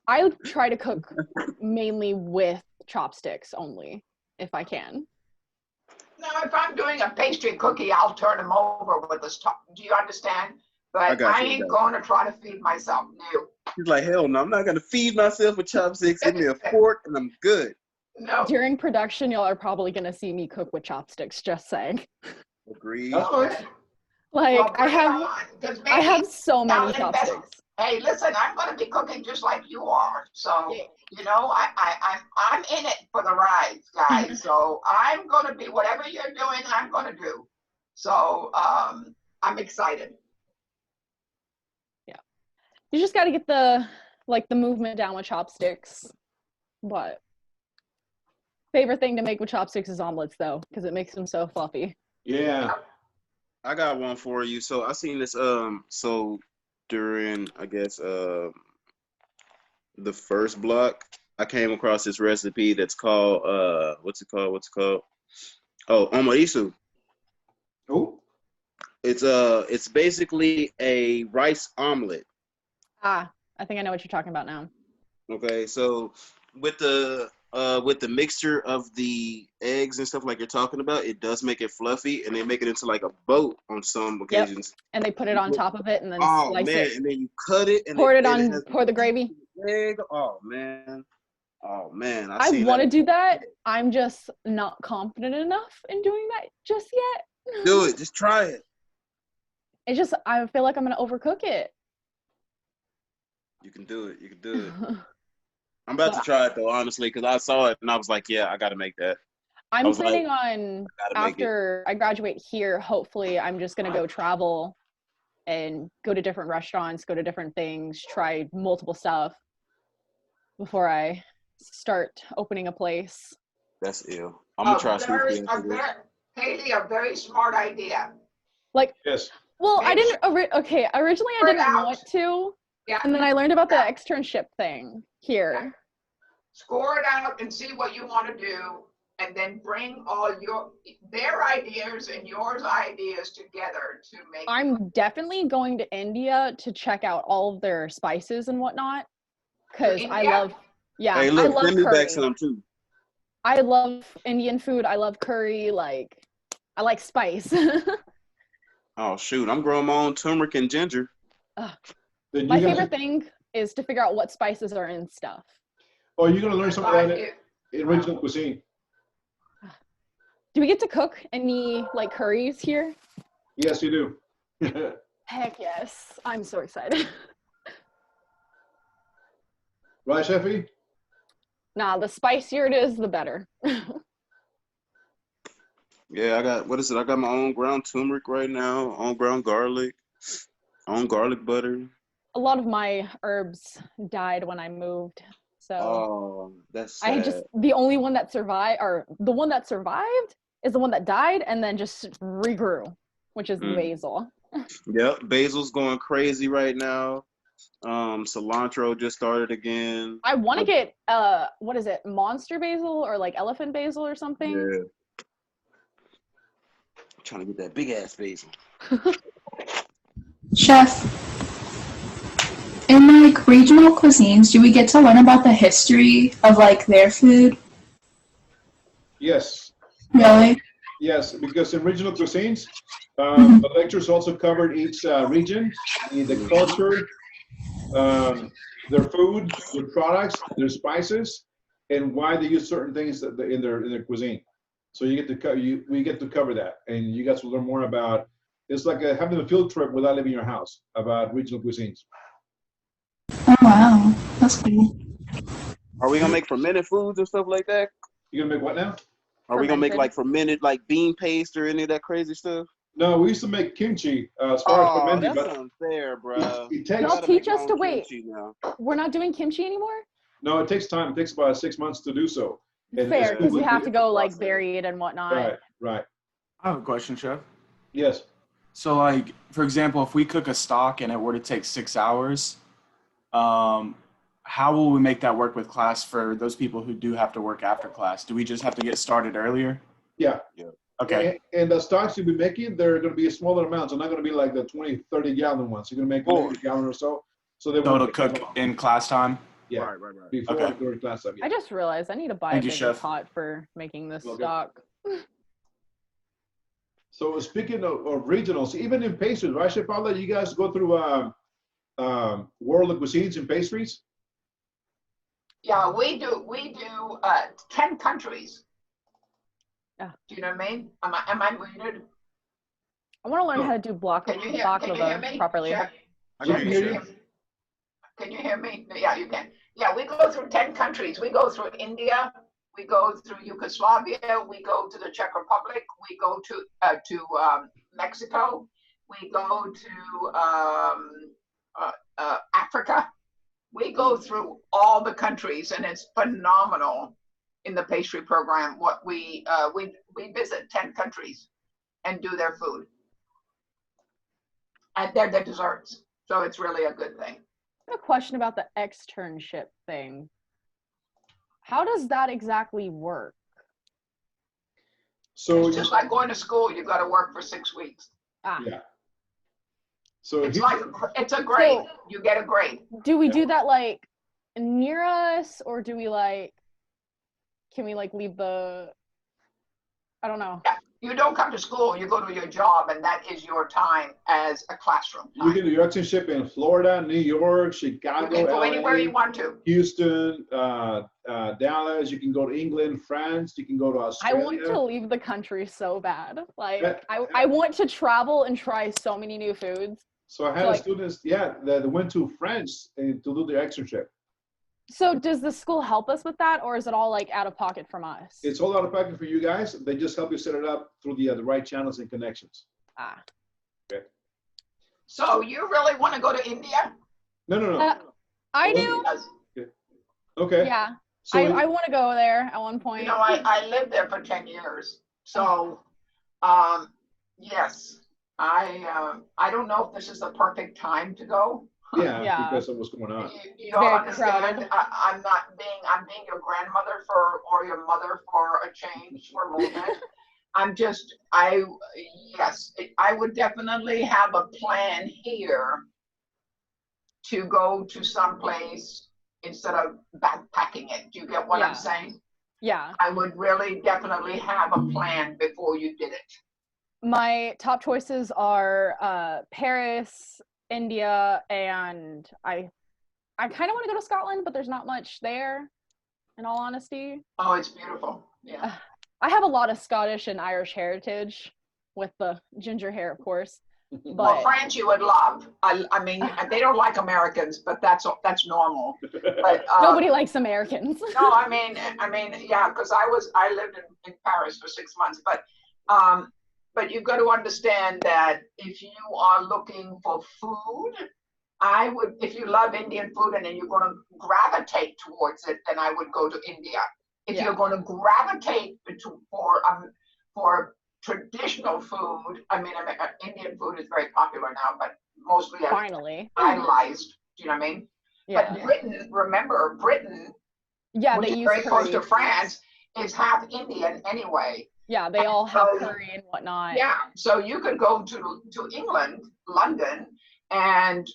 S2: I try to cook mainly with chopsticks only, if I can.
S9: No, if I'm doing a pastry cookie, I'll turn them over with the stuff. Do you understand? But I ain't going to try to feed myself new.
S7: He's like, hell no, I'm not going to feed myself with chopsticks. Give me a fork and I'm good.
S9: No.
S2: During production, y'all are probably going to see me cook with chopsticks, just saying.
S7: Agreed.
S2: Like,
S9: Well,
S2: I have so many chopsticks.
S9: Hey, listen, I'm going to be cooking just like you are. So, you know, I'm in it for the rides, guys. So I'm going to be, whatever you're doing, I'm going to do. So I'm excited.
S2: Yeah. You just got to get the movement down with chopsticks. But favorite thing to make with chopsticks is omelets, though, because it makes them so fluffy.
S1: Yeah.
S7: I got one for you. So I seen this, during, I guess, the first block, I came across this recipe that's called, what's it called? Oh, omarisu.
S1: Oh.
S7: It's basically a rice omelet.
S2: I think I know what you're talking about now.
S7: Okay, so with the mixture of the eggs and stuff like you're talking about, it does make it fluffy, and they make it into like a boat on some occasions.
S2: Yep. And they put it on top of it and then slice it.
S7: And then you cut it and
S2: pour the gravy.
S7: Egg. Oh man.
S2: I want to do that. I'm just not confident enough in doing that just yet.
S7: Do it. Just try it.
S2: It's just, I feel like I'm going to overcook it.
S7: You can do it. I'm about to try it though, honestly, because I saw it and I was like, yeah, I got to make that.
S2: I'm planning on, after I graduate here, hopefully I'm just going to go travel and go to different restaurants, go to different things, try multiple stuff before I start opening a place.
S7: That's ill. I'm going to try something.
S9: Haley, a very smart idea.
S2: Like,
S1: yes.
S2: Well, I didn't, originally I didn't want to.
S9: Yeah.
S2: And then I learned about the externship thing here.
S9: Yeah. Score it out and see what you want to do, and then bring all their ideas and yours ideas together to make.
S2: I'm definitely going to India to check out all of their spices and whatnot, because I love. Yeah,
S7: hey, look,
S2: I love
S7: send me
S2: curry.
S7: back some too.
S2: I love Indian food. I love curry. Like, I like spice.
S7: Oh shoot! I'm growing my own turmeric and ginger.
S2: My favorite thing is to figure out what spices are in stuff.
S1: Oh, you're gonna learn something about it in original cuisine.
S2: Do we get to cook any like curries here?
S1: Yes, you do.
S2: Heck yes! I'm so excited.
S1: Right, Sheffy?
S2: Nah, the spicier it is, the better.
S7: Yeah, I got I got my own ground turmeric right now, own ground garlic, own garlic butter.
S2: A lot of my herbs died when I moved, so
S7: that's sad.
S2: The only one that survived, or the one that survived, is the one that died and then just regrew, which is basil.
S7: Yep, basil's going crazy right now. Cilantro just started again.
S2: I want to get what is it, monster basil or like elephant basil or something?
S7: Yeah. I'm trying to get that big ass basil.
S12: Chef, in like regional cuisines, do we get to learn about the history of like their food?
S1: Yes.
S12: Really?
S1: Yes, because in regional cuisines, the lectures also covered each region, the culture, their food, their products, their spices, and why they use certain things in their cuisine. So you get to we get to cover that, and you guys will learn more about. It's like having a field trip without leaving your house about regional cuisines.
S12: Oh wow, that's cool.
S7: Are we gonna make fermented foods and stuff like that?
S1: You gonna make what now?
S7: Are we gonna make like fermented, like bean paste or any of that crazy stuff?
S1: No, we used to make kimchi as far as fermented,
S7: that's
S1: but
S7: unfair, bro.
S1: it takes.
S2: Y'all teach us to wait. We're not doing kimchi anymore?
S1: No, it takes time. It takes about 6 months to do so. And
S2: fair, because you have to go like bury it and whatnot.
S1: Right, right.
S13: I have a question, Chef.
S1: Yes.
S13: So, like, for example, if we cook a stock and it were to take 6 hours, how will we make that work with class for those people who do have to work after class? Do we just have to get started earlier?
S1: Yeah.
S13: Okay.
S1: And the stocks you'll be making, they're going to be smaller amounts. They're not going to be like the 20, 30 gallon ones. You're going to make maybe a gallon or so. So
S13: it'll cook in class time?
S1: Yeah.
S7: Right.
S1: Before during class time.
S2: I just realized I need to buy a bigger pot for making this stock.
S1: So speaking of regionals, even in pastries, right, Chef Paula, you guys go through World of Cuisines and pastries?
S9: Yeah, we do 10 countries.
S2: Yeah.
S9: Do you know what I mean? Am I muted?
S2: I want to learn how to do
S9: Can you hear
S2: baklava properly.
S9: Sure.
S1: I can hear you.
S9: Can you hear me? Yeah, you can. Yeah, we go through 10 countries. We go through India. We go through Yugoslavia. We go to the Czech Republic. We go to Mexico. We go to Africa. We go through all the countries, and it's phenomenal in the pastry program. What we visit 10 countries and do their food and their desserts. So it's really a good thing.
S2: I have a question about the externship thing. How does that exactly work?
S1: So
S9: it's just like going to school. You got to work for 6 weeks.
S1: Yeah. So
S9: it's a grade. So, you get a grade.
S2: Do we do that like near us, or do we can we leave the? I don't know.
S9: Yeah. You don't come to school. You go to your job, and that is your time as a classroom.
S1: You can do your externship in Florida, New York, Chicago,
S9: you can go anywhere you want to.
S1: Houston, Dallas. You can go to England, France. You can go to Australia.
S2: I want to leave the country so bad. I want to travel and try so many new foods.
S1: So I had students, that went to France to do their externship.
S2: So does the school help us with that, or is it all out of pocket from us?
S1: It's all out of pocket for you guys. They just help you set it up through the right channels and connections. Okay.
S9: So you really want to go to India?
S1: No.
S2: I do.
S1: Okay.
S2: Yeah. So I want to go there at one point.
S9: You know, I lived there for 10 years. So, yes, I don't know if this is the perfect time to go.
S1: Yeah, because of what's going on.
S9: You don't understand. I'm being your grandmother or your mother for a change for a little bit. I would definitely have a plan here to go to some place instead of backpacking it. Do you get what I'm saying?
S2: Yeah.
S9: I would really definitely have a plan before you did it.
S2: My top choices are Paris, India, and I kind of want to go to Scotland, but there's not much there, in all honesty.
S9: Oh, it's beautiful. Yeah.
S2: I have a lot of Scottish and Irish heritage with the ginger hair, of course. But
S9: well, France you would love. I mean, they don't like Americans, but that's normal. But
S2: nobody likes Americans.
S9: No, I mean, yeah, because I lived in Paris for 6 months, but you've got to understand that if you are looking for food, if you love Indian food and then you're going to gravitate towards it, then I would go to India. If you're going to gravitate for traditional food, I mean, Indian food is very popular now, but mostly
S2: finally
S9: idolized. Do you know what I mean? Yeah. But Britain, which is very close to France, is half Indian anyway.
S2: Yeah, they all have curry and whatnot.
S9: Yeah, so you could go to England, London, and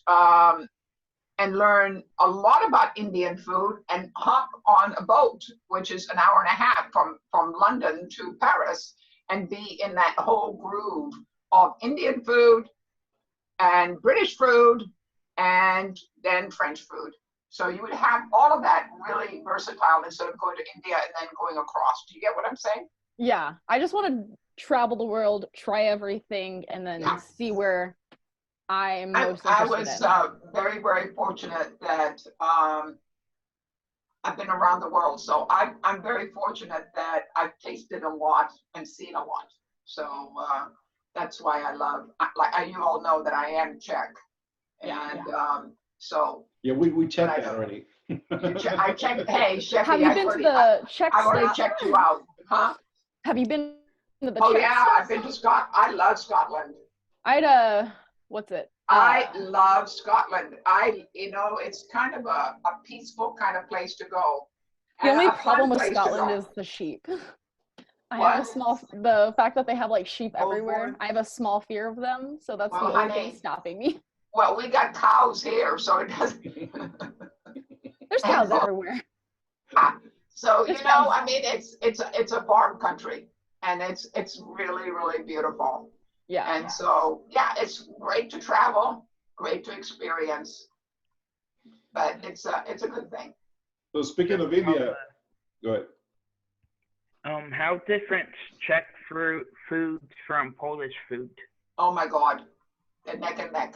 S9: learn a lot about Indian food and hop on a boat, which is an hour and a half from London to Paris, and be in that whole groove of Indian food and British food and then French food. So you would have all of that really versatile instead of going to India and then going across. Do you get what I'm saying?
S2: Yeah, I just want to travel the world, try everything, and then see where I'm most
S9: I
S2: interested
S9: was
S2: in.
S9: very, very fortunate that I've been around the world. So I'm very fortunate that I've tasted a lot and seen a lot. So that's why I love, you all know that I am Czech. And so.
S1: Yeah, we checked that already.
S9: I checked, hey, Sheffy,
S2: Have you been to the Czech
S9: I've already
S2: state?
S9: checked you out, huh?
S2: Have you been to the
S9: Oh
S2: Czech
S9: yeah,
S2: state?
S9: I've been to Scotland. I love Scotland.
S2: I had what's it?
S9: I love Scotland. It's kind of a peaceful kind of place to go.
S2: The only
S9: A fun
S2: problem with
S9: place to
S2: Scotland
S9: go.
S2: is the sheep. I have the fact that they have like sheep
S9: Oh,
S2: everywhere.
S9: boy.
S2: I have a small fear of them, so that's
S9: Well,
S2: the only
S9: honey,
S2: thing stopping me.
S9: Well, we got cows here, so it doesn't.
S2: There's cows everywhere.
S9: So
S2: There's
S9: I mean, it's a farm country, and it's really, really beautiful.
S2: Yeah.
S9: And so it's great to travel, great to experience, but it's a good thing.
S1: So speaking of India, go ahead.
S14: How different Czech foods from Polish food?
S9: Oh my God, they're neck and neck.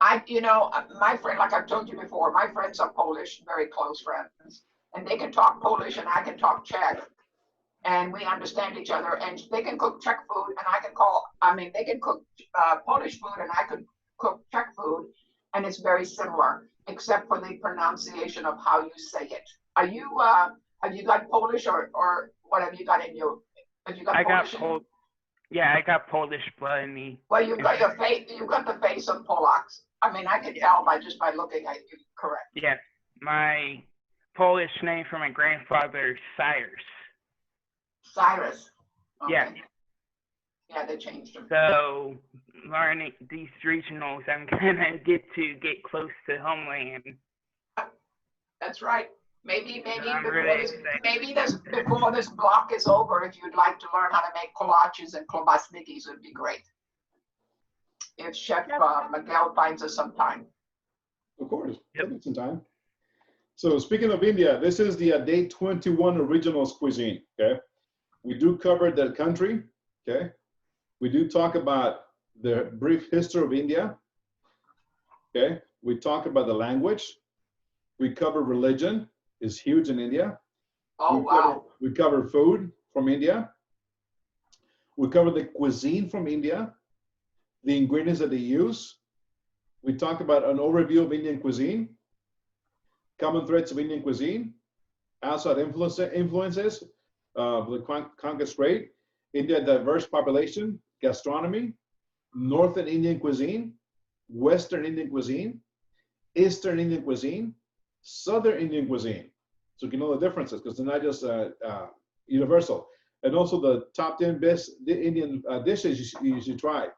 S9: My friend, like I've told you before, my friends are Polish, very close friends, and they can talk Polish and I can talk Czech, and we understand each other. And they can cook Czech food, and they can cook Polish food, and I could cook Czech food, and it's very similar, except for the pronunciation of how you say it. Have you got Polish or what have you got in you? Have you got Polish?
S14: Yeah, I got Polish blood in me.
S9: Well, you've got your face. You've got the face of Polacks. I mean, I can tell by looking at you. Correct.
S14: Yeah, my Polish name for my grandfather is Cyrus.
S9: Cyrus. Okay.
S14: Yeah.
S9: Yeah, they changed them.
S14: So learning these regionals, I'm gonna get close to homeland.
S9: That's right. Maybe
S14: I'm
S9: before
S14: really
S9: this,
S14: excited.
S9: before this block is over, if you'd like to learn how to make kolaches and klobasniki, it would be great. If Chef Miguel finds us some time.
S1: Of course, some time. So speaking of India, this is the day 21 originals cuisine. Okay, we do cover the country. Okay, we do talk about the brief history of India. Okay, we talk about the language. We cover religion, is huge in India.
S9: Oh, wow.
S1: We cover food from India. We cover the cuisine from India, the ingredients that they use. We talk about an overview of Indian cuisine, common threads of Indian cuisine, outside influences, the Conquer Strait, India diverse population, gastronomy, Northern Indian cuisine, Western Indian cuisine, Eastern Indian cuisine, Southern Indian cuisine. So you can know the differences because they're not just universal. And also the top 10 best Indian dishes you should try,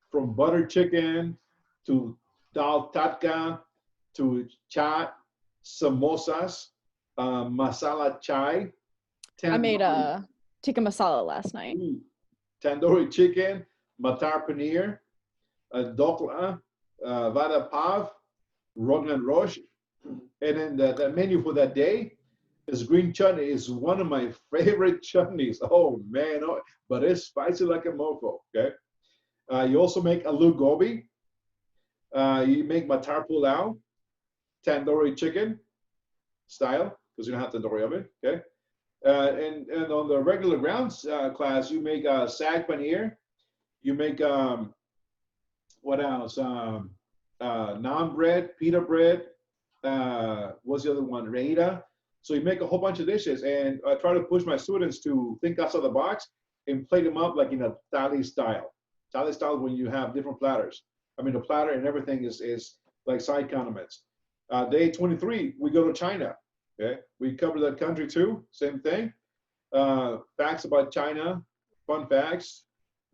S1: from butter chicken to dal tadka to chaat, samosas, masala chai.
S2: I made a tikka masala last night.
S1: Tandoori chicken, matar paneer, dokla, vada pav, rognan rosh. And then the menu for that day is green chutney. Is one of my favorite chutneys. Oh man, but it's spicy like a mofo. Okay. You also make aloo gobi. You make matar pulao, tandoori chicken style, because you don't have tandoori oven. Okay. And on the regular grounds class, you make sag paneer. You make what else? Naan bread, pita bread. What's the other one? Raita. So you make a whole bunch of dishes, and I try to push my students to think outside the box and plate them up like in a thali style. Thali style when you have different platters. I mean, the platter and everything is like side condiments. Day 23, we go to China. Okay, we cover that country too. Same thing. Facts about China, fun facts.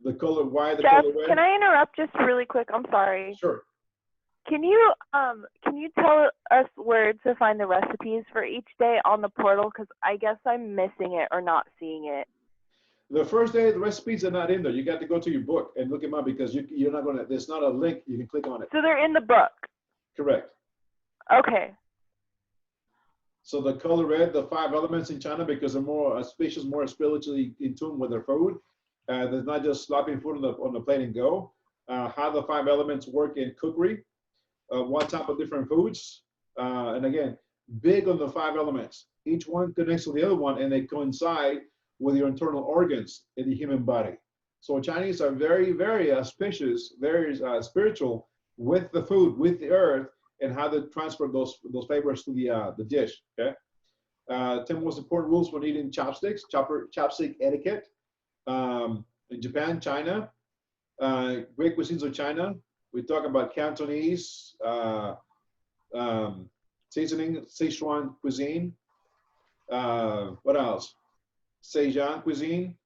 S1: The color, why the
S5: Jeff,
S1: color red.
S5: can I interrupt just really quick? I'm sorry.
S1: Sure.
S5: Can you tell us where to find the recipes for each day on the portal? Because I guess I'm missing it or not seeing it.
S1: The first day, the recipes are not in there. You got to go to your book and look them up because you're not gonna. There's not a link you can click on it.
S5: So they're in the book.
S1: Correct.
S5: Okay.
S1: So the color red, the 5 elements in China, because they're more species more spiritually in tune with their food. There's not just slopping food on the plate and go. How the 5 elements work in cookery, what type of different foods, and again, big on the 5 elements. Each one connects to the other one, and they coincide with your internal organs in the human body. So Chinese are very, very auspicious, very spiritual with the food, with the earth, and how they transfer those flavors to the dish. Okay. 10 most important rules when eating chopsticks. Chopstick etiquette. In Japan, China, great cuisines of China. We talk about Cantonese, seasoning, Sichuan cuisine. What else? Zhejiang cuisine.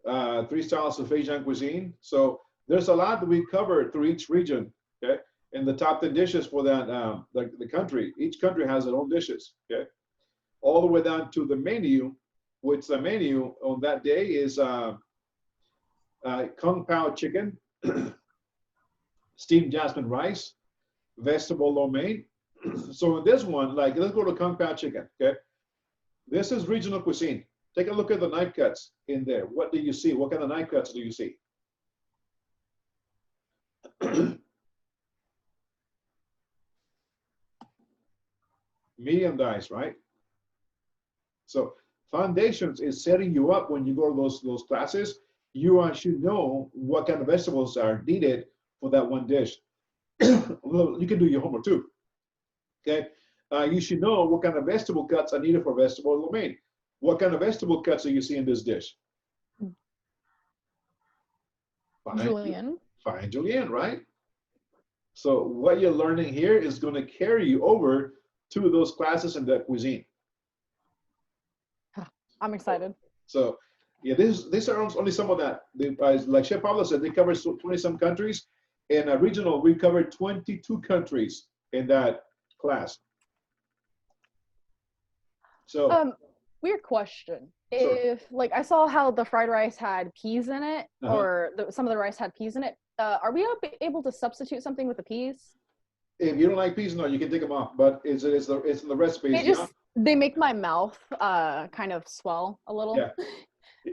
S1: 3 styles of Zhejiang cuisine. So there's a lot that we cover through each region. Okay. And the top 10 dishes for that, the country. Each country has their own dishes. Okay. All the way down to the menu, which the menu on that day is Kung Pao chicken, steamed jasmine rice, vegetable lo mein. So in this one, like, let's go to Kung Pao chicken, okay? This is regional cuisine. Take a look at the knife cuts in there. What do you see? What kind of knife cuts do you see? Medium dice, right? So foundations is setting you up when you go to those classes. You should know what kind of vegetables are needed for that one dish. Well, you can do your homework too. Okay, you should know what kind of vegetable cuts are needed for vegetable lo mein. What kind of vegetable cuts do you see in this dish?
S2: Julienne.
S1: Fine julienne, right? So what you're learning here is going to carry you over to those classes in that cuisine.
S2: I'm excited.
S1: So yeah, these are only some of that. Like Chef Pablo said, they cover 20-some countries. In a regional, we covered 22 countries in that class. So
S2: weird question.
S1: Sure.
S2: If like I saw how the fried rice had peas in it, or some of the rice had peas in it, are we able to substitute something with the peas?
S1: If you don't like peas, no, you can take them off. But it's in the recipes.
S2: They make my mouth kind of swell a little.
S1: Yeah.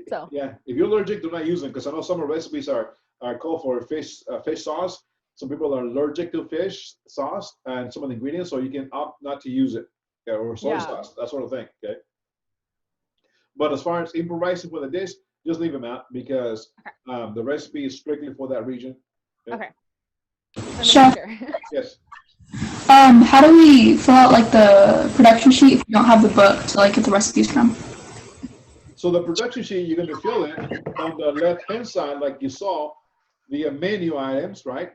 S2: So
S1: yeah, if you're allergic, do not use them, because I know some of the recipes are called for fish sauce. Some people are allergic to fish sauce and some of the ingredients, so you can opt not to use it, or soy sauce, that sort of thing. Okay. But as far as improvising with a dish, just leave them out, because the recipe is strictly for that region.
S2: Okay.
S12: Chef.
S1: Yes.
S12: How do we fill out like the production sheet if you don't have the book to like get the recipes from?
S1: So the production sheet, you're going to fill in on the left-hand side, like you saw, the menu items, right?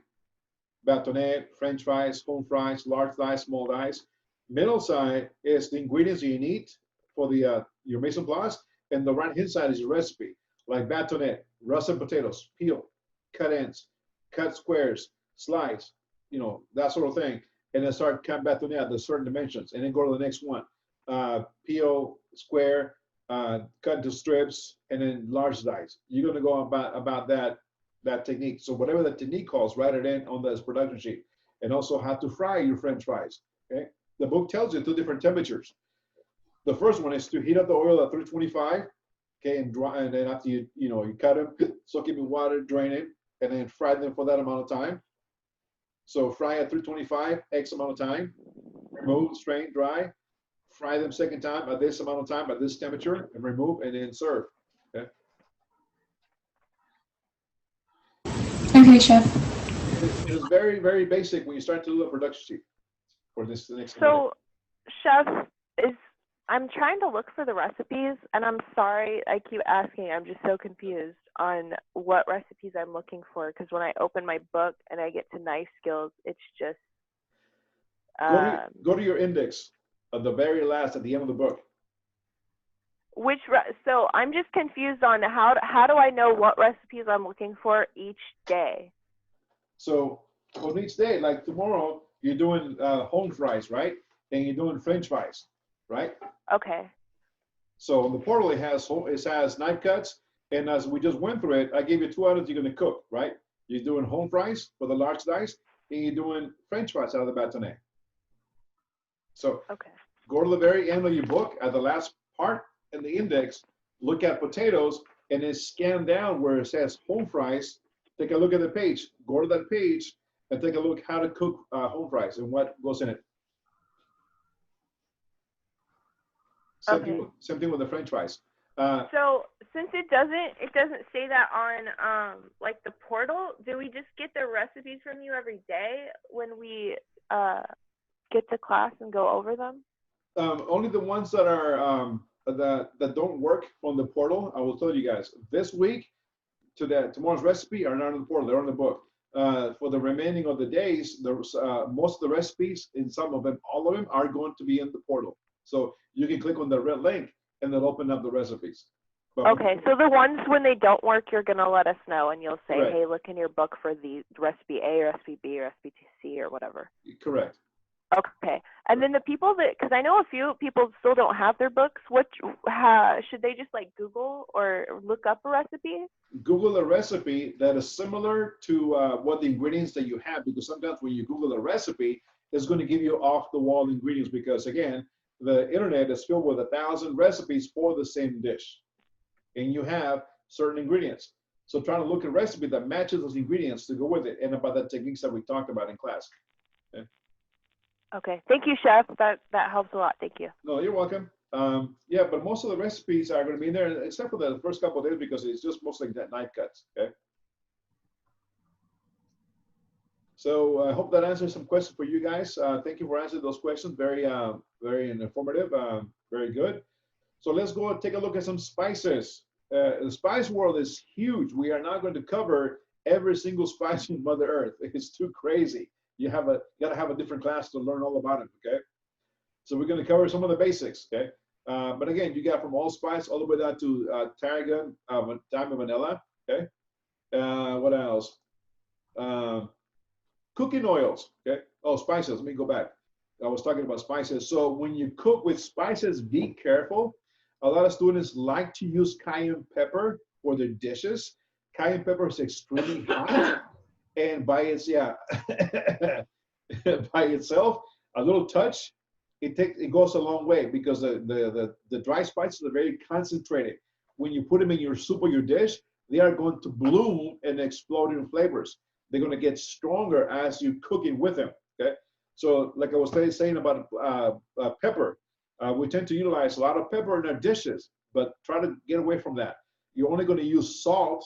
S1: Bâtonnet, French fries, home fries, large dice, small dice. Middle side is the ingredients you need for the your mise en place, and the right-hand side is your recipe, like bâtonnet, russet potatoes, peel, cut ends, cut squares, slice, that sort of thing, and then start cut bâtonnet at the certain dimensions, and then go to the next one, peel, square, cut into strips, and then large dice. You're going to go about that technique. So whatever the technique calls, write it in on this production sheet. And also how to fry your French fries. Okay. The book tells you 2 different temperatures. The first one is to heat up the oil at 325. Okay, and dry, and then after you cut them, soak them in water, drain it, and then fry them for that amount of time. So fry at 325, X amount of time. Remove, strain, dry. Fry them second time at this amount of time, at this temperature, and remove, and then serve. Okay.
S12: Okay, Chef.
S1: It is very, very basic when you start to do a production sheet for this next.
S5: So, Chef, I'm trying to look for the recipes, and I'm sorry I keep asking. I'm just so confused on what recipes I'm looking for, because when I open my book and I get to knife skills, it's just
S1: go to your index at the very last, at the end of the book.
S5: So I'm just confused on how do I know what recipes I'm looking for each day?
S1: So on each day, like tomorrow, you're doing home fries, right? And you're doing French fries, right?
S5: Okay.
S1: So on the portal, it has knife cuts, And as we just went through it, I gave you 2 items you're going to cook, right? You're doing home fries for the large dice, and you're doing French fries out of the bâtonnet. So go to the very end of your book, at the last part in the index, look at potatoes, and then scan down where it says home fries. Take a look at the page. Go to that page and take a look how to cook home fries and what goes in it. Same thing with the French fries.
S5: So since it doesn't say that on like the portal, do we just get the recipes from you every day when we get to class and go over them?
S1: Only the ones that are that don't work from the portal. I will tell you guys this week tomorrow's recipe are not on the portal. They're on the book. For the remaining of the days, there's most of the recipes, in some of them, all of them are going to be in the portal. So you can click on the red link and then open up the recipes. But
S5: okay, so the ones when they don't work, you're gonna let us know, and you'll say,
S1: correct.
S5: hey, look in your book for the recipe A, recipe B, recipe C, or whatever.
S1: Correct.
S5: Okay, and then the people that, because I know a few people still don't have their books, should they just like Google or look up a recipe?
S1: Google a recipe that is similar to what the ingredients that you have, because sometimes when you Google a recipe, it's going to give you off-the-wall ingredients, because again, the internet is filled with 1,000 recipes for the same dish, and you have certain ingredients. So trying to look at a recipe that matches those ingredients to go with it, and about the techniques that we talked about in class. Okay.
S5: Okay, thank you, Chef. That helps a lot. Thank you.
S1: No, you're welcome. Yeah, but most of the recipes are going to be in there, except for the first couple of days, because it's just mostly knife cuts. Okay. So I hope that answers some questions for you guys. Thank you for answering those questions. Very, very informative. Very good. So let's go and take a look at some spices. The spice world is huge. We are not going to cover every single spice in Mother Earth. It's too crazy. You got to have a different class to learn all about it. Okay. So we're going to cover some of the basics. Okay. But again, you got from allspice all the way down to tarragon, thyme, and vanilla. Okay. What else? Cooking oils. Okay. Oh, spices. Let me go back. I was talking about spices. So when you cook with spices, be careful. A lot of students like to use cayenne pepper for their dishes. Cayenne pepper is extremely hot, and by itself, a little touch, it goes a long way, because the dry spices are very concentrated. When you put them in your soup or your dish, they are going to bloom and explode in flavors. They're going to get stronger as you cook it with them. Okay, so like I was saying about pepper, we tend to utilize a lot of pepper in our dishes, but try to get away from that. You're only going to use salt,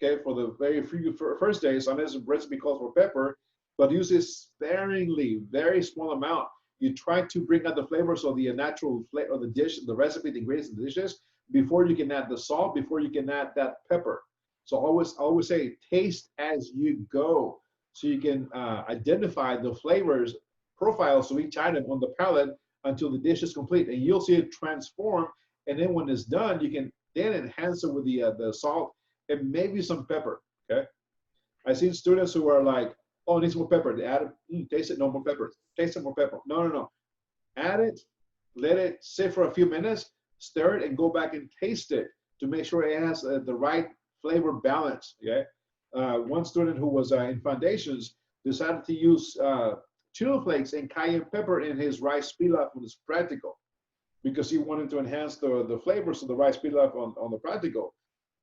S1: okay, for the very few first days, unless the recipe calls for pepper, but use it sparingly, very small amount. You try to bring out the flavors of the natural flavor of the dish, the recipe, the ingredients of the dishes, before you can add the salt, before you can add that pepper. So always say, taste as you go, so you can identify the flavors profiles of each item on the palate until the dish is complete, and you'll see it transform. And then when it's done, you can then enhance it with the salt and maybe some pepper. Okay, I've seen students who are like, oh, it needs more pepper. They add it, taste it, no more pepper. Taste it, more pepper. No. Add it, let it sit for a few minutes, stir it, and go back and taste it to make sure it has the right flavor balance. Okay. One student who was in foundations decided to use chili flakes and cayenne pepper in his rice pilaf when it's practical, because he wanted to enhance the flavors of the rice pilaf on the practical.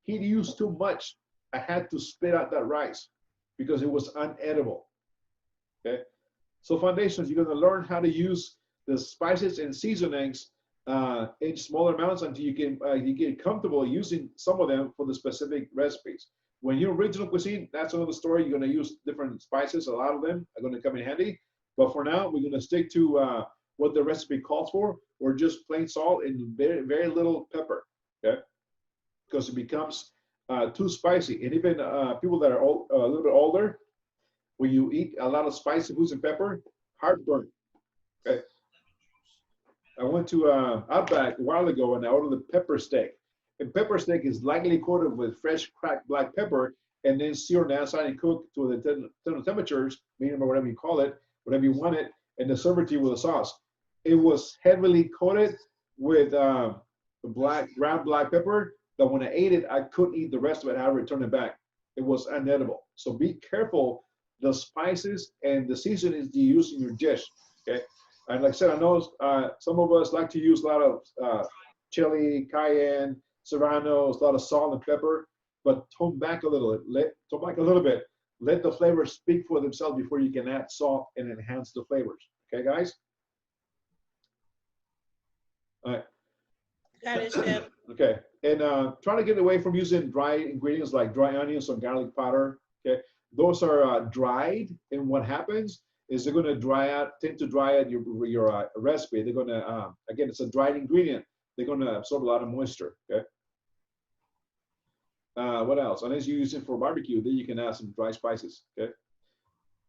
S1: He used too much. I had to spit out that rice because it was unedible. Okay, so foundations, you're going to learn how to use the spices and seasonings in smaller amounts until you get comfortable using some of them for the specific recipes. When you're original cuisine, that's another story. You're going to use different spices. A lot of them are going to come in handy. But for now, we're going to stick to what the recipe calls for, or just plain salt and very, very little pepper. Okay, because it becomes too spicy. And even people that are a little bit older, when you eat a lot of spicy foods and pepper, heartburn. Okay. I went to Outback a while ago and I ordered the pepper steak. And pepper steak is lightly coated with fresh cracked black pepper and then seared on the outside and cooked to the temperatures, medium or whatever you call it, whatever you want it, and then serve it to you with a sauce. It was heavily coated with ground black pepper, that when I ate it, I couldn't eat the rest of it. I had to return it back. It was unedible. So be careful the spices and the seasonings you use in your dish. Okay. And like I said, I know some of us like to use a lot of chili, cayenne, serranos, a lot of salt and pepper, but tone back a little. Tone back a little bit. Let the flavors speak for themselves before you can add salt and enhance the flavors. Okay, guys? All right.
S10: Got it, Chef.
S1: Okay, and try to get away from using dry ingredients like dry onions or garlic powder. Okay, those are dried, and what happens is they're going to tend to dry out your recipe. They're going to, again, it's a dried ingredient. They're going to absorb a lot of moisture. Okay. What else? Unless you use it for barbecue, then you can add some dry spices. Okay.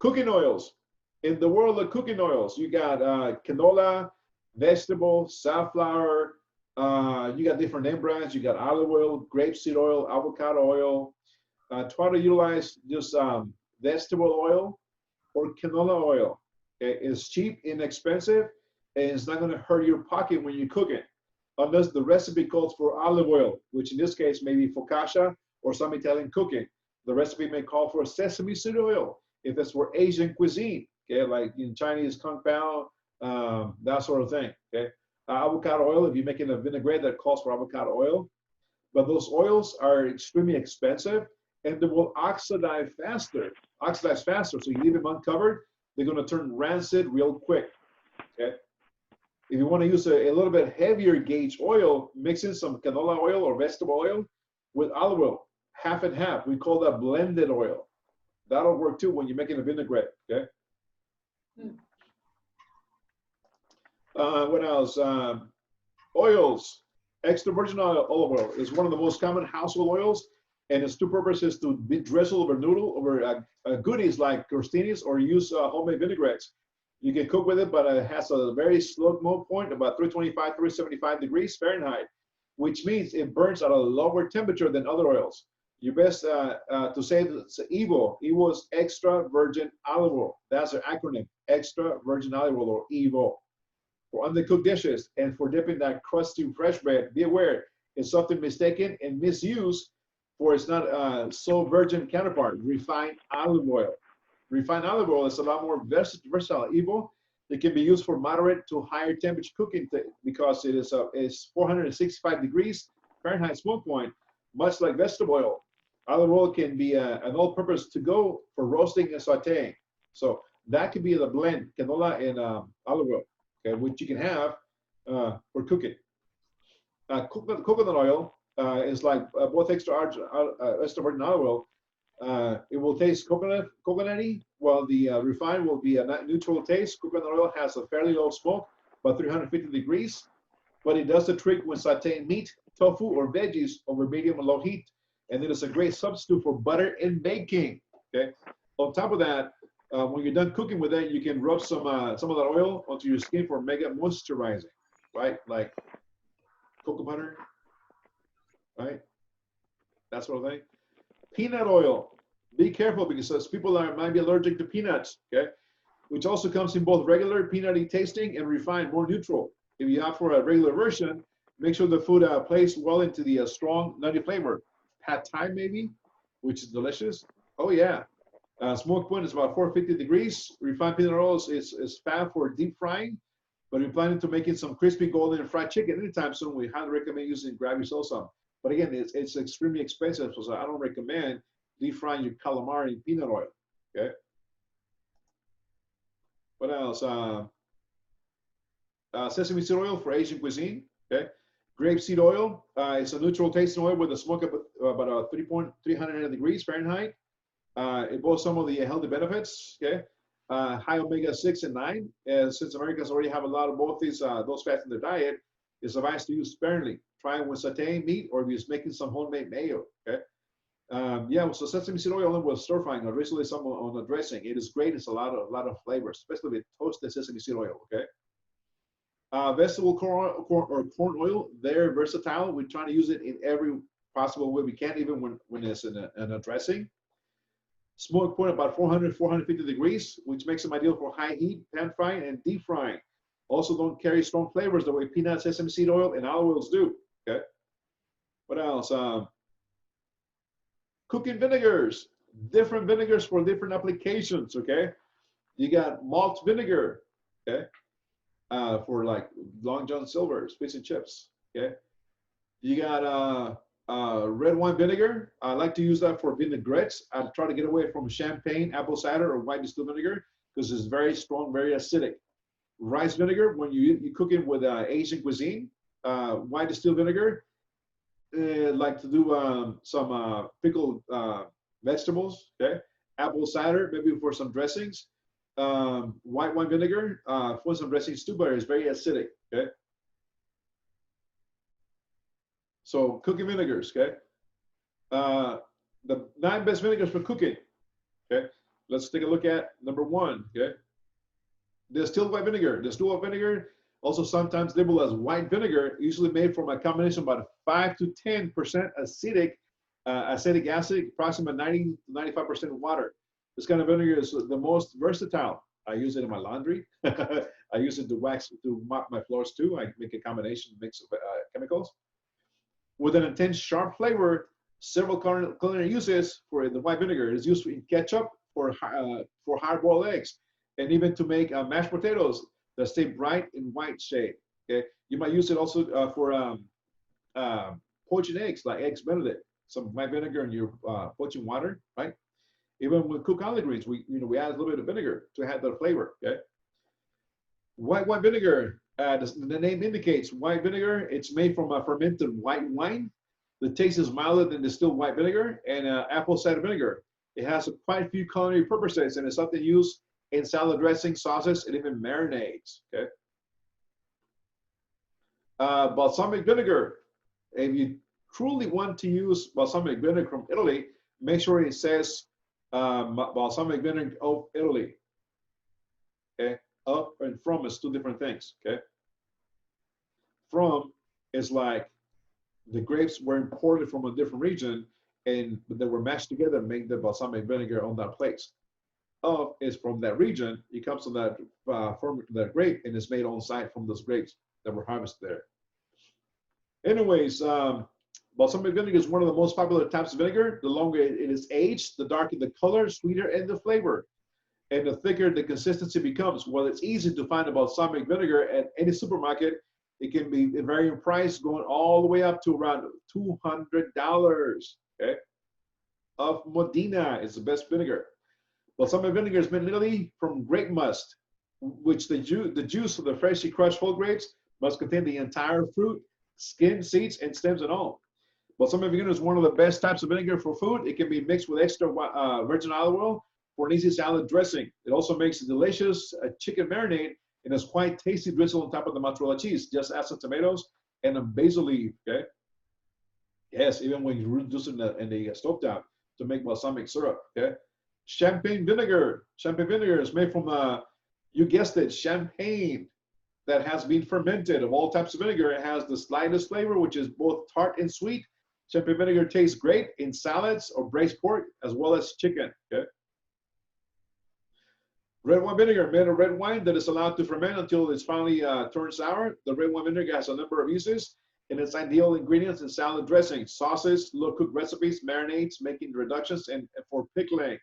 S1: Cooking oils. In the world of cooking oils, you got canola, vegetable, safflower. You got different name brands. You got olive oil, grapeseed oil, avocado oil. Try to utilize just vegetable oil or canola oil. Okay? It's cheap, inexpensive, and it's not going to hurt your pocket when you cook it. Unless the recipe calls for olive oil, which in this case may be focaccia or some Italian cooking. The recipe may call for sesame seed oil if it's for Asian cuisine, okay, like in Chinese kung pao, that sort of thing. Okay, avocado oil if you're making a vinaigrette that calls for avocado oil, but those oils are extremely expensive and they will oxidize faster. So you leave them uncovered, they're going to turn rancid real quick. Okay. If you want to use a little bit heavier gauge oil, mix in some canola oil or vegetable oil with olive oil, half and half. We call that blended oil. That'll work too when you're making a vinaigrette, okay? What else? Oils. Extra virgin olive oil is one of the most common household oils, and its two purposes to drizzle over goodies like crostinis or use homemade vinaigrettes. You can cook with it, but it has a very slow smoke point, about 325, 375 degrees Fahrenheit, which means it burns at a lower temperature than other oils. Your best to say it's EVO. EVO is extra virgin olive oil. That's their acronym, extra virgin olive oil, or EVO. For undercooked dishes and for dipping that crusty fresh bread, be aware it's often mistaken and misused for its not so virgin counterpart, refined olive oil. Refined olive oil is a lot more versatile EVO. It can be used for moderate to higher temperature cooking because it is 465 degrees Fahrenheit smoke point, much like vegetable oil. Olive oil can be an all-purpose to go for roasting and sauteing. So that could be the blend, canola and olive oil, okay, which you can have for cooking. Coconut oil is like both extra virgin olive oil. It will taste coconutty, while the refined will be a neutral taste. Coconut oil has a fairly low smoke, about 350 degrees, but it does the trick when sauteing meat, tofu, or veggies over medium and low heat. And it is a great substitute for butter and baking. Okay. On top of that, when you're done cooking with it, you can rub some of that oil onto your skin for mega moisturizing, right? Like cocoa butter, right? That sort of thing. Peanut oil. Be careful because people might be allergic to peanuts, okay? Which also comes in both regular peanutty tasting and refined, more neutral. If you opt for a regular version, make sure the food plays well into the strong nutty flavor. Pad thai maybe, which is delicious. Oh yeah. Smoke point is about 450 degrees. Refined peanut oil is fab for deep frying, but if you're planning to making some crispy golden fried chicken anytime soon, we highly recommend using gravy salsa. But again, it's extremely expensive, so I don't recommend deep frying your calamari in peanut oil. Okay. What else? Sesame seed oil for Asian cuisine. Okay. Grapeseed oil is a neutral tasting oil with a smoke of about 300 degrees Fahrenheit. It boasts some of the healthy benefits. Okay. High omega-6 and 9. Since Americans already have a lot of both those fats in their diet, it's advised to use sparingly. Try it when sauteing meat or if you're making some homemade mayo. Okay. Yeah, so sesame seed oil with stir frying or recently some on a dressing. It is great. It's a lot of flavors, especially with toasted sesame seed oil. Okay. Vegetable corn oil, they're versatile. We're trying to use it in every possible way we can, even when it's in a dressing. Smoke point about 400, 450 degrees, which makes them ideal for high heat, pan frying, and deep frying. Also don't carry strong flavors the way peanut, sesame seed oil, and olive oils do. Okay. What else? Cooking vinegars, different vinegars for different applications. Okay, you got malt vinegar. Okay, for like Long John Silver's fish and chips. Okay, you got red wine vinegar. I like to use that for vinaigrettes. I try to get away from champagne, apple cider, or white distilled vinegar because it's very strong, very acidic. Rice vinegar, when you cook it with Asian cuisine. White distilled vinegar, like to do some pickled vegetables. Okay, apple cider, maybe for some dressings. White wine vinegar for some dressings too, but it's very acidic. Okay. So cooking vinegars, okay? The 9 best vinegars for cooking, okay? Let's take a look at number 1, okay? Distilled white vinegar. Distilled white vinegar, also sometimes labeled as white vinegar, usually made from a combination of about 5 to 10% acetic acid, approximately 90 to 95% water. This kind of vinegar is the most versatile. I use it in my laundry. I use it to mop my floors too. I make a combination mix of chemicals. With an intense, sharp flavor, several culinary uses for the white vinegar. It is used in ketchup for hard-boiled eggs, and even to make mashed potatoes that stay bright in white shade. Okay, you might use it also for poaching eggs, like eggs Benedict. Some white vinegar in your poaching water, right? Even with cooked collard greens, we add a little bit of vinegar to add the flavor. Okay, white wine vinegar. The name indicates white vinegar. It's made from a fermented white wine. The taste is milder than distilled white vinegar and apple cider vinegar. It has quite a few culinary purposes, and it's often used in salad dressing, sauces, and even marinades. Okay. Balsamic vinegar. If you truly want to use balsamic vinegar from Italy, make sure it says balsamic vinegar of Italy. Okay. Up and from is 2 different things. Okay. From is like the grapes were imported from a different region and they were mashed together and make the balsamic vinegar on that place. Of is from that region. It comes from that grape and is made on site from those grapes that were harvested there. Anyways, balsamic vinegar is one of the most popular types of vinegar. The longer it is aged, the darker the color, sweeter and the flavor. And the thicker the consistency becomes. While it's easy to find a balsamic vinegar at any supermarket, it can be varying price, going all the way up to around $200. Okay, of Modena is the best vinegar. Balsamic vinegar is made in Italy from grape must, which the juice of the freshly crushed whole grapes must contain the entire fruit, skin, seeds, and stems and all. Balsamic vinegar is one of the best types of vinegar for food. It can be mixed with extra virgin olive oil for an easy salad dressing. It also makes a delicious chicken marinade and is quite tasty drizzle on top of the mozzarella cheese. Just add some tomatoes and a basil leaf, okay? Yes, even when you reduce it in the stovetop to make balsamic syrup, okay? Champagne vinegar. Champagne vinegar is made from, you guessed it, champagne that has been fermented. Of all types of vinegar, it has the slightest flavor, which is both tart and sweet. Champagne vinegar tastes great in salads or braised pork, as well as chicken, okay? Red wine vinegar, made of red wine that is allowed to ferment until it's finally turned sour. The red wine vinegar has a number of uses, and it's ideal ingredients in salad dressings, sauces, low-cooked recipes, marinades, making reductions, and for pickling.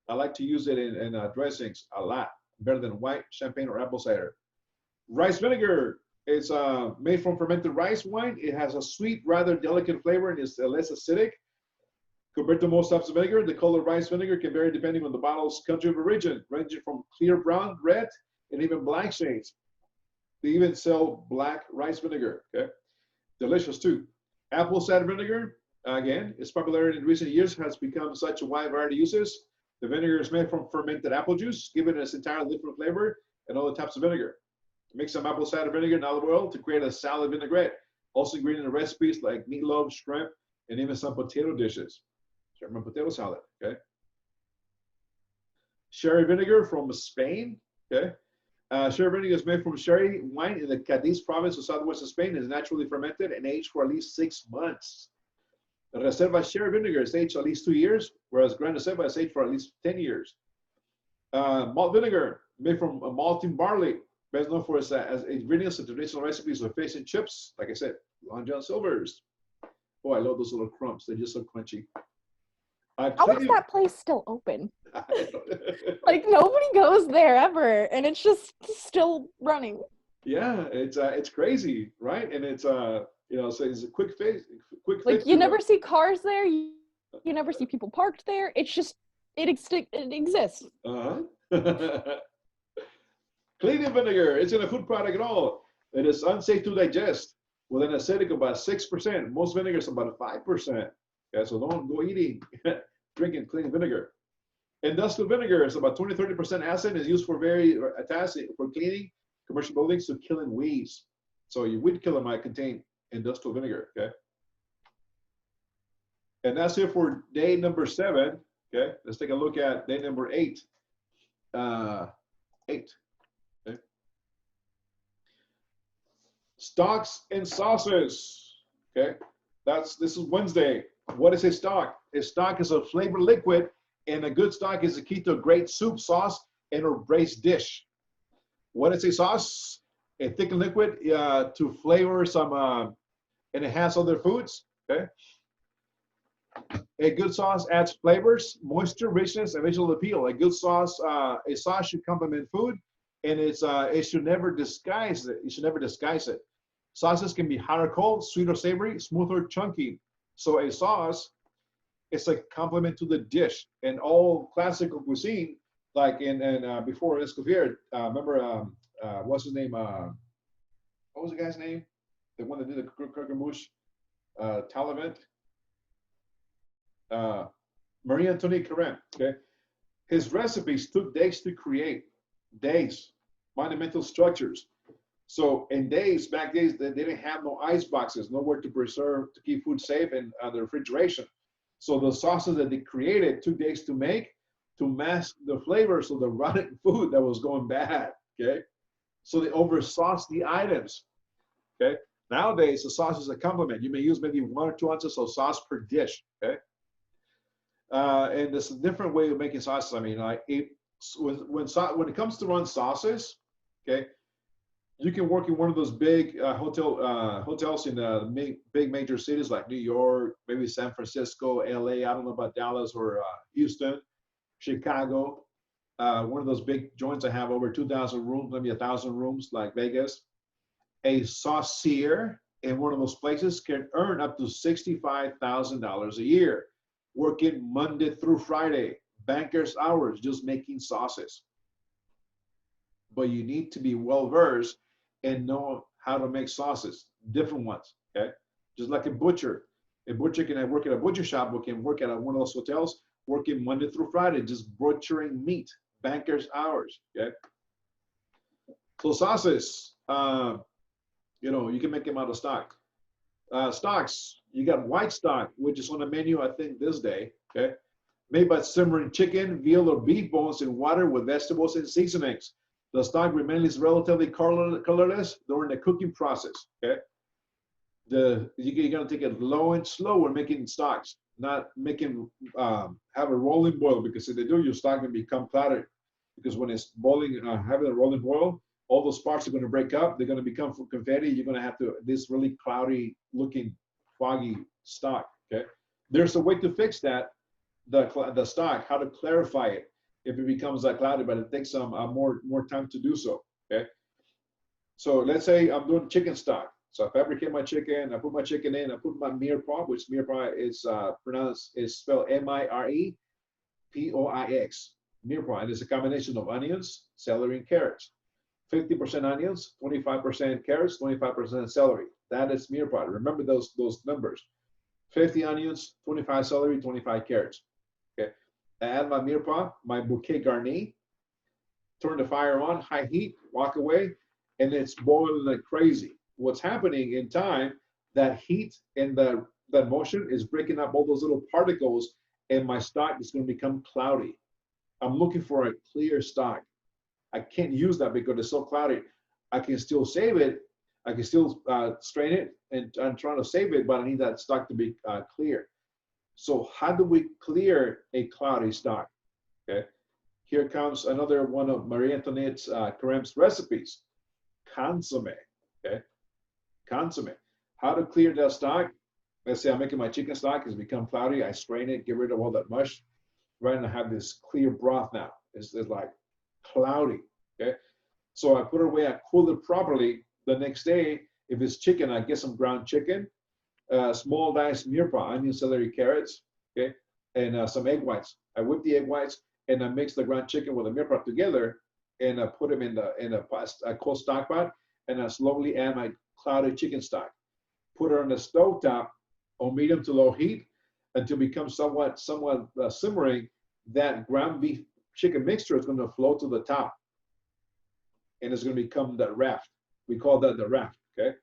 S1: I like to use it in dressings a lot, better than white, champagne, or apple cider. Rice vinegar is made from fermented rice wine. It has a sweet, rather delicate flavor and is less acidic. Compared to most types of vinegar, the color of rice vinegar can vary depending on the bottle's country of origin, ranging from clear brown, red, and even black shades. They even sell black rice vinegar, okay? Delicious too. Apple cider vinegar, again, its popularity in recent years has become such a wide variety of uses. The vinegar is made from fermented apple juice, giving it its entirely different flavor and other types of vinegar. Mix some apple cider vinegar and olive oil to create a salad vinaigrette. Also ingredient in recipes like meatloaf, shrimp, and even some potato dishes. German potato salad, okay? Sherry vinegar from Spain, okay? Sherry vinegar is made from sherry wine in the Cadiz province of southwestern Spain. It is naturally fermented and aged for at least 6 months. The Reserva sherry vinegar is aged at least 2 years, whereas Gran Reserva is aged for at least 10 years. Malt vinegar, made from malting barley, best known for its as ingredients in traditional recipes of fish and chips. Like I said, Long John Silver's. Oh, I love those little crumbs. They're just so crunchy.
S2: How is that place still open? Like nobody goes there ever, and it's just still running.
S1: Yeah, it's crazy, right? And it's you know, so it's a quick fix.
S2: Like you never see cars there. You never see people parked there. It's just it exists.
S1: Cleaning vinegar isn't a food product at all. It is unsafe to digest with an acidic of about 6%. Most vinegar is about 5%. Okay, so don't go eating, drinking clean vinegar. Industrial vinegar is about 20-30% acid and is used for for cleaning commercial buildings to killing weeds. So your weed killer might contain industrial vinegar. Okay. And that's it for day number 7. Okay, let's take a look at day number 8. 8. Okay. Stocks and sauces. Okay, this is Wednesday. What is a stock? A stock is a flavored liquid, and a good stock is the key to a great soup, sauce, and or braised dish. What is a sauce? A thickened liquid to flavor some and enhance other foods. Okay. A good sauce adds flavors, moisture, richness, and visual appeal. A good sauce, a sauce should complement food, and it should never disguise it. You should never disguise it. Sauces can be hot or cold, sweet or savory, smooth or chunky. So a sauce is a complement to the dish. And all classical cuisine, like before Escoffier, remember what's his name? What was the guy's name? The one that did the Croque-Mouche, Talavant. Marie-Antoinette Carême, okay? His recipes took days to create, monumental structures. So in back days, they didn't have no ice boxes, nowhere to preserve, to keep food safe and the refrigeration. So the sauces that they created took days to make, to mask the flavors of the rotten food that was going bad, okay? So they oversauced the items, okay? Nowadays, the sauce is a complement. You may use maybe 1 or 2 ounces of sauce per dish, okay? And there's a different way of making sauces. I mean, like when it comes to run sauces, okay, you can work in one of those big hotels in big major cities like New York, maybe San Francisco, LA. I don't know about Dallas or Houston, Chicago. One of those big joints that have over 2,000 rooms, maybe 1,000 rooms, like Vegas. A saucier in one of those places can earn up to $65,000 a year, working Monday through Friday, banker's hours, just making sauces. But you need to be well-versed and know how to make sauces, different ones, okay? Just like a butcher. A butcher can work at a butcher shop, or can work at one of those hotels, working Monday through Friday, just butchering meat, banker's hours, okay? So sauces, you know, you can make them out of stock. Stocks, you got white stock, which is on the menu, I think, this day, okay? Made by simmering chicken, veal, or beef bones in water with vegetables and seasonings. The stock remains relatively colorless during the cooking process, okay? You're gonna take it low and slow when making stocks, not making, have a rolling boil, because if they do, your stock can become cloudy. Because when it's boiling, having a rolling boil, all those parts are gonna break up, they're gonna become confetti, you're gonna have this really cloudy looking, foggy stock, okay? There's a way to fix that, the stock, how to clarify it if it becomes cloudy, but it takes some more time to do so, okay? So let's say I'm doing chicken stock. So I fabricate my chicken, I put my chicken in, I put my mirepoix, which mirepoix is spelled M-I-R-E-P-O-I-X, mirepoix, and it's a combination of onions, celery, and carrots. 50% onions, 25% carrots, 25% celery. That is mirepoix. Remember those numbers. 50 onions, 25 celery, 25 carrots. Okay. I add my mirepoix, my bouquet garni, turn the fire on, high heat, walk away, and it's boiling like crazy. What's happening in time, that heat and that motion is breaking up all those little particles, and my stock is going to become cloudy. I'm looking for a clear stock. I can't use that because it's so cloudy. I can still save it. I can still strain it, and I'm trying to save it, but I need that stock to be clear. So how do we clear a cloudy stock? Okay, here comes another one of Marie-Antoinette Carême's recipes, consommé. Okay, consommé. How to clear that stock? let's say I'm making my chicken stock, it's become cloudy. I strain it, get rid of all that mush, right? And I have this clear broth now. It's like cloudy, okay? So I put it away, I cool it properly. The next day, if it's chicken, I get some ground chicken, small diced mirepoix, onion, celery, carrots, okay? And some egg whites. I whip the egg whites and I mix the ground chicken with the mirepoix together, and I put them in a cold stock pot, and I slowly add my cloudy chicken stock. Put it on the stove top on medium to low heat until it becomes somewhat simmering. That ground beef chicken mixture is going to flow to the top, and it's going to become that raft. We call that the raft, okay?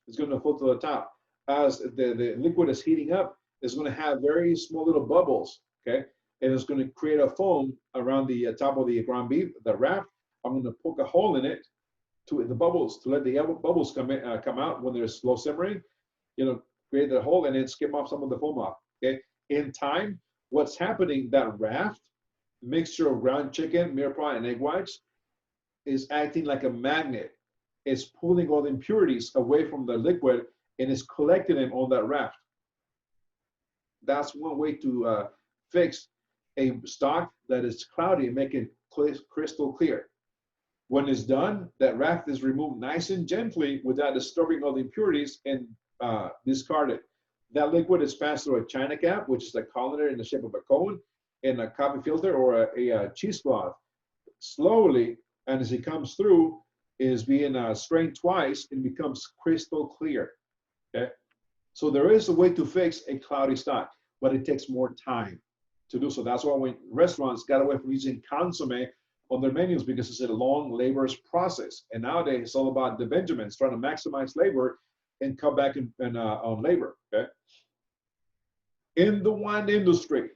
S1: It's going to flow to the top. As the liquid is heating up, it's going to have very small little bubbles, okay? And it's going to create a foam around the top of the ground beef, the raft. I'm going to poke a hole in it to the bubbles, to let the bubbles come out when they're slow simmering. You know, create the hole and then skim off some of the foam off, okay? In time, what's happening, that raft, mixture of ground chicken, mirepoix, and egg whites, is acting like a magnet. It's pulling all the impurities away from the liquid and it's collecting them on that raft. That's one way to fix a stock that is cloudy and make it crystal clear. When it's done, that raft is removed nice and gently without disturbing all the impurities and discarded. That liquid is passed through a china cap, which is a colander in the shape of a cone, and a coffee filter or a cheesecloth. Slowly, and as it comes through, is being strained twice and becomes crystal clear. Okay, so there is a way to fix a cloudy stock, but it takes more time to do so. That's why when restaurants got away from using consomme on their menus, because it's a long, laborious process. And nowadays it's all about the Benjamins trying to maximize labor and cut back on labor. Okay. In the wine industry,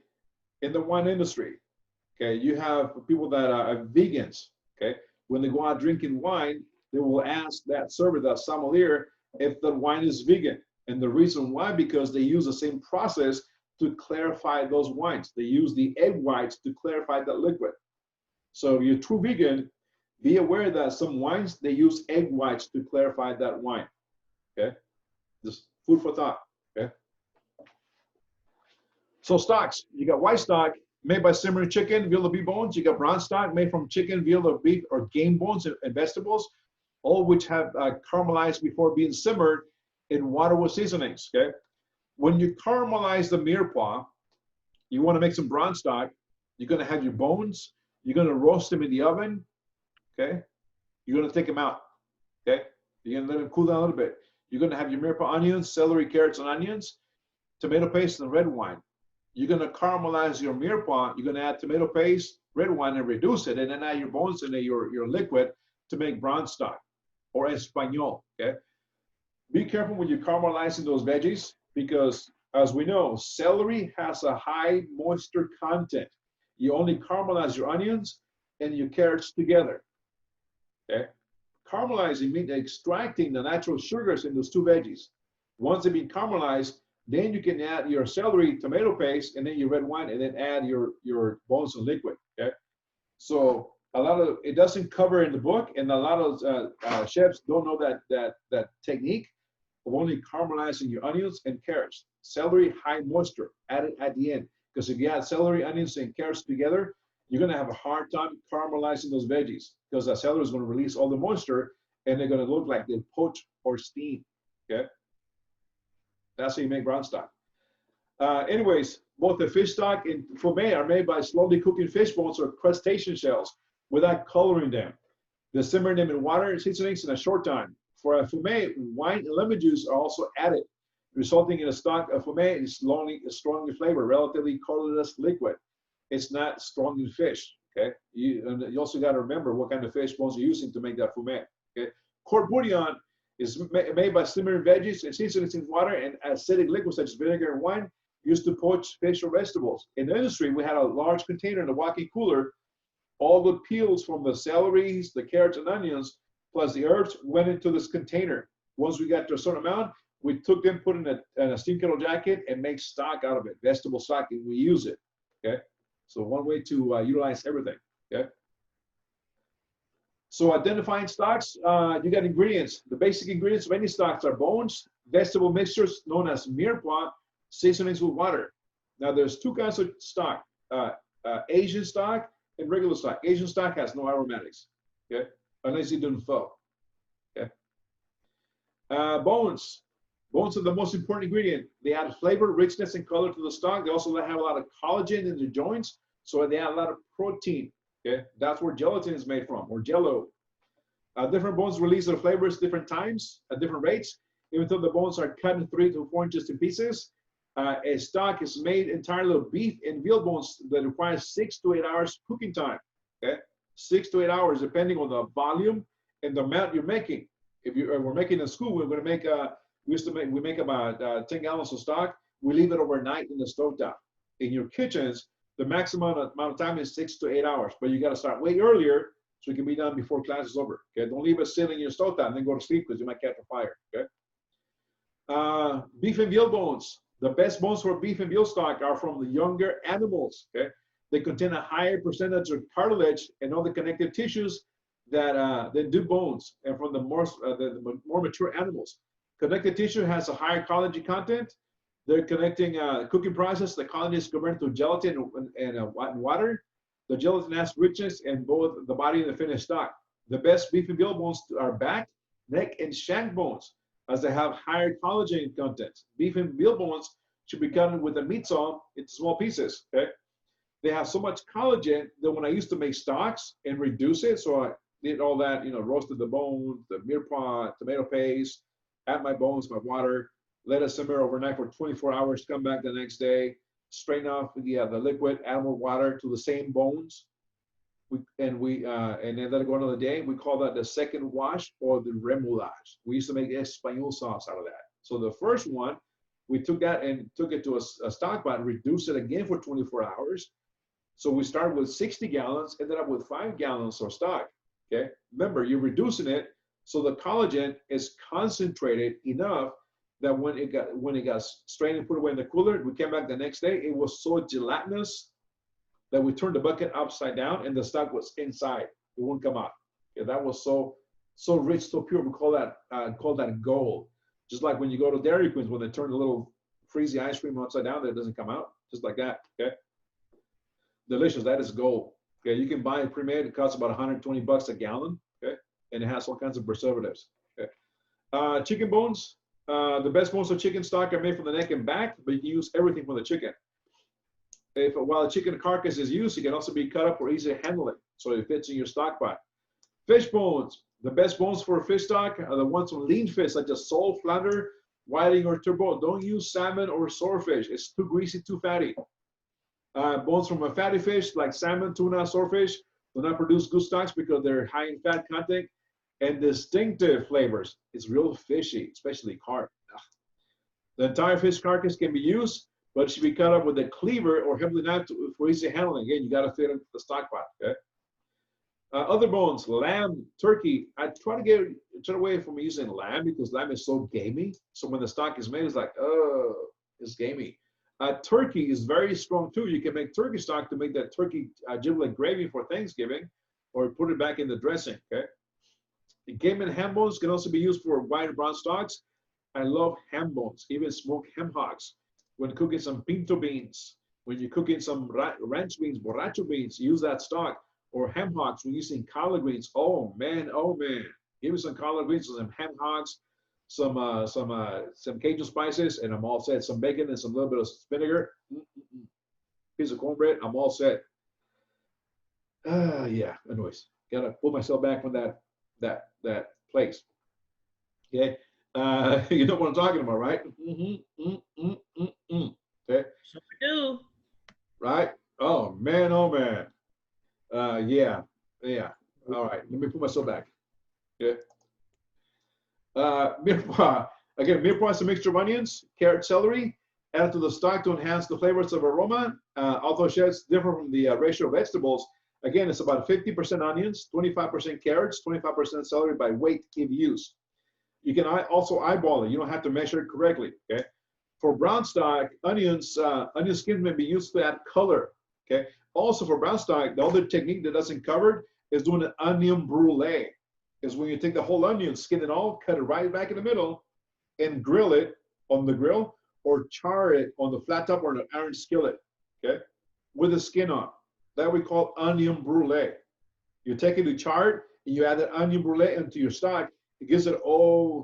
S1: okay, you have people that are vegans. Okay, when they go out drinking wine, they will ask that server, that sommelier, if the wine is vegan. And the reason why, because they use the same process to clarify those wines. They use the egg whites to clarify that liquid. So if you're true vegan, be aware that some wines, they use egg whites to clarify that wine. Okay, just food for thought. Okay. So stocks, you got white stock made by simmering chicken, veal or beef bones. You got brown stock made from chicken, veal or beef or game bones and vegetables, all which have caramelized before being simmered in water with seasonings. Okay. When you caramelize the mirepoix, you want to make some brown stock. You're going to have your bones. You're going to roast them in the oven. Okay. You're going to take them out. Okay. You're going to let them cool down a little bit. You're going to have your mirepoix onions, celery, carrots, and onions, tomato paste, and red wine. You're going to caramelize your mirepoix. You're going to add tomato paste, red wine, and reduce it, and then add your bones in your liquid to make brown stock or espagnol. Okay. Be careful when you're caramelizing those veggies, because as we know, celery has a high moisture content. You only caramelize your onions and your carrots together. Okay. Caramelizing means extracting the natural sugars in those two veggies. Once they've been caramelized, then you can add your celery, tomato paste, and then your red wine, and then add your bones and liquid. Okay. So a lot of it doesn't cover in the book, and a lot of chefs don't know that technique of only caramelizing your onions and carrots. Celery, high moisture, add it at the end. Because if you add celery, onions, and carrots together, you're going to have a hard time caramelizing those veggies, because the celery is going to release all the moisture and they're going to look like they're poached or steamed. Okay. That's how you make brown stock. Anyways, both the fish stock and fumet are made by slowly cooking fish bones or crustacean shells without coloring them. They simmer them in water and seasonings in a short time. For a fumet, wine and lemon juice are also added, resulting in a stock of fumet is strong in flavor, relatively colorless liquid. It's not strong in fish. Okay. You also got to remember what kind of fish bones you're using to make that fumet. Okay. Court bouillon is made by simmering veggies and seasonings in water and acidic liquids such as vinegar and wine used to poach fish or vegetables. In the industry, we had a large container in a walk-in cooler. All the peels from the celeries, the carrots, and onions, plus the herbs, went into this container. Once we got to a certain amount, we took them, put in a steam kettle jacket, and make stock out of it, vegetable stock, and we use it. Okay. So one way to utilize everything. Okay. So identifying stocks, you got ingredients. The basic ingredients of any stocks are bones, vegetable mixtures known as mirepoix, seasonings with water. Now there's two kinds of stock, Asian stock and regular stock. Asian stock has no aromatics, okay, unless you do pho. Okay. Bones. Bones are the most important ingredient. They add flavor, richness, and color to the stock. They also have a lot of collagen in the joints, so they add a lot of protein. Okay, that's where gelatin is made from, or Jello. Different bones release their flavors different times at different rates. Even though the bones are cut in 3 to 4 inches in pieces, a stock is made entirely of beef and veal bones that requires 6 to 8 hours cooking time. Okay, 6 to 8 hours depending on the volume and the amount you're making. If we're making in school, we're going to make we make about 10 gallons of stock. We leave it overnight in the stovetop. In your kitchens, the maximum amount of time is 6 to 8 hours, but you got to start way earlier so it can be done before class is over. Okay, don't leave it sitting in your stovetop and then go to sleep because you might catch a fire. Okay. Beef and veal bones. The best bones for beef and veal stock are from the younger animals. Okay, they contain a higher percentage of cartilage and other connective tissues that do bones, and from the more mature animals. Connective tissue has a higher collagen content. They're connecting cooking process. The collagen is converted to gelatin and water. The gelatin has richness in both the body and the finished stock. The best beef and veal bones are back, neck, and shank bones, as they have higher collagen content. Beef and veal bones should be cut with a meat saw into small pieces. Okay, they have so much collagen that when I used to make stocks and reduce it, so I did all that, roasted the bones, the mirepoix, tomato paste, add my bones, my water, let it simmer overnight for 24 hours, come back the next day, strain off the liquid, add more water to the same bones, and then let it go another day. We call that the second wash or the remoulage. We used to make espagnole sauce out of that. So the first one, we took that and took it to a stock pot and reduced it again for 24 hours. So we started with 60 gallons, ended up with 5 gallons of stock. Okay, remember, you're reducing it so the collagen is concentrated enough that when it got strained and put away in the cooler, we came back the next day, it was so gelatinous that we turned the bucket upside down and the stock was inside. It wouldn't come out. Okay, that was so rich, so pure. We call that gold. Just like when you go to Dairy Queens, when they turn the little freezy ice cream upside down, that it doesn't come out. Just like that. Okay, delicious. That is gold. Okay, you can buy it pre-made. It costs about $120 a gallon. Okay, and it has all kinds of preservatives. Okay, chicken bones. The best bones of chicken stock are made from the neck and back, but you can use everything from the chicken. While the chicken carcass is used, it can also be cut up for easy handling, so it fits in your stock pot. Fish bones. The best bones for fish stock are the ones from lean fish, such as sole, flounder, whiting, or turbot. Don't use salmon or swordfish. It's too greasy, too fatty. Bones from a fatty fish like salmon, tuna, swordfish do not produce good stocks because they're high in fat content and distinctive flavors. It's real fishy, especially carp. The entire fish carcass can be used, but it should be cut up with a cleaver or heavily knifed for easy handling. Again, you got to fit into the stock pot. Okay. Other bones, lamb, turkey. I try to turn away from using lamb because lamb is so gamey. So when the stock is made, it's like, oh, it's gamey. Turkey is very strong too. You can make turkey stock to make that turkey giblet gravy for Thanksgiving, or put it back in the dressing. Okay. The game and ham bones can also be used for white and brown stocks. I love ham bones, even smoked ham hocks. When cooking some pinto beans, when you're cooking some ranch beans, borracho beans, use that stock. Or ham hocks when using collard greens. Oh man, give me some collard greens, some ham hocks, some Cajun spices, and I'm all set. Some bacon and some little bit of vinegar. Piece of cornbread, I'm all set. Yeah. Anyways, gotta pull myself back from that place. Okay. You know what I'm talking about, right? Okay.
S10: So we do.
S1: Right? Oh man. Yeah. All right. Let me put myself back. Okay. Mirepoix. Again, mirepoix is a mixture of onions, carrot, celery, added to the stock to enhance the flavors of aroma. Although it's different from the ratio of vegetables, again, it's about 50% onions, 25% carrots, 25% celery by weight if used. You can also eyeball it. You don't have to measure it correctly. Okay. For brown stock, onion skins may be used to add color. Okay. Also for brown stock, the other technique that doesn't cover is doing an onion brulee. Is when you take the whole onion, skin it all, cut it right back in the middle, and grill it on the grill, or char it on the flat top or an iron skillet, okay, with the skin on. That we call onion brulee. You take it to char it, and you add that onion brulee into your stock. It gives it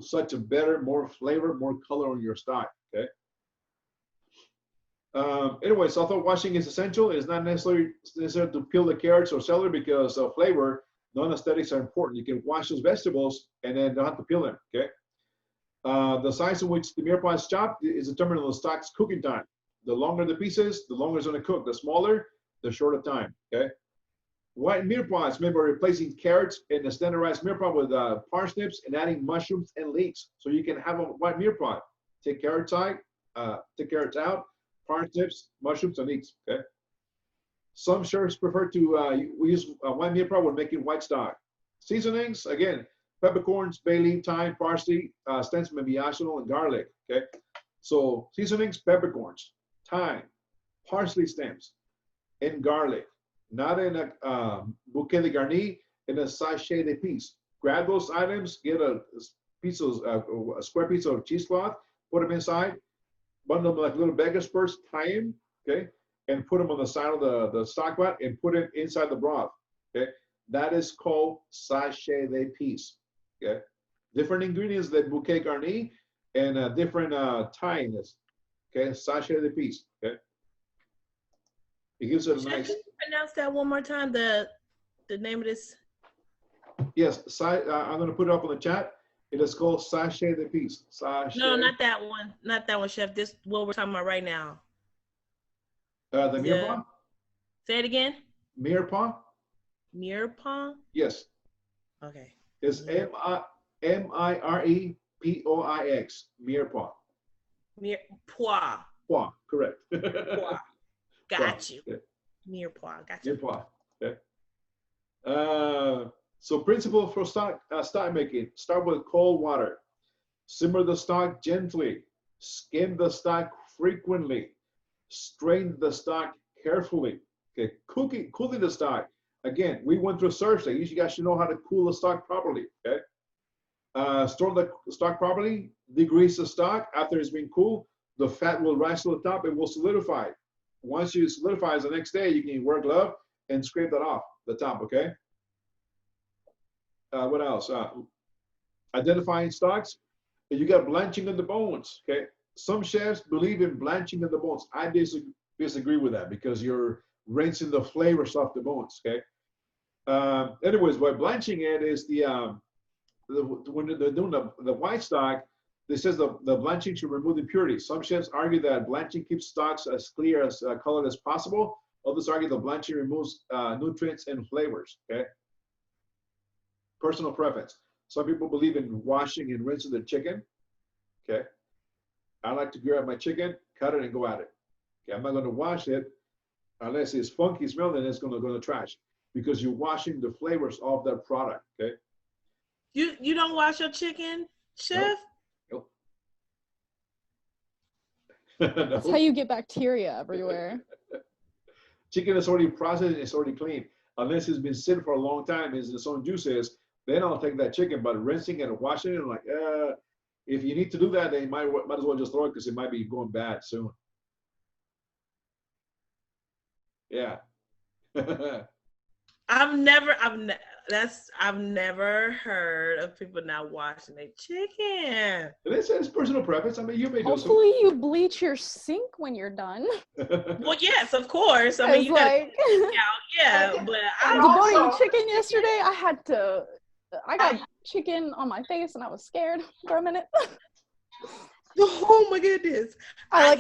S1: such a better, more flavor, more color on your stock, okay? Anyway, so I thought washing is essential. It's not necessary to peel the carrots or celery because of flavor. Non-aesthetics are important. You can wash those vegetables and then don't have to peel them, okay? The size in which the mirepoix is chopped is determined on the stock's cooking time. The longer the pieces, the longer it's going to cook. The smaller, the shorter time, okay? White mirepoix is made by replacing carrots in a standardized mirepoix with parsnips and adding mushrooms and leeks. So you can have a white mirepoix. Take carrots out, parsnips, mushrooms, and leeks, okay? Some chefs prefer to we use white mirepoix when making white stock. Seasonings, again, peppercorns, bay leaf, thyme, parsley, stems, maybe arsenal, and garlic, okay? So seasonings, peppercorns, thyme, parsley stems, and garlic. Not in a bouquet de garni, in a sachet de piece. Grab those items, get a square piece of cheesecloth, put them inside, bundle them like little beggar's purse, tie them, okay? And put them on the side of the stock pot and put it inside the broth, okay? That is called sachet de piece, okay? Different ingredients than bouquet garni and different tyiness, okay? Sachet de piece, okay? It gives it a nice.
S10: Can you pronounce that one more time? The name of this.
S1: Yes, I'm going to put it up on the chat. It is called sachet de piece. Sachet.
S10: No, not that one. Not that one, Chef. This what we're talking about right now.
S1: The mirepoix?
S10: Say it again.
S1: Mirepoix?
S10: Mirepoix?
S1: Yes.
S10: Okay.
S1: It's M-I-R-E-P-O-I-X. Mirepoix.
S10: Mirepoix.
S1: Poix, correct.
S10: Poix. Got you.
S1: Okay.
S10: Mirepoix. Got you.
S1: Mirepoix. Okay. So principle for stock making: start with cold water, simmer the stock gently, skim the stock frequently, strain the stock carefully. Okay, cooling the stock. Again, we went through search that you guys should know how to cool the stock properly. Okay. Store the stock properly. Degrease the stock after it's been cooled. The fat will rise to the top. It will solidify. Once you solidify, the next day you can wear a glove and scrape that off the top. Okay. What else? Identifying stocks. You got blanching of the bones. Okay. Some chefs believe in blanching of the bones. I disagree with that because you're rinsing the flavors off the bones. Okay. Anyways, what blanching it is when they're doing the white stock, they says the blanching should remove impurities. Some chefs argue that blanching keeps stocks as clear as colored as possible. Others argue the blanching removes nutrients and flavors. Okay. Personal preference. Some people believe in washing and rinsing the chicken. Okay. I like to grab my chicken, cut it, and go at it. Okay. I'm not going to wash it unless it's funky smell, then it's going to go in the trash because you're washing the flavors of that product. Okay.
S10: You don't wash your chicken, Chef?
S1: Nope.
S2: That's how you get bacteria everywhere.
S1: Chicken is already processed, it's already clean. Unless it's been sitting for a long time, it's its own juices, then I'll take that chicken. But rinsing it and washing it, I'm like, if you need to do that, then you might as well just throw it because it might be going bad soon. Yeah.
S10: I've never heard of people not washing their chicken.
S1: It's personal preference. I mean, you may do
S2: Hopefully you bleach your sink when you're done.
S10: Well, yes, of course. I mean, you gotta yeah, but I
S2: debugging chicken yesterday. I got chicken on my face and I was scared for a minute.
S10: Oh my goodness!
S2: I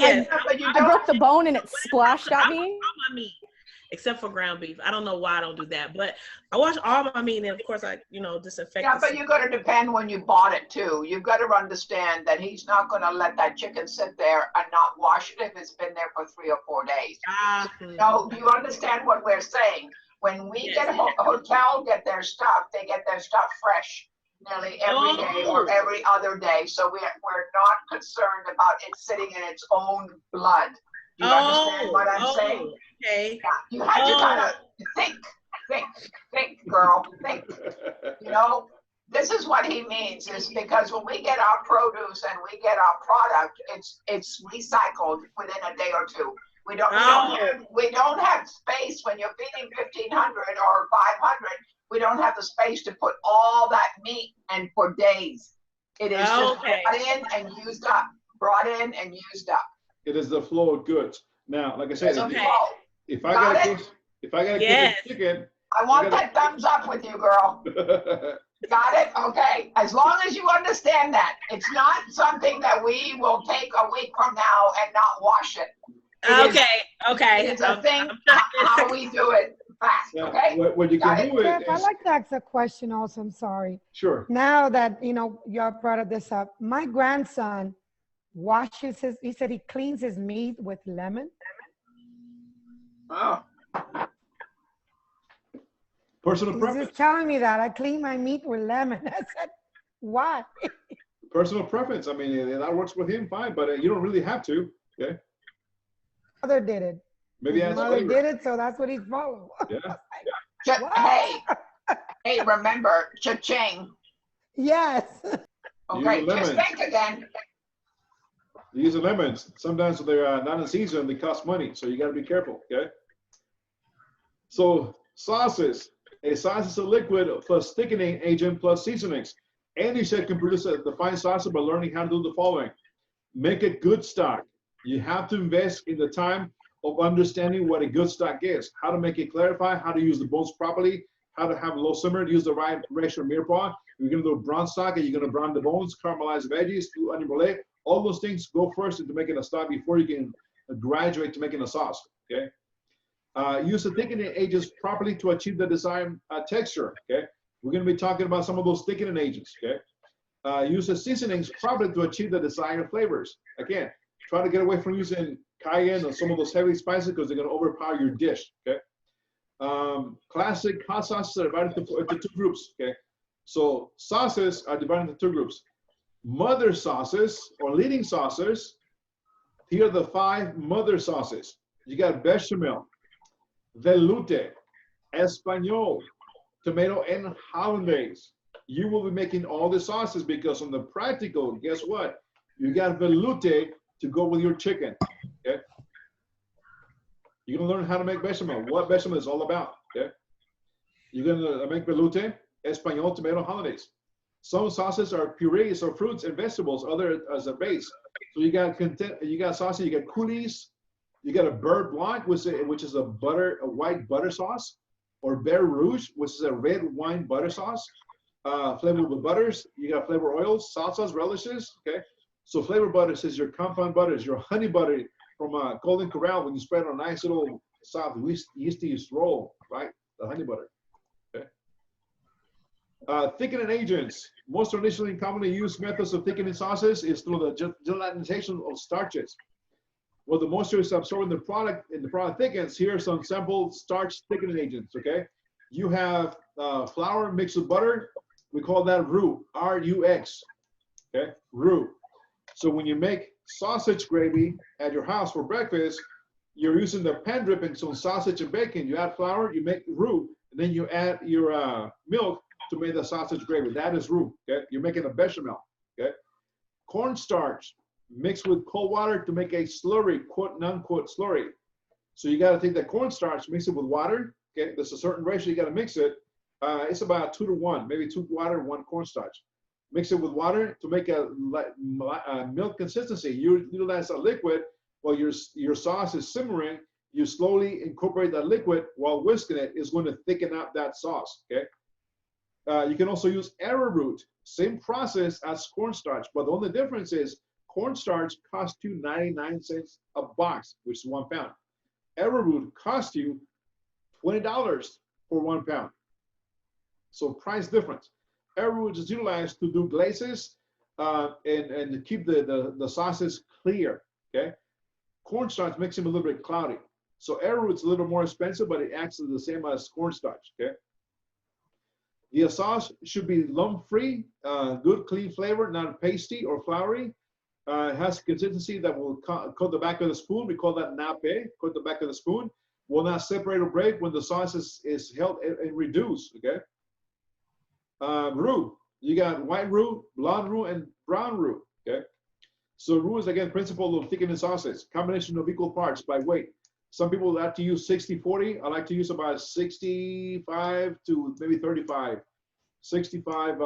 S2: broke the bone and it splashed at me.
S10: All my meat, except for ground beef. I don't know why I don't do that, but I wash all my meat, and of course I, disinfect.
S9: Yeah, but you got to depend when you bought it too. You've got to understand that he's not going to let that chicken sit there and not wash it if it's been there for 3 or 4 days. No, you understand what we're saying? When we get a hotel get their stuff, they get their stuff fresh nearly every day or every other day. So we're not concerned about it sitting in its own blood. You understand what I'm saying?
S10: Okay.
S9: Yeah, you had to kind of think, girl, think. This is what he means, is because when we get our produce and we get our product, it's recycled within a day or two. We don't have space when you're feeding 1,500 or 500. We don't have the space to put all that meat and for days. It is just brought in and used up, brought in and used up.
S1: It is the flow of goods. Now, like I said, if I
S9: Got
S1: got
S9: it?
S1: if I got a
S9: Yes.
S1: chicken,
S9: I want that thumbs up with you, girl. Got it? Okay. As long as you understand that. It's not something that we will take a week from now and not wash it.
S10: Okay.
S9: It's a thing, how we do it fast, okay?
S1: What you can do
S6: Jeff,
S1: it
S6: I'd
S1: is,
S6: like to ask a question also, I'm sorry.
S1: sure.
S6: Now that, y'all brought this up, my grandson washes he said he cleans his meat with lemon.
S9: Oh.
S1: Personal
S6: He's
S1: preference.
S6: just telling me that. I clean my meat with lemon. I said, why?
S1: Personal preference. I mean, that works with him, fine, but you don't really have to. Okay.
S6: Mother did it.
S1: Maybe
S6: His
S1: that's
S6: mother
S1: flavor.
S6: did it, so that's what he's following.
S1: Yeah.
S9: Hey, remember, cha-ching.
S6: Yes.
S9: Okay,
S1: Use
S9: just
S1: lemons.
S9: think again.
S1: Use the lemons. Sometimes they're not in season. They cost money, so you got to be careful. Okay. So sauces. A sauce is a liquid plus thickening agent plus seasonings. Any chef can produce the fine sauce by learning how to do the following: make a good stock. You have to invest in the time of understanding what a good stock is, how to make it clarify, how to use the bones properly, how to have a low simmer, use the right ratio of mirepoix. You're going to do a brown stock, and you're going to brown the bones, caramelize the veggies, do onion brulee. All those things go first into making a stock before you can graduate to making a sauce. Okay. Use the thickening agents properly to achieve the desired texture. Okay. We're going to be talking about some of those thickening agents. Okay. Use the seasonings properly to achieve the desired flavors. Again, try to get away from using cayenne or some of those heavy spices because they're going to overpower your dish. Okay. Classic hot sauces are divided into two groups. Okay. So sauces are divided into two groups. Mother sauces or leading sauces. Here are the 5 mother sauces. You got bechamel, velouté, espagnole, tomato, and hollandaise. You will be making all the sauces because on the practical, guess what? You got velouté to go with your chicken. Okay. You're gonna learn how to make bechamel. What bechamel is all about. Okay. You're gonna make velouté, espagnole, tomato, hollandaise. Some sauces are purees or fruits and vegetables, other as a base. So you got sauces, you got coulis, you got a beurre blanc, which is a white butter sauce, or beurre rouge, which is a red wine butter sauce, flavored with butters. You got flavor oils, salsas, relishes. Okay, so flavor butters is your compound butters, your honey butter from Golden Corral when you spread on a nice little soft yeasty roll, right? The honey butter. Thickening agents. Most traditionally and commonly used methods of thickening sauces is through the gelatinization of starches. Well, the moisture is absorbed in the product thickens. Here are some sample starch thickening agents. Okay, you have flour mixed with butter. We call that roux, R-U-X. Okay, roux. So when you make sausage gravy at your house for breakfast, you're using the pan drippings on sausage and bacon. You add flour, you make roux, and then you add your milk to make the sausage gravy. That is roux. Okay, you're making a bechamel. Okay, cornstarch mixed with cold water to make a slurry, quote non-quote slurry. So you got to take that cornstarch, mix it with water. Okay, there's a certain ratio you got to mix it. It's about 2 to 1, maybe 2 water, 1 cornstarch. Mix it with water to make a milk consistency. You utilize a liquid while your sauce is simmering. You slowly incorporate that liquid while whisking it. Is going to thicken up that sauce. Okay. You can also use arrowroot, same process as cornstarch, but the only difference is cornstarch costs you 99 cents a box, which is 1 pound. Arrowroot costs you $20 for 1 pound. So price difference. Arrowroot is utilized to do glazes and to keep the sauces clear. Okay, cornstarch makes them a little bit cloudy. So arrowroot's a little more expensive, but it acts the same as cornstarch. Okay. The sauce should be lump-free, good clean flavor, not pasty or floury. It has consistency that will coat the back of the spoon. We call that nappe, coat the back of the spoon. Will not separate or break when the sauce is held and reduced. Okay. Roux. You got white roux, blonde roux, and brown roux. Okay. So roux is again principle of thickening sauces, combination of equal parts by weight. Some people like to use 60-40. I like to use about 65 to maybe 35. 65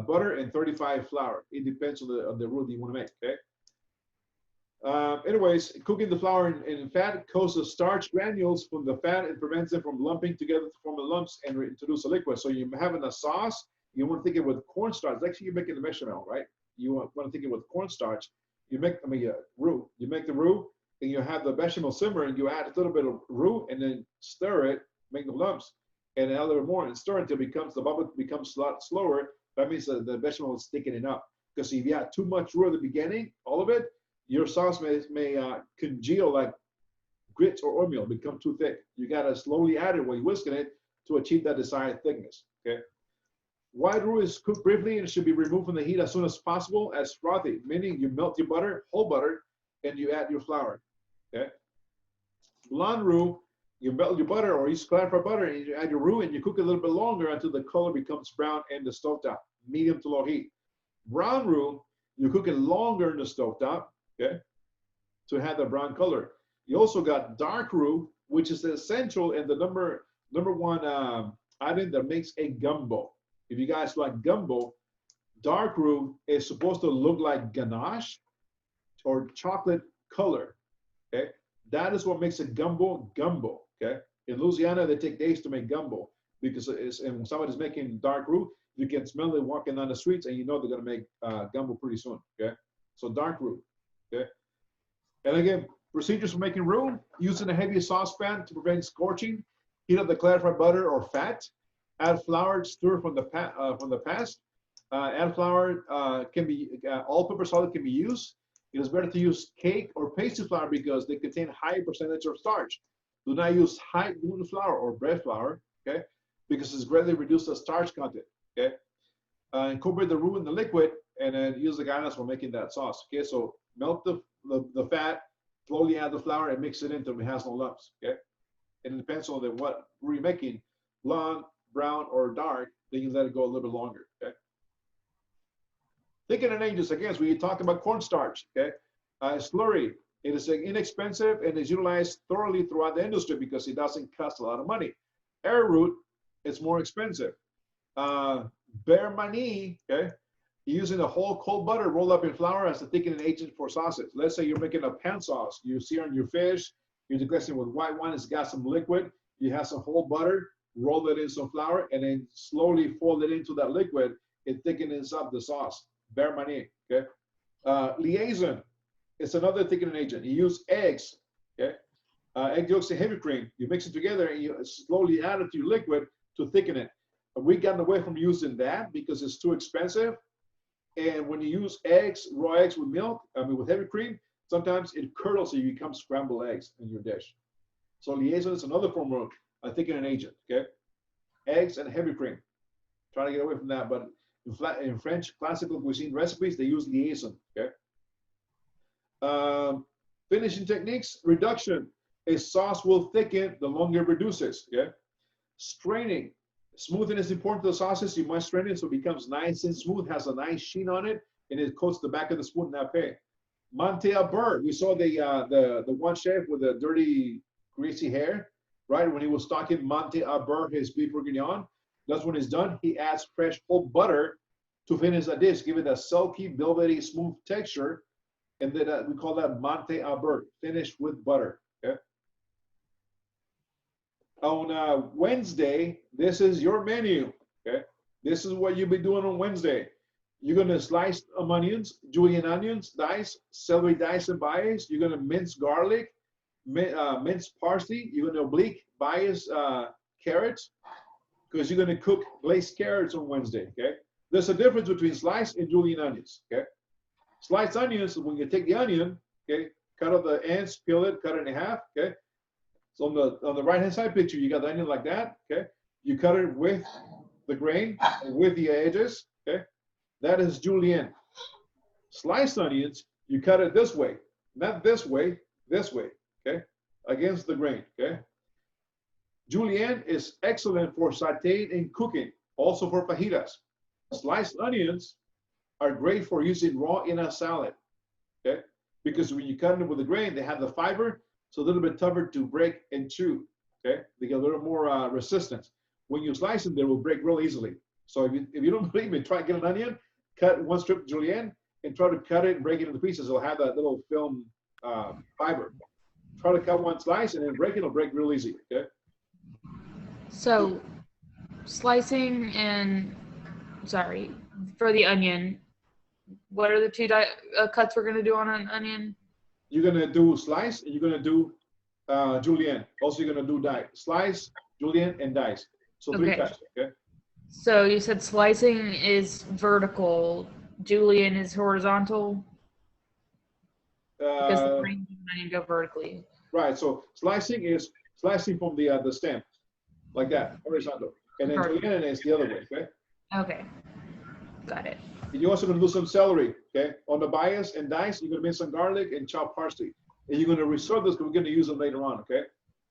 S1: butter and 35 flour. It depends on the roux that you want to make. Okay. Anyways, cooking the flour in fat coats the starch granules from the fat and prevents them from lumping together to form the lumps and introduce a liquid. So you're having a sauce. You want to think it with cornstarch. Actually, you're making the bechamel, right? You want to think it with cornstarch. You make, roux. You make the roux, and you have the bechamel simmer, and you add a little bit of roux, and then stir it, make the lumps, and add a little more, and stir it until the bubble becomes a lot slower. That means that the bechamel is thickening up. Because if you add too much roux at the beginning, all of it, your sauce may congeal like grits or oatmeal, become too thick. You gotta slowly add it while you're whisking it to achieve that desired thickness. Okay. White roux is cooked briefly and should be removed from the heat as soon as possible as frothy, meaning you melt your butter, whole butter, and you add your flour. Okay. Blonde roux, you melt your butter or use clarified butter and you add your roux and you cook it a little bit longer until the color becomes brown in the stovetop, medium to low heat. Brown roux, you cook it longer in the stovetop, okay, to have the brown color. You also got dark roux, which is essential and the number one item that makes a gumbo. If you guys like gumbo, dark roux is supposed to look like ganache or chocolate color. Okay, that is what makes a gumbo. Okay, in Louisiana they take days to make gumbo because and when somebody's making dark roux, you can smell it walking down the streets and you know they're gonna make gumbo pretty soon. Okay, so dark roux. Okay, and again, procedures for making roux: using a heavy saucepan to prevent scorching. Heat up the clarified butter or fat. Add flour, stir from the past. Add flour all-purpose solid can be used. It is better to use cake or pastry flour because they contain high percentage of starch. Do not use high gluten flour or bread flour, okay, because it's greatly reduced the starch content. Okay, incorporate the roux in the liquid and then use the guidance for making that sauce. Okay, so melt the fat, slowly add the flour and mix it until it has no lumps. Okay, and it depends on what roux you're making, blonde, brown, or dark, then you let it go a little bit longer. Okay. Thickening agents, again, so we talk about cornstarch. Okay. Slurry, it is inexpensive and is utilized thoroughly throughout the industry because it doesn't cost a lot of money. Arrowroot, it's more expensive. Beurre mani, okay, using a whole cold butter rolled up in flour as a thickening agent for sauces. Let's say you're making a pan sauce. You sear your fish, you're dressing with white wine, it's got some liquid, you have some whole butter, roll it in some flour, and then slowly fold it into that liquid. It thickens up the sauce. Beurre mani, okay? Liaison, it's another thickening agent. You use eggs, okay? Egg yolks and heavy cream. You mix it together and you slowly add it to your liquid to thicken it. We've gotten away from using that because it's too expensive. And when you use eggs, raw eggs with milk, with heavy cream, sometimes it curdles and you become scrambled eggs in your dish. So liaison is another form of a thickening agent, okay? Eggs and heavy cream. Try to get away from that, but in French classical cuisine recipes, they use liaison, okay? Finishing techniques, reduction. A sauce will thicken the longer it reduces, okay? Straining. Smoothing is important to the sauces. You must strain it so it becomes nice and smooth, has a nice sheen on it, and it coats the back of the spoon nappe. Monte a beurre. We saw the one chef with the dirty, greasy hair, right? When he was talking Monte a beurre, his beef bourguignon. That's when it's done. He adds fresh whole butter to finish the dish, give it a silky, velvety, smooth texture. And then we call that Monte a beurre, finished with butter, okay? On Wednesday, this is your menu, okay? This is what you'll be doing on Wednesday. You're gonna slice onions, julienne onions, dice, celery dice and bias. You're gonna mince garlic, mince parsley. You're gonna oblique bias carrots, because you're gonna cook glazed carrots on Wednesday, okay? There's a difference between sliced and julienne onions, okay? Sliced onions, when you take the onion, okay, cut off the ends, peel it, cut it in half, okay? So on the right-hand side picture, you got the onion like that, okay? You cut it with the grain, with the edges, okay? That is julienne. Sliced onions, you cut it this way, not this way, okay? Against the grain, okay? Julienne is excellent for sauteing and cooking, also for fajitas. Sliced onions are great for using raw in a salad, okay? Because when you cut them with the grain, they have the fiber, so a little bit tougher to break and chew, okay? They get a little more resistance. When you slice them, they will break real easily. So if you don't believe me, try to get an onion, cut one strip julienne, and try to cut it and break it into pieces. It'll have that little film fiber. Try to cut one slice and then break it. It'll break real easy, okay?
S11: So, slicing and, sorry, for the onion, what are the two cuts we're going to do on an onion?
S1: You're going to do slice, and you're going to do julienne. Also, you're going to do dice. Slice, julienne, and dice. So 3 cuts, okay?
S11: So you said slicing is vertical, julienne is horizontal? Because the brain and onion go vertically.
S1: Right, so slicing is slicing from the stem, like that, horizontal. And then julienne is the other way, okay?
S11: Okay, got it.
S1: And you're also going to do some celery, okay? On the bias and dice, you're going to make some garlic and chopped parsley. And you're going to reserve this because we're going to use them later on, okay?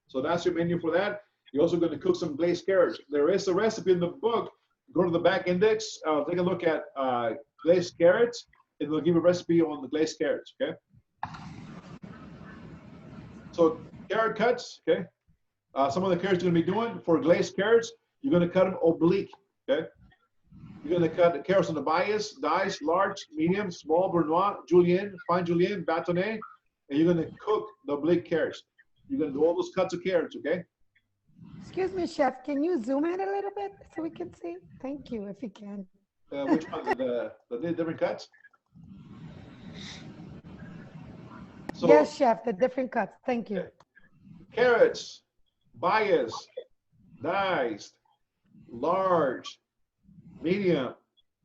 S1: So that's your menu for that. You're also going to cook some glazed carrots. There is a recipe in the book. Go to the back index, take a look at glazed carrots, and they'll give you a recipe on the glazed carrots, okay? So carrot cuts, okay? Some of the carrots you're going to be doing for glazed carrots, you're going to cut them oblique, okay? You're going to cut the carrots on the bias, dice, large, medium, small, brunoise, julienne, fine julienne, bâtonnet, and you're going to cook the oblique carrots. You're going to do all those cuts of carrots, okay?
S6: Excuse me, Chef, can you zoom in a little bit so we can see? Thank you, if you can.
S1: Which one? The different cuts? So,
S6: yes, Chef, the different cuts. Thank you.
S1: Carrots, bias, diced, large, medium,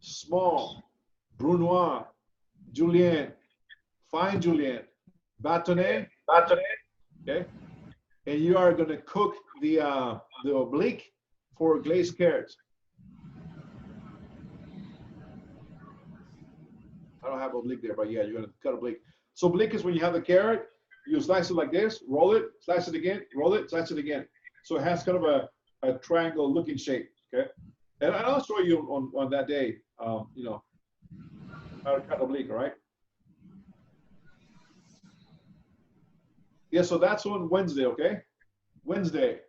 S1: small, brunoise, julienne, fine julienne, bâtonnet, okay? And you are going to cook the oblique for glazed carrots. I don't have oblique there, but yeah, you're going to cut oblique. So oblique is when you have the carrot, you slice it like this, roll it, slice it again, roll it, slice it again. So it has kind of a triangle looking shape, okay? And I'll show you on that day, you know, how to cut oblique, all right? Yeah, so that's on Wednesday, okay? Wednesday.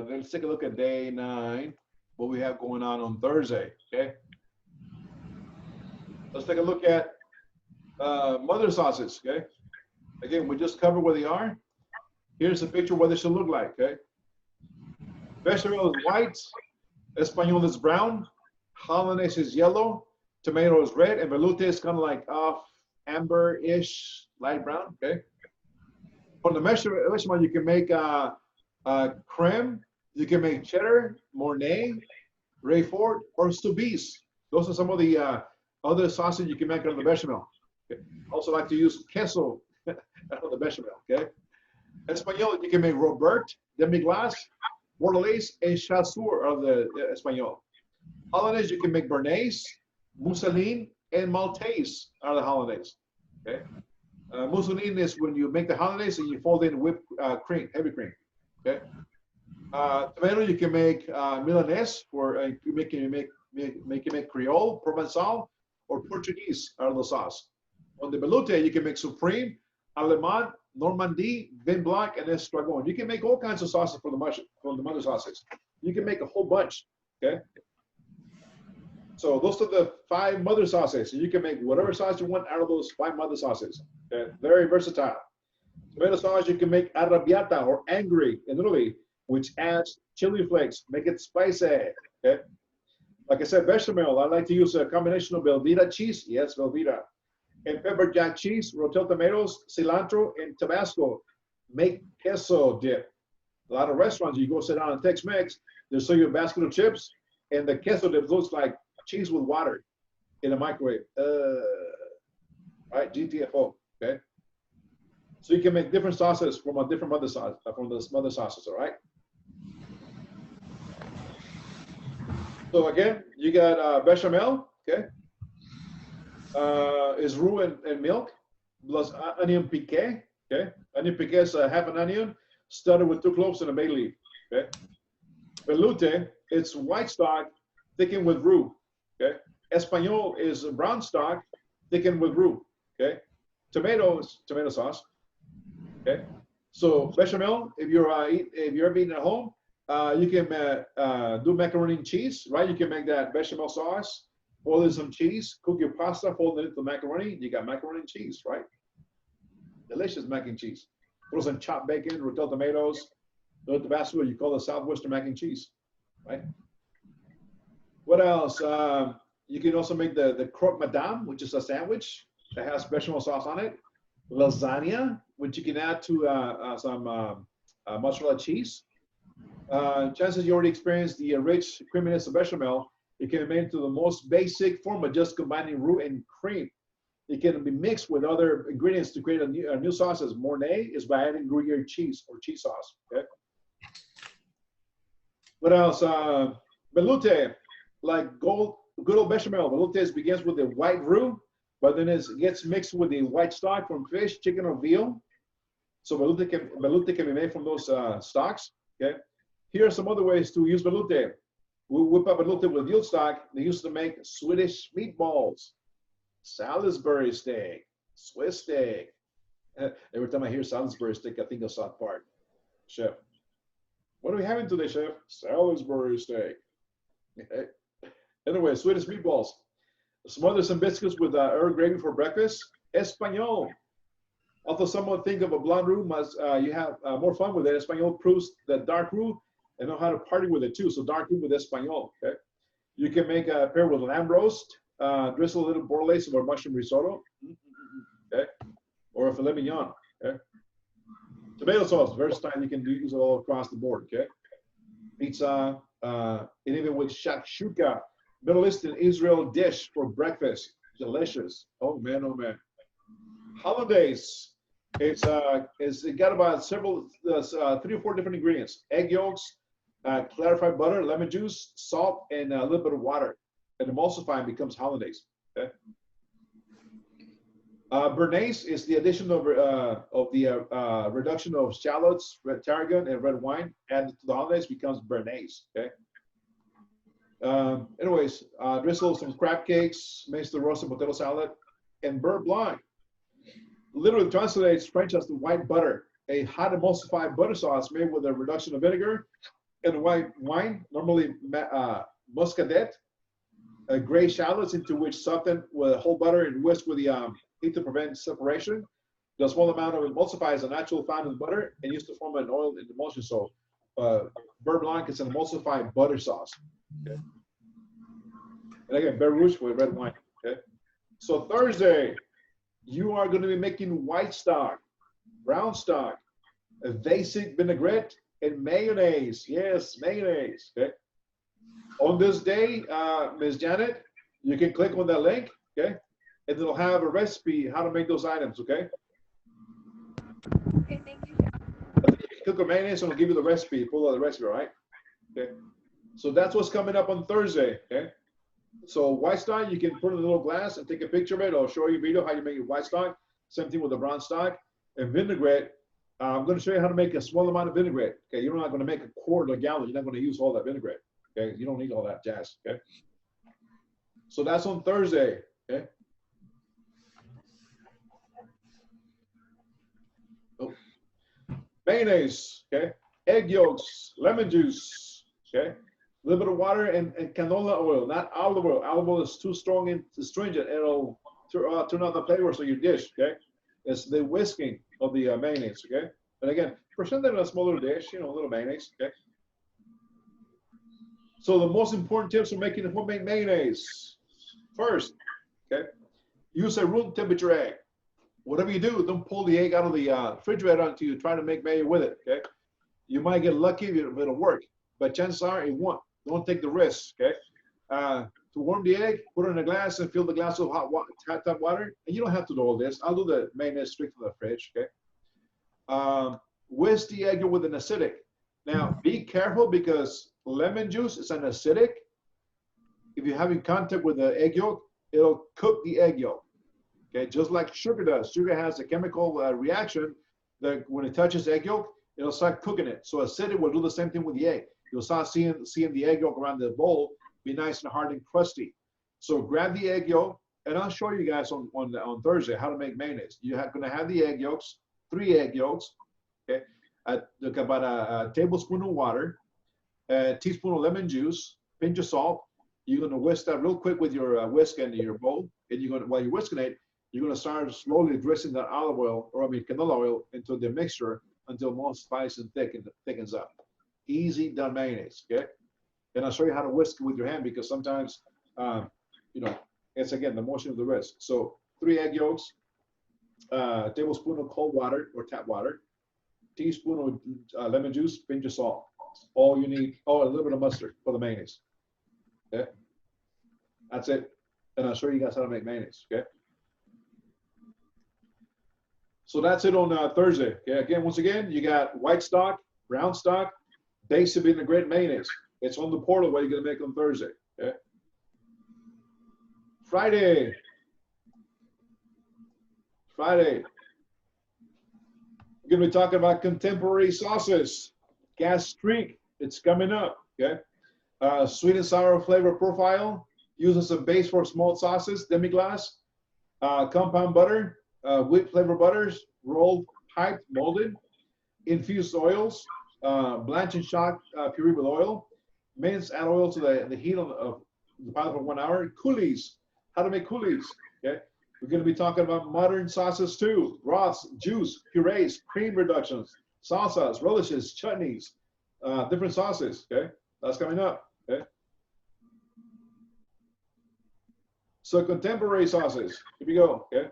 S1: Let's take a look at day 9, what we have going on Thursday, okay? Let's take a look at mother sauces, okay? Again, we just covered where they are. Here's a picture of what they should look like, okay? Bechamel is white, Espagnole is brown, Hollandaise is yellow, tomato is red, and veloute is kind of like amber-ish, light brown, okay? For the bechamel, you can make creme, you can make cheddar, Mornay, Roquefort, or Soubise. Those are some of the other sauces you can make on the bechamel. Okay? Also like to use queso on the bechamel, okay? Espagnole, you can make Robert, demi-glace, Bordelaise, and Chasseur of the Espagnole. Hollandaise, you can make Bernaise, Mousseline, and Maltaise are the Hollandaise, okay? Mousseline is when you make the Hollandaise and you fold in whipped cream, heavy cream, okay? Tomato, you can make Milanese, or you can make Creole, Provençal, or Portuguese out of the sauce. On the veloute, you can make Supreme, Allemand, Normandy, Vin Blanc, and Estragon. You can make all kinds of sauces from the mother sauces. You can make a whole bunch, okay? So those are the 5 mother sauces. You can make whatever sauce you want out of those 5 mother sauces. Okay? Very versatile. Tomato sauce, you can make arrabbiata or angry in Italy, which adds chili flakes, make it spicy, okay? Like I said, bechamel, I like to use a combination of Velveeta cheese, yes, Velveeta, and pepper jack cheese, rotel tomatoes, cilantro, and Tabasco. Make queso dip. A lot of restaurants, you go sit down in Tex-Mex, they'll show you a basket of chips, and the queso dip looks like cheese with water in a microwave. Right, GTFO, okay? So you can make different sauces from a different mother sauce, from those mother sauces, all right? So again, you got bechamel, okay? Is roux and milk, plus onion piqué, okay? Onion piqué is half an onion, studded with 2 cloves and a bay leaf, okay? Veloute, it's white stock thickened with roux. Okay. Espagnol is brown stock thickened with roux. Okay. Tomato sauce. Okay. So bechamel, if you're ever eating at home, you can do macaroni and cheese, right? You can make that bechamel sauce, boil in some cheese, cook your pasta, fold it into macaroni. You got macaroni and cheese, right? Delicious mac and cheese. Throw some chopped bacon, rotel tomatoes, little Tabasco. You call it Southwestern mac and cheese, right? What else? You can also make the croque madame, which is a sandwich that has bechamel sauce on it. Lasagna, which you can add to some mozzarella cheese. Chances you already experienced the rich creaminess of bechamel. It can be made into the most basic form of just combining roux and cream. It can be mixed with other ingredients to create a new sauce. As Mornay is by adding Gruyere cheese or cheese sauce. Okay. What else? Veloute, like good old bechamel. Veloute begins with the white roux, but then it gets mixed with the white stock from fish, chicken, or veal. So veloute can be made from those stocks. Okay. Here are some other ways to use veloute. We whip up veloute with veal stock. They used to make Swedish meatballs, Salisbury steak, Swiss steak. Every time I hear Salisbury steak, I think of South Park. Chef, what are we having today, Chef? Salisbury steak. Anyway, Swedish meatballs. Smother some biscuits with Earl Grey for breakfast. Espagnol. Although some would think of a blonde roux, you have more fun with it. Espagnol proves that dark roux and know how to party with it too. So dark roux with Espagnol. Okay. You can make a pair with lamb roast, drizzle a little bolognese or mushroom risotto. Okay. Or a filet mignon. Okay. Tomato sauce, versatile. You can use it all across the board. Okay. Pizza, and even with shakshuka, Middle Eastern Israel dish for breakfast. Delicious. Oh man, oh man. Hollandaise. It's got about 3 or 4 different ingredients: egg yolks, clarified butter, lemon juice, salt, and a little bit of water. And emulsifying becomes hollandaise. Okay. Béarnaise is the addition of the reduction of shallots, red tarragon, and red wine added to the hollandaise becomes béarnaise. Okay. Anyways, drizzle some crab cakes, mix the roasted potato salad, and beurre blanc. Literally translates French as the white butter, a hot emulsified butter sauce made with a reduction of vinegar and white wine, normally muscadet, gray shallots into which soften with whole butter and whisk with the heat to prevent separation. The small amount of emulsify is a natural found in butter and used to form an oil in emulsion. So beurre blanc is an emulsified butter sauce. Okay. And again, beurre rouge with red wine. Okay. So Thursday, you are going to be making white stock, brown stock, a basic vinaigrette, and mayonnaise. Yes, mayonnaise. Okay. On this day, Ms. Janet, you can click on that link, okay, and it'll have a recipe how to make those items. Okay.
S11: Okay, thank you.
S1: You can click on mayonnaise, and it'll give you the recipe. Pull out the recipe, all right? Okay. So that's what's coming up on Thursday. Okay. So white stock, you can put in a little glass and take a picture of it. I'll show you a video how you make your white stock. Same thing with the brown stock. And vinaigrette, I'm going to show you how to make a small amount of vinaigrette. Okay, you're not going to make a quart or a gallon. You're not going to use all that vinaigrette. Okay, you don't need all that jazz. Okay. So that's on Thursday. Okay. Oh. Mayonnaise. Okay. Egg yolks, lemon juice. Okay. A little bit of water and canola oil, not olive oil. Olive oil is too strong and astringent. It'll turn out the flavors of your dish, okay? It's the whisking of the mayonnaise, okay? And again, present that in a smaller dish, a little mayonnaise, okay? So the most important tips for making homemade mayonnaise. First, okay, use a room temperature egg. Whatever you do, don't pull the egg out of the refrigerator until you try to make mayo with it, okay? You might get lucky if it'll work, but chances are it won't. Don't take the risk, okay? To warm the egg, put it in a glass and fill the glass with hot tap water. And you don't have to do all this. I'll do the mayonnaise straight from the fridge, okay? Whisk the egg with an acidic. Now, be careful because lemon juice is an acidic. If you're having contact with the egg yolk, it'll cook the egg yolk, okay? Just like sugar does. Sugar has a chemical reaction that when it touches egg yolk, it'll start cooking it. So acidic will do the same thing with the egg. you'll start seeing the egg yolk around the bowl be nice and hard and crusty. So grab the egg yolk, and I'll show you guys on Thursday how to make mayonnaise. You're going to have the egg yolks, 3 egg yolks, okay? Look about a tablespoon of water, a teaspoon of lemon juice, pinch of salt. You're going to whisk that real quick with your whisk and your bowl. And you're going to, while you're whisking it, you're going to start slowly dressing that olive oil, or canola oil, into the mixture until more spice and thickens up. Easy done mayonnaise, okay? And I'll show you how to whisk it with your hand, because sometimes, it's again the motion of the whisk. So 3 egg yolks, tablespoon of cold water or tap water, teaspoon of lemon juice, pinch of salt. All you need. Oh, a little bit of mustard for the mayonnaise. Okay, that's it. And I'll show you guys how to make mayonnaise. Okay. So that's it on Thursday. Okay. Again, once again, you got white stock, brown stock, base of vinaigrette mayonnaise. It's on the portal what you're gonna make on Thursday. Okay. Friday. We're going to be talking about contemporary sauces. Gastrique, it's coming up, okay? Sweet and sour flavor profile, using some base for small sauces, demi-glace, compound butter, wheat flavor butters, rolled, piped, molded, infused oils, blanch and shock puree with oil, mince, add oil to the heat of the pot for 1 hour. Coulis, how to make coulis, okay? We're going to be talking about modern sauces too. Broths, juice, purees, cream reductions, salsas, relishes, chutneys, different sauces, okay? That's coming up, okay? So contemporary sauces, here we go, okay?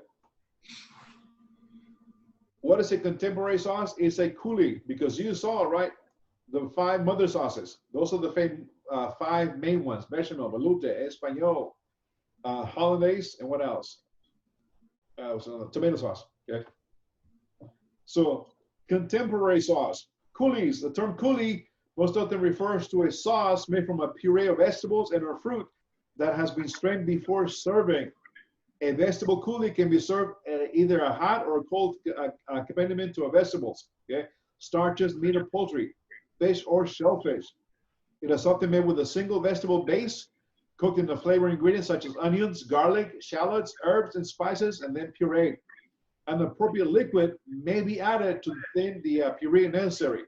S1: What is a contemporary sauce? It's a coulis, because you saw, right, the 5 mother sauces. Those are the 5 main ones: bechamel, velouté, espagnole, hollandaise, and what else? Tomato sauce, okay? So contemporary sauce, coulis. The term coulis most often refers to a sauce made from a puree of vegetables and or fruit that has been strained before serving. A vegetable coulis can be served at either a hot or a cold accompaniment to a vegetables, okay? Starches, meat or poultry, fish or shellfish. It is often made with a single vegetable base, cooked in the flavor ingredients such as onions, garlic, shallots, herbs, and spices, and then pureed. An appropriate liquid may be added to thin the puree necessary.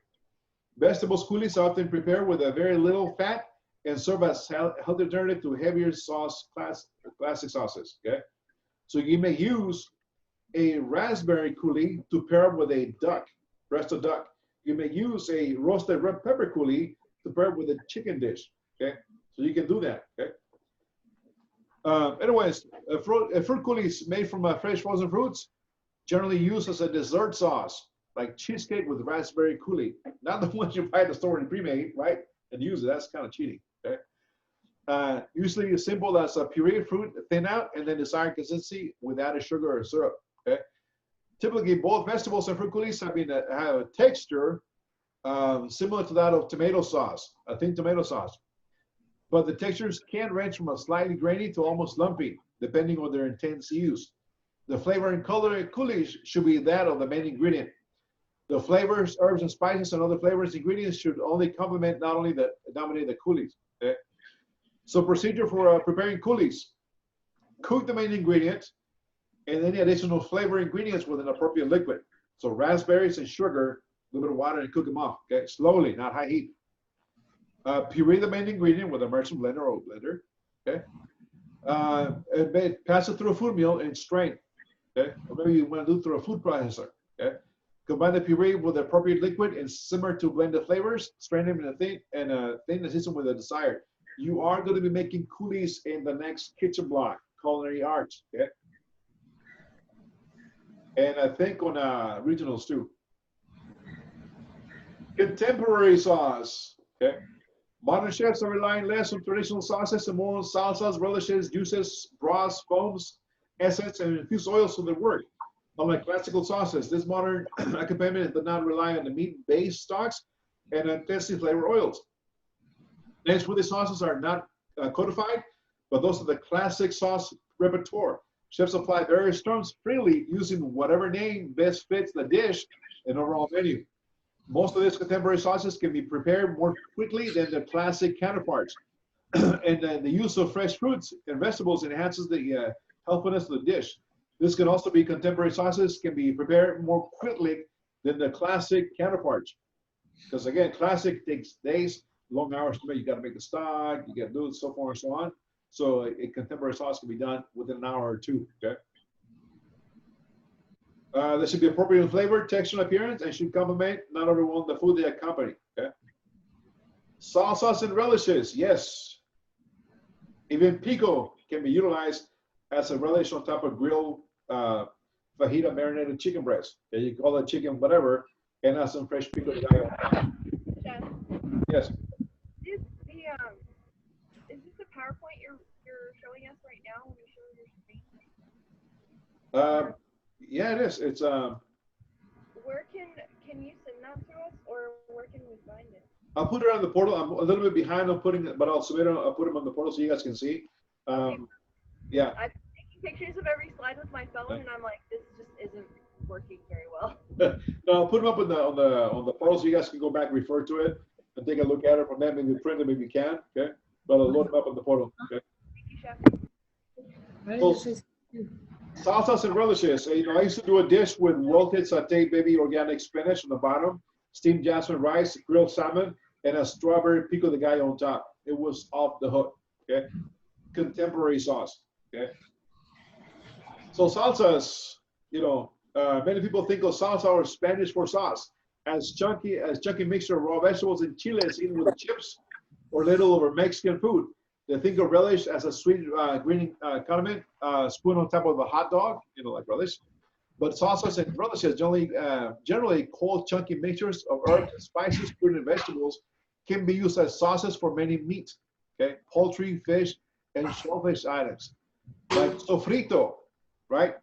S1: Vegetables coulis are often prepared with a very little fat and serve as healthy alternative to heavier sauce classic sauces. Okay, so you may use a raspberry coulis to pair up with a duck, breast of duck. You may use a roasted red pepper coulis to pair up with a chicken dish. Okay, so you can do that. Okay. Anyways, a fruit coulis made from fresh frozen fruits, generally used as a dessert sauce, like cheesecake with raspberry coulis. Not the ones you buy at the store and pre-made, right? And use it. That's kind of cheating. Okay. Usually as simple as a puree fruit, thin out, and then desired consistency with added sugar or syrup. Okay. Typically, both vegetables and fruit coulis have a texture similar to that of tomato sauce, a thin tomato sauce. But the textures can range from a slightly grainy to almost lumpy, depending on their intense use. The flavor and color of coulis should be that of the main ingredient. The flavors, herbs, and spices and other flavors ingredients should only complement, not only dominate the coulis. Okay? So procedure for preparing coulis: cook the main ingredient and any additional flavor ingredients with an appropriate liquid. So raspberries and sugar, a little bit of water, and cook them off. Okay, slowly, not high heat. Puree the main ingredient with a immersion blender or blender. Okay, and pass it through a food mill and strain. Okay, or maybe you want to do it through a food processor. Okay, combine the puree with the appropriate liquid and simmer to blend the flavors. Strain them in a thin and season with the desired. You are going to be making coulis in the next kitchen block, culinary arts. Okay, and I think on regionals too. Contemporary sauce. Okay. Modern chefs are relying less on traditional sauces and more on salsas, relishes, juices, broths, foams, essence, and infused oils for their work. Unlike classical sauces, this modern accompaniment does not rely on the meat-based stocks and intensely flavored oils. Names for these sauces are not codified, but those are the classic sauce repertoire. Chefs apply various terms freely, using whatever name best fits the dish and overall menu. Most of these contemporary sauces can be prepared more quickly than their classic counterparts. And the use of fresh fruits and vegetables enhances the healthfulness of the dish. This can also be contemporary sauces can be prepared more quickly than the classic counterparts. Because again, classic takes days, long hours to make. You got to make the stock, you got to do it, so forth and so on. So a contemporary sauce can be done within an hour or two. Okay. They should be appropriate in flavor, texture, and appearance, and should complement not everyone the food they accompany. Okay. Salsas and relishes, yes. Even pico can be utilized as a relish on top of grilled fajita marinated chicken breast. Okay, you call it chicken whatever, and have some fresh pico de gallo on top.
S15: Chef,
S1: Yes.
S15: is this the PowerPoint you're showing us right now when you show your screen?
S1: Yeah, it is. It's
S15: Where can you send that to us, or where can we find it?
S1: I'll put it on the portal. I'm a little bit behind on putting it, but I'll submit it. I'll put them on the portal so you guys can see. Yeah.
S15: I'm taking pictures of every slide with my phone, and I'm like, this just isn't working very well.
S1: No, I'll put them up on the portal so you guys can go back, refer to it, and take a look at it from there. Maybe print it, maybe you can. Okay. But I'll load them up on the portal. Okay.
S15: Thank you, Chef.
S1: So, salsas and relishes. You know, I used to do a dish with wilted sauteed baby organic spinach on the bottom, steamed jasmine rice, grilled salmon, and a strawberry pico de gallo on top. It was off the hook. Okay. Contemporary sauce. Okay. So salsas, you know, many people think of salsa or Spanish for sauce. As chunky mixture of raw vegetables and chiles eaten with chips or little over Mexican food. They think of relish as a sweet green condiment, spoon on top of a hot dog, you know, like relish. But salsas and relishes, generally cold, chunky mixtures of herbs, spices, fruit, and vegetables, can be used as sauces for many meats, okay, poultry, fish, and shellfish items. Like sofrito, right?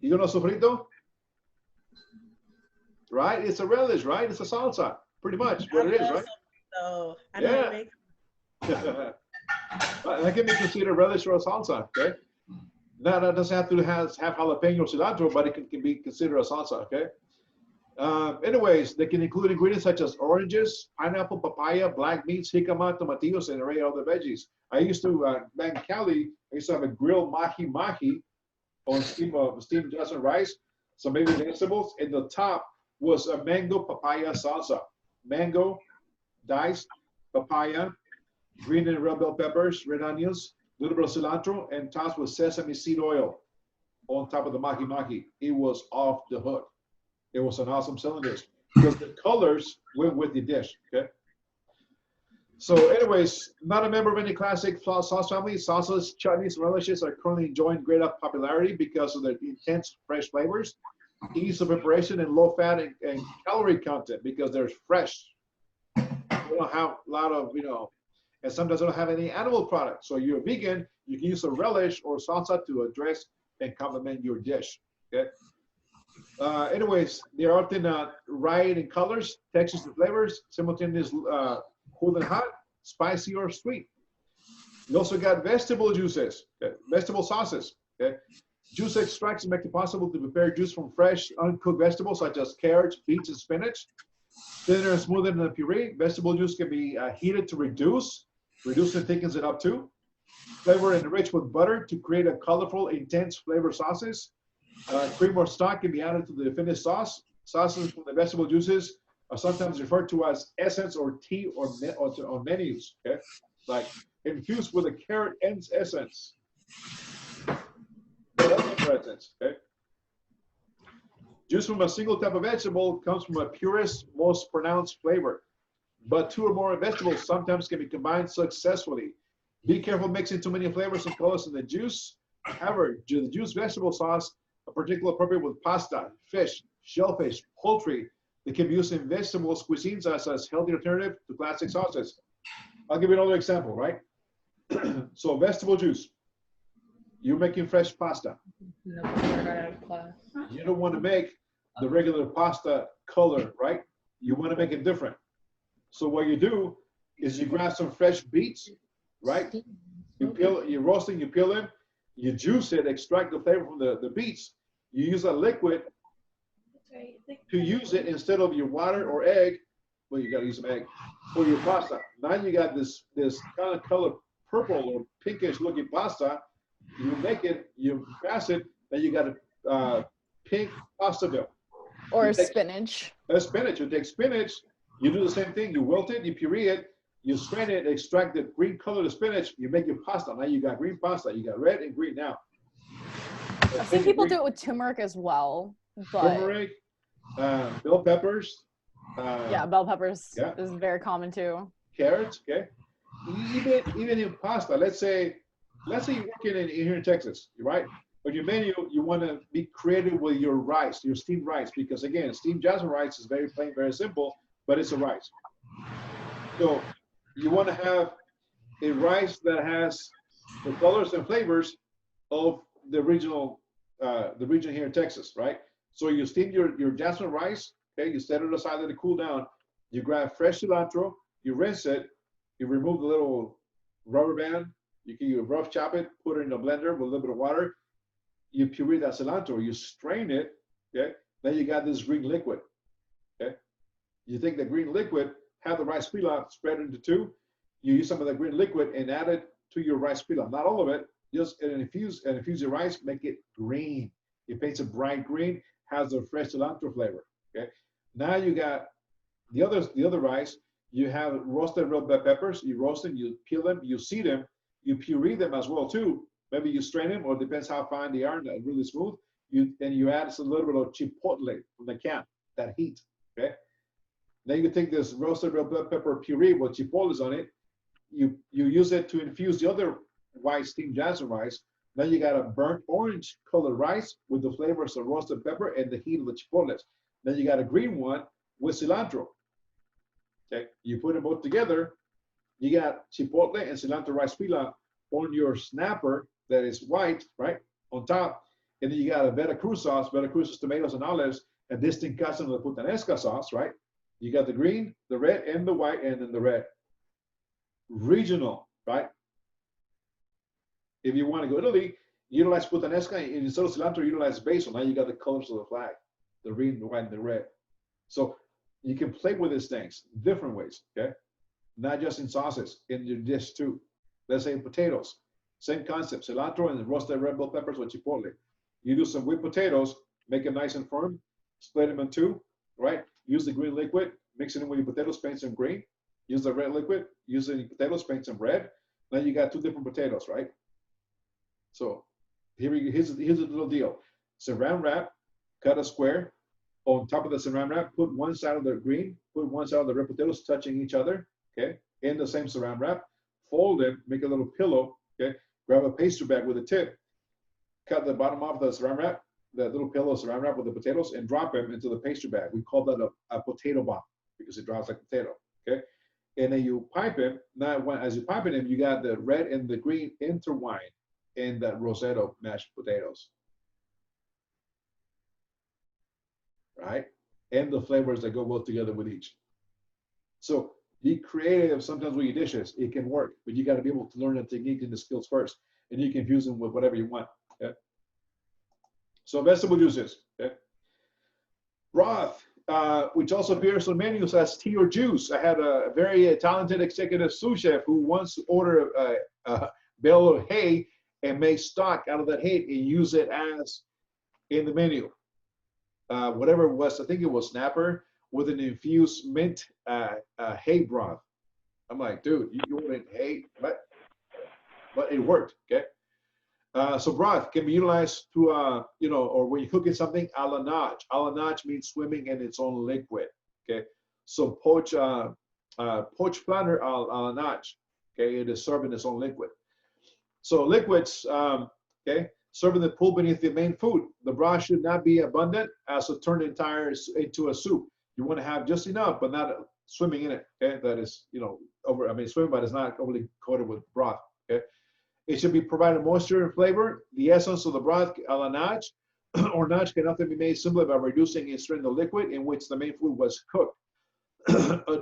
S1: You know sofrito? Right? It's a relish, right? It's a salsa, pretty much what it is, right?
S10: So I know how to make.
S1: That can be considered a relish or a salsa, okay? Now, that doesn't have to have jalapeno or cilantro, but it can be considered a salsa, okay? Anyways, they can include ingredients such as oranges, pineapple, papaya, black beans, jicama, tomatillos, and an array of other veggies. I used to, back in Cali, I used to have a grilled mahi-mahi on steamed jasmine rice, some baby vegetables, and the top was a mango papaya salsa. Mango, diced, papaya, green and red bell peppers, red onions, a little bit of cilantro, and tossed with sesame seed oil on top of the mahi-mahi. It was off the hook. It was an awesome cylinder because the colors went with the dish, okay? So anyways, not a member of any classic sauce family, salsas, chutneys, relishes are currently enjoying great popularity because of their intense, fresh flavors, ease of preparation, and low fat and calorie content because they're fresh. They don't have a lot of, you know, and sometimes they don't have any animal products. So you're a vegan, you can use a relish or salsa to address and complement your dish, okay? Anyways, they are often right in colors, textures, and flavors, simultaneous cool and hot, spicy or sweet. You also got vegetable juices, okay? Vegetable sauces. Okay? Juice extracts make it possible to prepare juice from fresh, uncooked vegetables such as carrots, beets, and spinach. Thinner and smoother than a puree. Vegetable juice can be heated to reduce and thickens it up too. Flavor enriched with butter to create a colorful, intense flavor sauces. Cream or stock can be added to the finished sauce. Sauces from the vegetable juices are sometimes referred to as essence or tea or menus. Okay, like infused with a carrot essence. Essence. Okay. Juice from a single type of vegetable comes from a purest, most pronounced flavor. But two or more vegetables sometimes can be combined successfully. Be careful mixing too many flavors and colors in the juice. However, the juice vegetable sauce are particularly appropriate with pasta, fish, shellfish, poultry. They can be used in vegetables cuisines as healthy alternative to classic sauces. I'll give you another example, right? So vegetable juice. You're making fresh pasta. You don't want to make the regular pasta color, right? You want to make it different. So what you do is you grab some fresh beets, right? You peel, you roast them, you peel them, you juice it, extract the flavor from the beets. You use a liquid to use it instead of your water or egg. Well, you got to use some egg for your pasta. Now you got this kind of color purple or pinkish looking pasta. You make it, you pass it, then you got a pink pasta dough.
S2: Or spinach.
S1: Spinach. You take spinach, you do the same thing. You wilt it, you puree it, you strain it, extract the green color of the spinach, you make your pasta. Now you got green pasta. You got red and green now.
S2: I've seen people do it with turmeric as well. But
S1: turmeric, bell peppers.
S2: Yeah, bell peppers
S1: yeah.
S2: is very common too.
S1: Carrots, okay. Even in pasta, let's say you're working here in Texas, right? On your menu, you want to be creative with your rice, your steamed rice, because again, steamed jasmine rice is very plain, very simple, but it's a rice. So you want to have a rice that has the colors and flavors of the region here in Texas, right? So you steam your jasmine rice, okay? You set it aside, let it cool down. You grab fresh cilantro, you rinse it, you remove the little rubber band, you can rough chop it, put it in a blender with a little bit of water. You puree that cilantro, you strain it, okay? Then you got this green liquid, okay? You take the green liquid, have the rice pilaf, spread it into two. You use some of the green liquid and add it to your rice pilaf. Not all of it, just infuse your rice, make it green. It paints a bright green, has the fresh cilantro flavor, okay? Now you got the other rice. You have roasted red bell peppers. You roast them, you peel them, you seed them, you puree them as well too. Maybe you strain them, or it depends how fine they are, really smooth. You add a little bit of chipotle from the can, that heat, okay? Then you take this roasted red bell pepper puree with chipotles on it. You use it to infuse the other white steamed jasmine rice. Then you got a burnt orange colored rice with the flavors of roasted pepper and the heat of the chipotles. Then you got a green one with cilantro. Okay, you put them both together. You got chipotle and cilantro rice pilaf on your snapper that is white, right, on top. And then you got a Veracruz sauce. Veracruz is tomatoes and olives, and distinct cousin of the puttanesca sauce, right? You got the green, the red, and the white, and then the red. Regional, right? If you want to go to Italy, utilize puttanesca, and instead of cilantro, utilize basil. Now you got the colors of the flag, the green, the white, and the red. So you can play with these things different ways, okay? Not just in sauces, in your dish too. Let's say potatoes, same concept, cilantro and roasted red bell peppers with chipotle. You do some whipped potatoes, make it nice and firm, split them in two, right? Use the green liquid, mix it in with your potatoes, paint some green. Use the red liquid, use the potatoes, paint some red. Then you got two different potatoes, right? So here's a little deal. Saran wrap, cut a square. On top of the saran wrap, put one side of the green, put one side of the red potatoes touching each other, okay? In the same saran wrap, fold it, make a little pillow, okay? Grab a pastry bag with a tip, cut the bottom off the saran wrap, the little pillow saran wrap with the potatoes, and drop them into the pastry bag. We call that a potato bomb because it drops like a potato, okay? And then you pipe it. Now, as you pipe it, you got the red and the green intertwined in that Rosetto mashed potatoes. Right? And the flavors that go well together with each. So be creative sometimes with your dishes. It can work, but you got to be able to learn the technique and the skills first, and you can fuse them with whatever you want. Okay? So vegetable juices. Okay? Broth, which also appears on menus as tea or juice. I had a very talented executive sous chef who once ordered a bale of hay and made stock out of that hay and use it as in the menu. Whatever it was, I think it was snapper with an infused mint hay broth. I'm like, dude, you ordered hay, but it worked, okay? So broth can be utilized to, or when you're cooking something a la nage. A la nage means swimming in its own liquid, okay? So poached planter a la nage, okay? It is served in its own liquid. So liquids, okay? Serving the pool beneath the main food. The broth should not be abundant as to turn entire into a soup. You want to have just enough, but not swimming in it. Okay, that is, swimming, but it's not overly coated with broth. Okay, it should be provided moisture and flavor. The essence of the broth, a la nage, or nage, can often be made simply by reducing and straining the liquid in which the main food was cooked.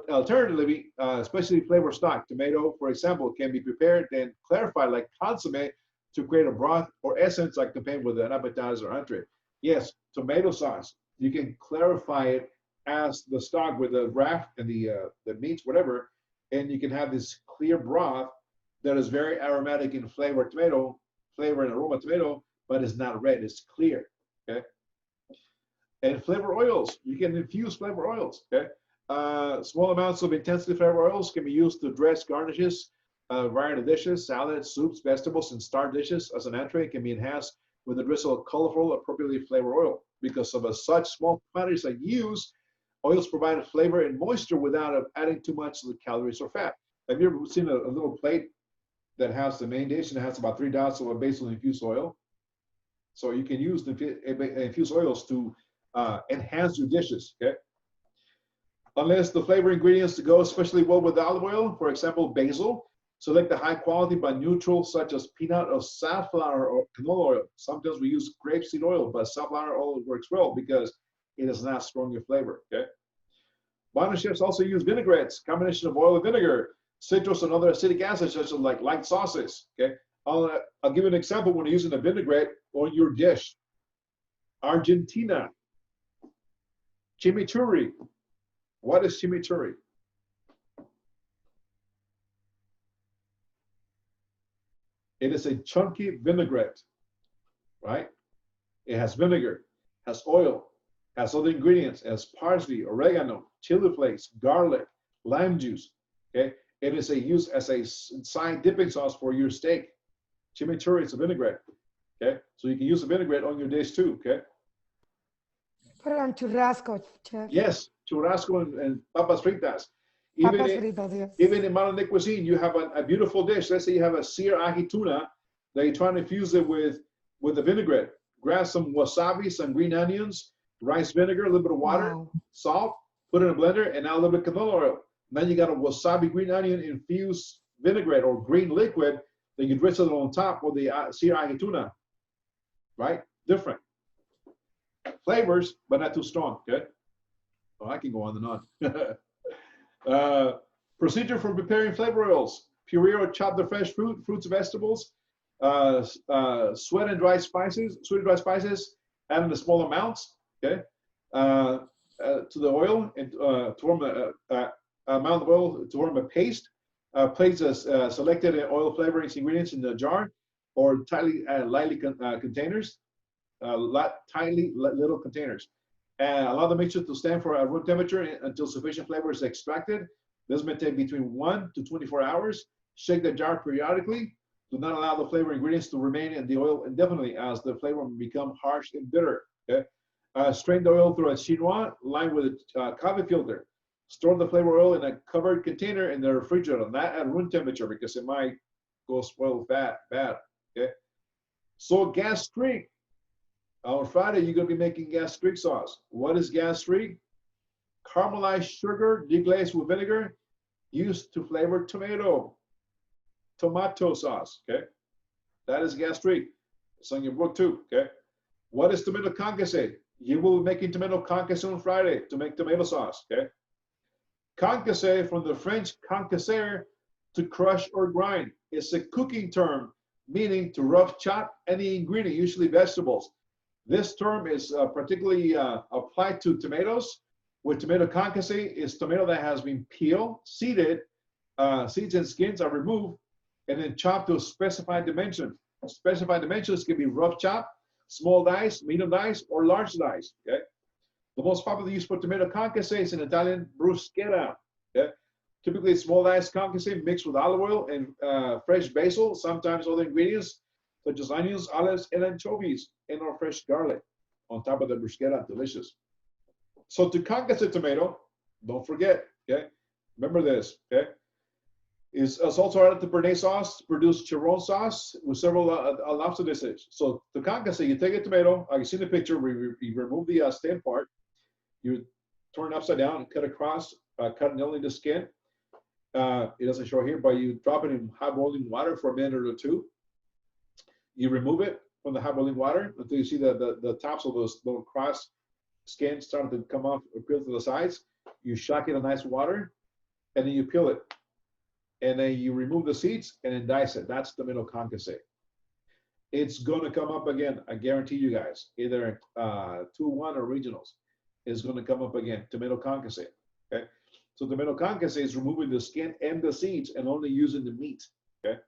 S1: Alternatively, especially flavor stock, tomato, for example, can be prepared and clarified like consommé to create a broth or essence like contained with an appetizer or entree. Yes, tomato sauce you can clarify it as the stock with the raft and the meats, whatever, and you can have this clear broth that is very aromatic in flavor and aroma tomato, but it's not red, it's clear, okay? And flavor oils, you can infuse flavor oils, okay? Small amounts of intensely flavored oils can be used to dress garnishes, variety dishes, salads, soups, vegetables, and star dishes. As an entree, can be enhanced with a drizzle of colorful, appropriately flavored oil. Because of such small quantities I use, oils provide flavor and moisture without adding too much of the calories or fat. Have you ever seen a little plate that has the main dish and it has about 3 dots of a basil infused oil? So you can use the infused oils to enhance your dishes, okay? Unless the flavor ingredients to go especially well with olive oil, for example, basil, select the high quality but neutral, such as peanut or safflower or canola oil. Sometimes we use grapeseed oil, but safflower oil works well because it is not strong in flavor, okay? Modern chefs also use vinaigrettes, combination of oil and vinegar, citrus and other acidic acids, such as like light sauces, okay? I'll give you an example when you're using a vinaigrette on your dish. Argentina, chimichurri. What is chimichurri? It is a chunky vinaigrette, right? It has vinegar, has oil, has other ingredients, has parsley, oregano, chili flakes, garlic, lime juice, okay? It is used as a side dipping sauce for your steak. Chimichurri is a vinaigrette, okay? So you can use a vinaigrette on your dish too, okay?
S6: Put it on churrasco, chef.
S1: Yes, churrasco and papas fritas.
S6: Papas fritas, yes.
S1: Even in modern cuisine, you have a beautiful dish. Let's say you have a sear ahi tuna that you're trying to infuse it with a vinaigrette. Grab some wasabi, some green onions, rice vinegar, a little bit of water, salt, put it in a blender, and now a little bit of canola oil. Now you got a wasabi green onion infused vinaigrette or green liquid that you drizzle on top with the sear ahi tuna, right? Different flavors, but not too strong, okay? Oh, I can go on and on. Procedure for preparing flavor oils. Puree or chop the fresh fruits, vegetables, sweat and dry spices, add in the small amounts, okay? To the oil and to form a amount of oil to form a paste. Place selected oil flavorings ingredients in the jar or lightly containers. Tiny little containers. Allow the mixture to stand for a room temperature until sufficient flavor is extracted. This may take between 1 to 24 hours. Shake the jar periodically. Do not allow the flavor ingredients to remain in the oil indefinitely, as the flavor will become harsh and bitter. Okay? Strain the oil through a chinois lined with a coffee filter. Store the flavor oil in a covered container in the refrigerator, not at room temperature, because it might go spoil bad. Okay? So gastrique. On Friday, you're going to be making gastrique sauce. What is gastrique? Caramelized sugar deglazed with vinegar used to flavor tomato sauce, okay? That is gastrique. It's on your book too, okay? What is tomato concasse? You will be making tomato concasse on Friday to make tomato sauce, okay? Concasse, from the French concasser, to crush or grind. It's a cooking term meaning to rough chop any ingredient, usually vegetables. This term is particularly applied to tomatoes. With tomato concasse is tomato that has been peeled, seeded, seeds and skins are removed, and then chopped to a specified dimension. Specified dimensions can be rough chop, small dice, medium dice, or large dice. Okay. The most popular use for tomato concasse is in Italian bruschetta. Okay. Typically, small dice concasse mixed with olive oil and fresh basil, sometimes other ingredients such as onions, olives, and anchovies, and or fresh garlic on top of the bruschetta. Delicious. So to concasse tomato, don't forget, okay? Remember this, okay? Is also added to béarnaise sauce to produce chirron sauce with several lobster dishes. So to concasse, you take a tomato, I can see the picture, you remove the stem part, you turn it upside down and cut across, cut only the skin. It doesn't show here, but you drop it in hot boiling water for a minute or two. You remove it from the hot boiling water until you see the tops of those little cross skin starting to come off or peel to the sides. You shock it in nice water, and then you peel it. And then you remove the seeds and then dice it. That's tomato concasse. It's going to come up again. I guarantee you guys, either 2-1 or regionals. is going to come up again, tomato concasse. Okay, so tomato concasse is removing the skin and the seeds and only using the meat. Okay,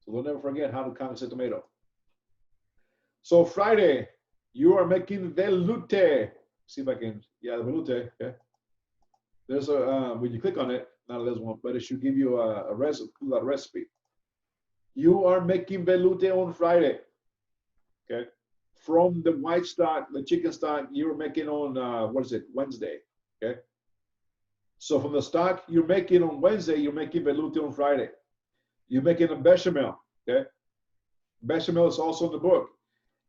S1: so don't ever forget how to concasse tomato. So Friday, you are making veloute. See if I can, yeah, the veloute. Okay, there's a when you click on it, not this one, but it should give you a recipe. You are making veloute on Friday. Okay, from the white stock, the chicken stock, you're making on what is it, Wednesday. Okay, so from the stock you're making on Wednesday, you're making veloute on Friday. You're making a bechamel. Okay, bechamel is also in the book.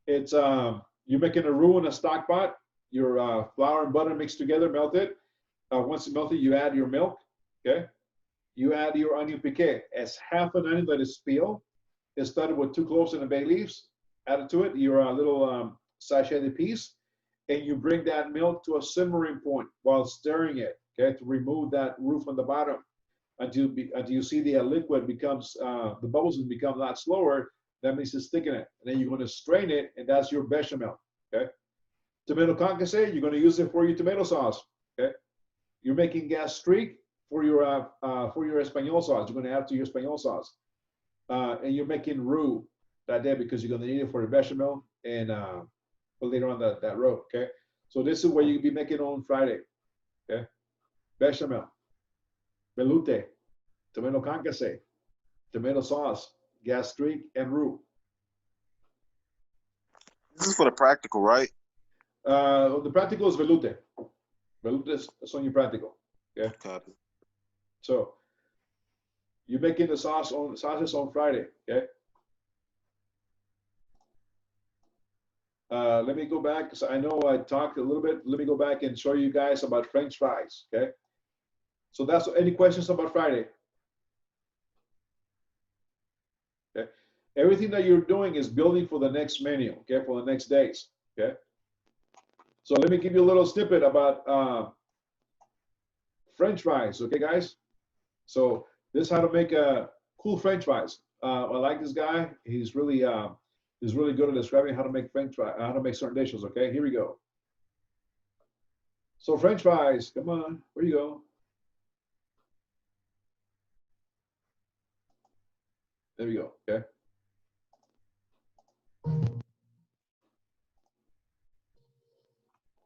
S1: It's you're making a roux in a stock pot. Your flour and butter mixed together, melted. Once it's melted, you add your milk. Okay, you add your onion piqué. As half an onion that is peeled. It's started with 2 cloves and the bay leaves. Added to it your little sachet piece, and you bring that milk to a simmering point while stirring it. Okay, to remove that roux from the bottom until you see the liquid becomes the bubbles become a lot slower. That means it's thickening it, and then you're going to strain it, and that's your bechamel. Okay, tomato concasse, you're going to use it for your tomato sauce. Okay, you're making gastrique for your espagnole sauce. You're going to add to your espagnole sauce, and you're making roux that day because you're going to need it for the bechamel and for later on that row. Okay, so this is what you'll be making on Friday. Okay, bechamel, veloute, tomato concasse, tomato sauce, gastrique, and roux.
S7: This is for the practical, right?
S1: The practical is veloute. Veloute is on your practical. Okay.
S7: Copy.
S1: So you're making the sauces on Friday. Okay. Let me go back because I know I talked a little bit. Let me go back and show you guys about French fries. Okay. So that's any questions about Friday? Okay. Everything that you're doing is building for the next menu. Okay, for the next days. Okay. So let me give you a little snippet about French fries. Okay, guys. So this is how to make cool French fries. I like this guy. He's really good at describing how to make French fries, how to make certain dishes. Okay, here we go. So French fries, come on, where you go? There we go. Okay.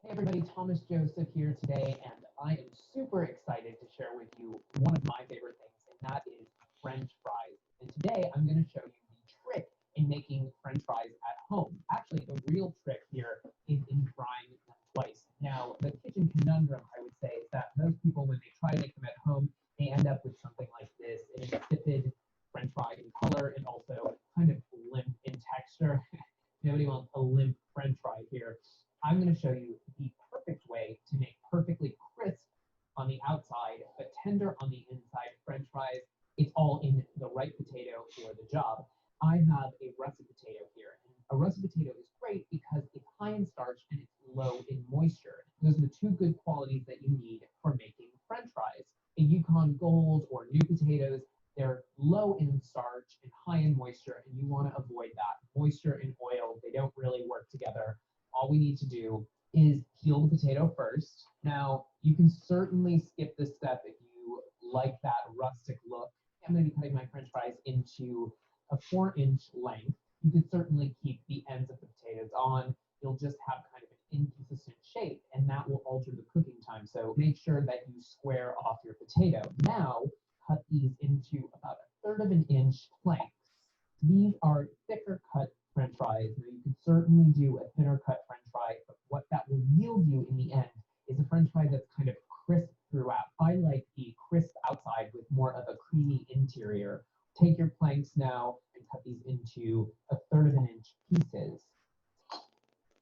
S16: Hey everybody, Thomas Joseph here today, and I am super excited to share with you one of my favorite things, and that is French fries. And today I'm going to show you the trick in making French fries at home. Actually, the real trick here is in frying them twice. Now, the kitchen conundrum, I would say, is that most people, when they try to make them at home, they end up with something like this, an insipid French fry in color and also kind of limp in texture. Nobody wants a limp French fry here. I'm going to show you the perfect way to make perfectly crisp on the outside, but tender on the inside French fries. It's all in the right potato for the job. I have a russet potato here. A russet potato is great because it's high in starch and it's low in moisture. Those are the two good qualities that you need for making French fries. A Yukon Gold or new potatoes, they're low in starch and high in moisture, and you want to avoid that. Moisture and oil, they don't really work together. All we need to do is peel the potato first. Now, you can certainly skip this step if you like that rustic look. I'm going to be cutting my French fries into a 4-inch length. You could certainly keep the ends of the potatoes on. You'll just have kind of an inconsistent shape, and that will alter the cooking time. So make sure that you square off your potato. Now, cut these into about 1/3 of an inch lengths. These are thicker cut French fries. Now, you can certainly do a thinner cut French fry, but what that will yield you in the end is a French fry that's kind of crisp throughout. I like the crisp outside with more of a creamy interior. Take your planks now and cut these into 1/3 of an inch pieces.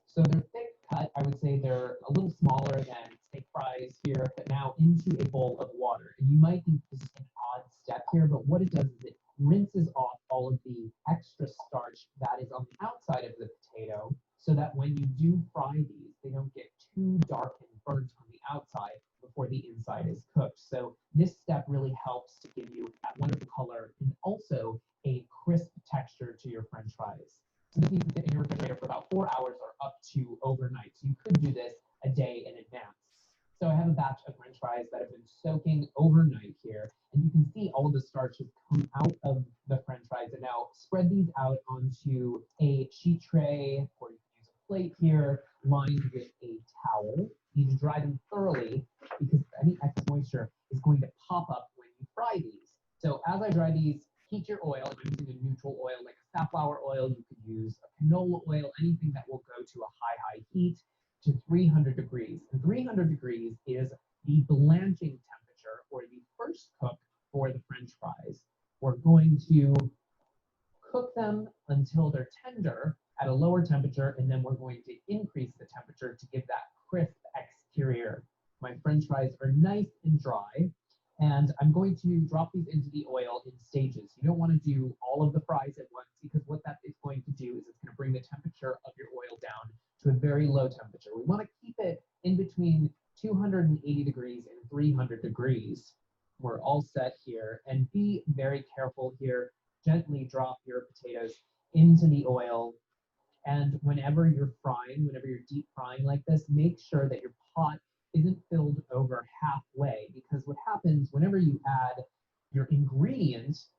S16: So they're thick cut. I would say they're a little smaller than steak fries here, but now into a bowl of water. And you might think this is an odd step here, but what it does is it rinses off all of the extra starch that is on the outside of the potato so that when you do fry these, they don't get too dark and burnt on the outside before the inside is cooked. So this step really helps to give you that wonderful color and also a crisp texture to your French fries. So this needs to sit in your refrigerator for about 4 hours or up to overnight. overnight. So you could do this a day in advance. So I have a batch of French fries that have been soaking overnight here, and you can see all of the starch has come out of the French fries. And now spread these out onto a sheet tray, or you can use a plate here, lined with a towel. You need to dry them thoroughly because any excess moisture is going to pop up when you fry these. So as I dry these, heat your oil. I'm using a neutral oil like a safflower oil. You could use a canola oil, anything that will go to a high heat to 300 degrees. And 300 degrees is the blanching temperature or the first cook for the French fries. We're going to cook them until they're tender at a lower temperature, and then we're going to increase the temperature to give that crisp exterior. My French fries are nice and dry, and I'm going to drop these into the oil in stages. You don't want to do all of the fries at once because what that is going to do is it's going to bring the temperature of your oil down to a very low temperature. We want to keep it in between 280 degrees and 300 degrees. We're all set here, and be very careful here. Gently drop your potatoes into the oil, and whenever you're frying, whenever you're deep frying like this, make sure that your pot isn't filled over halfway, because what happens whenever you add your ingredients,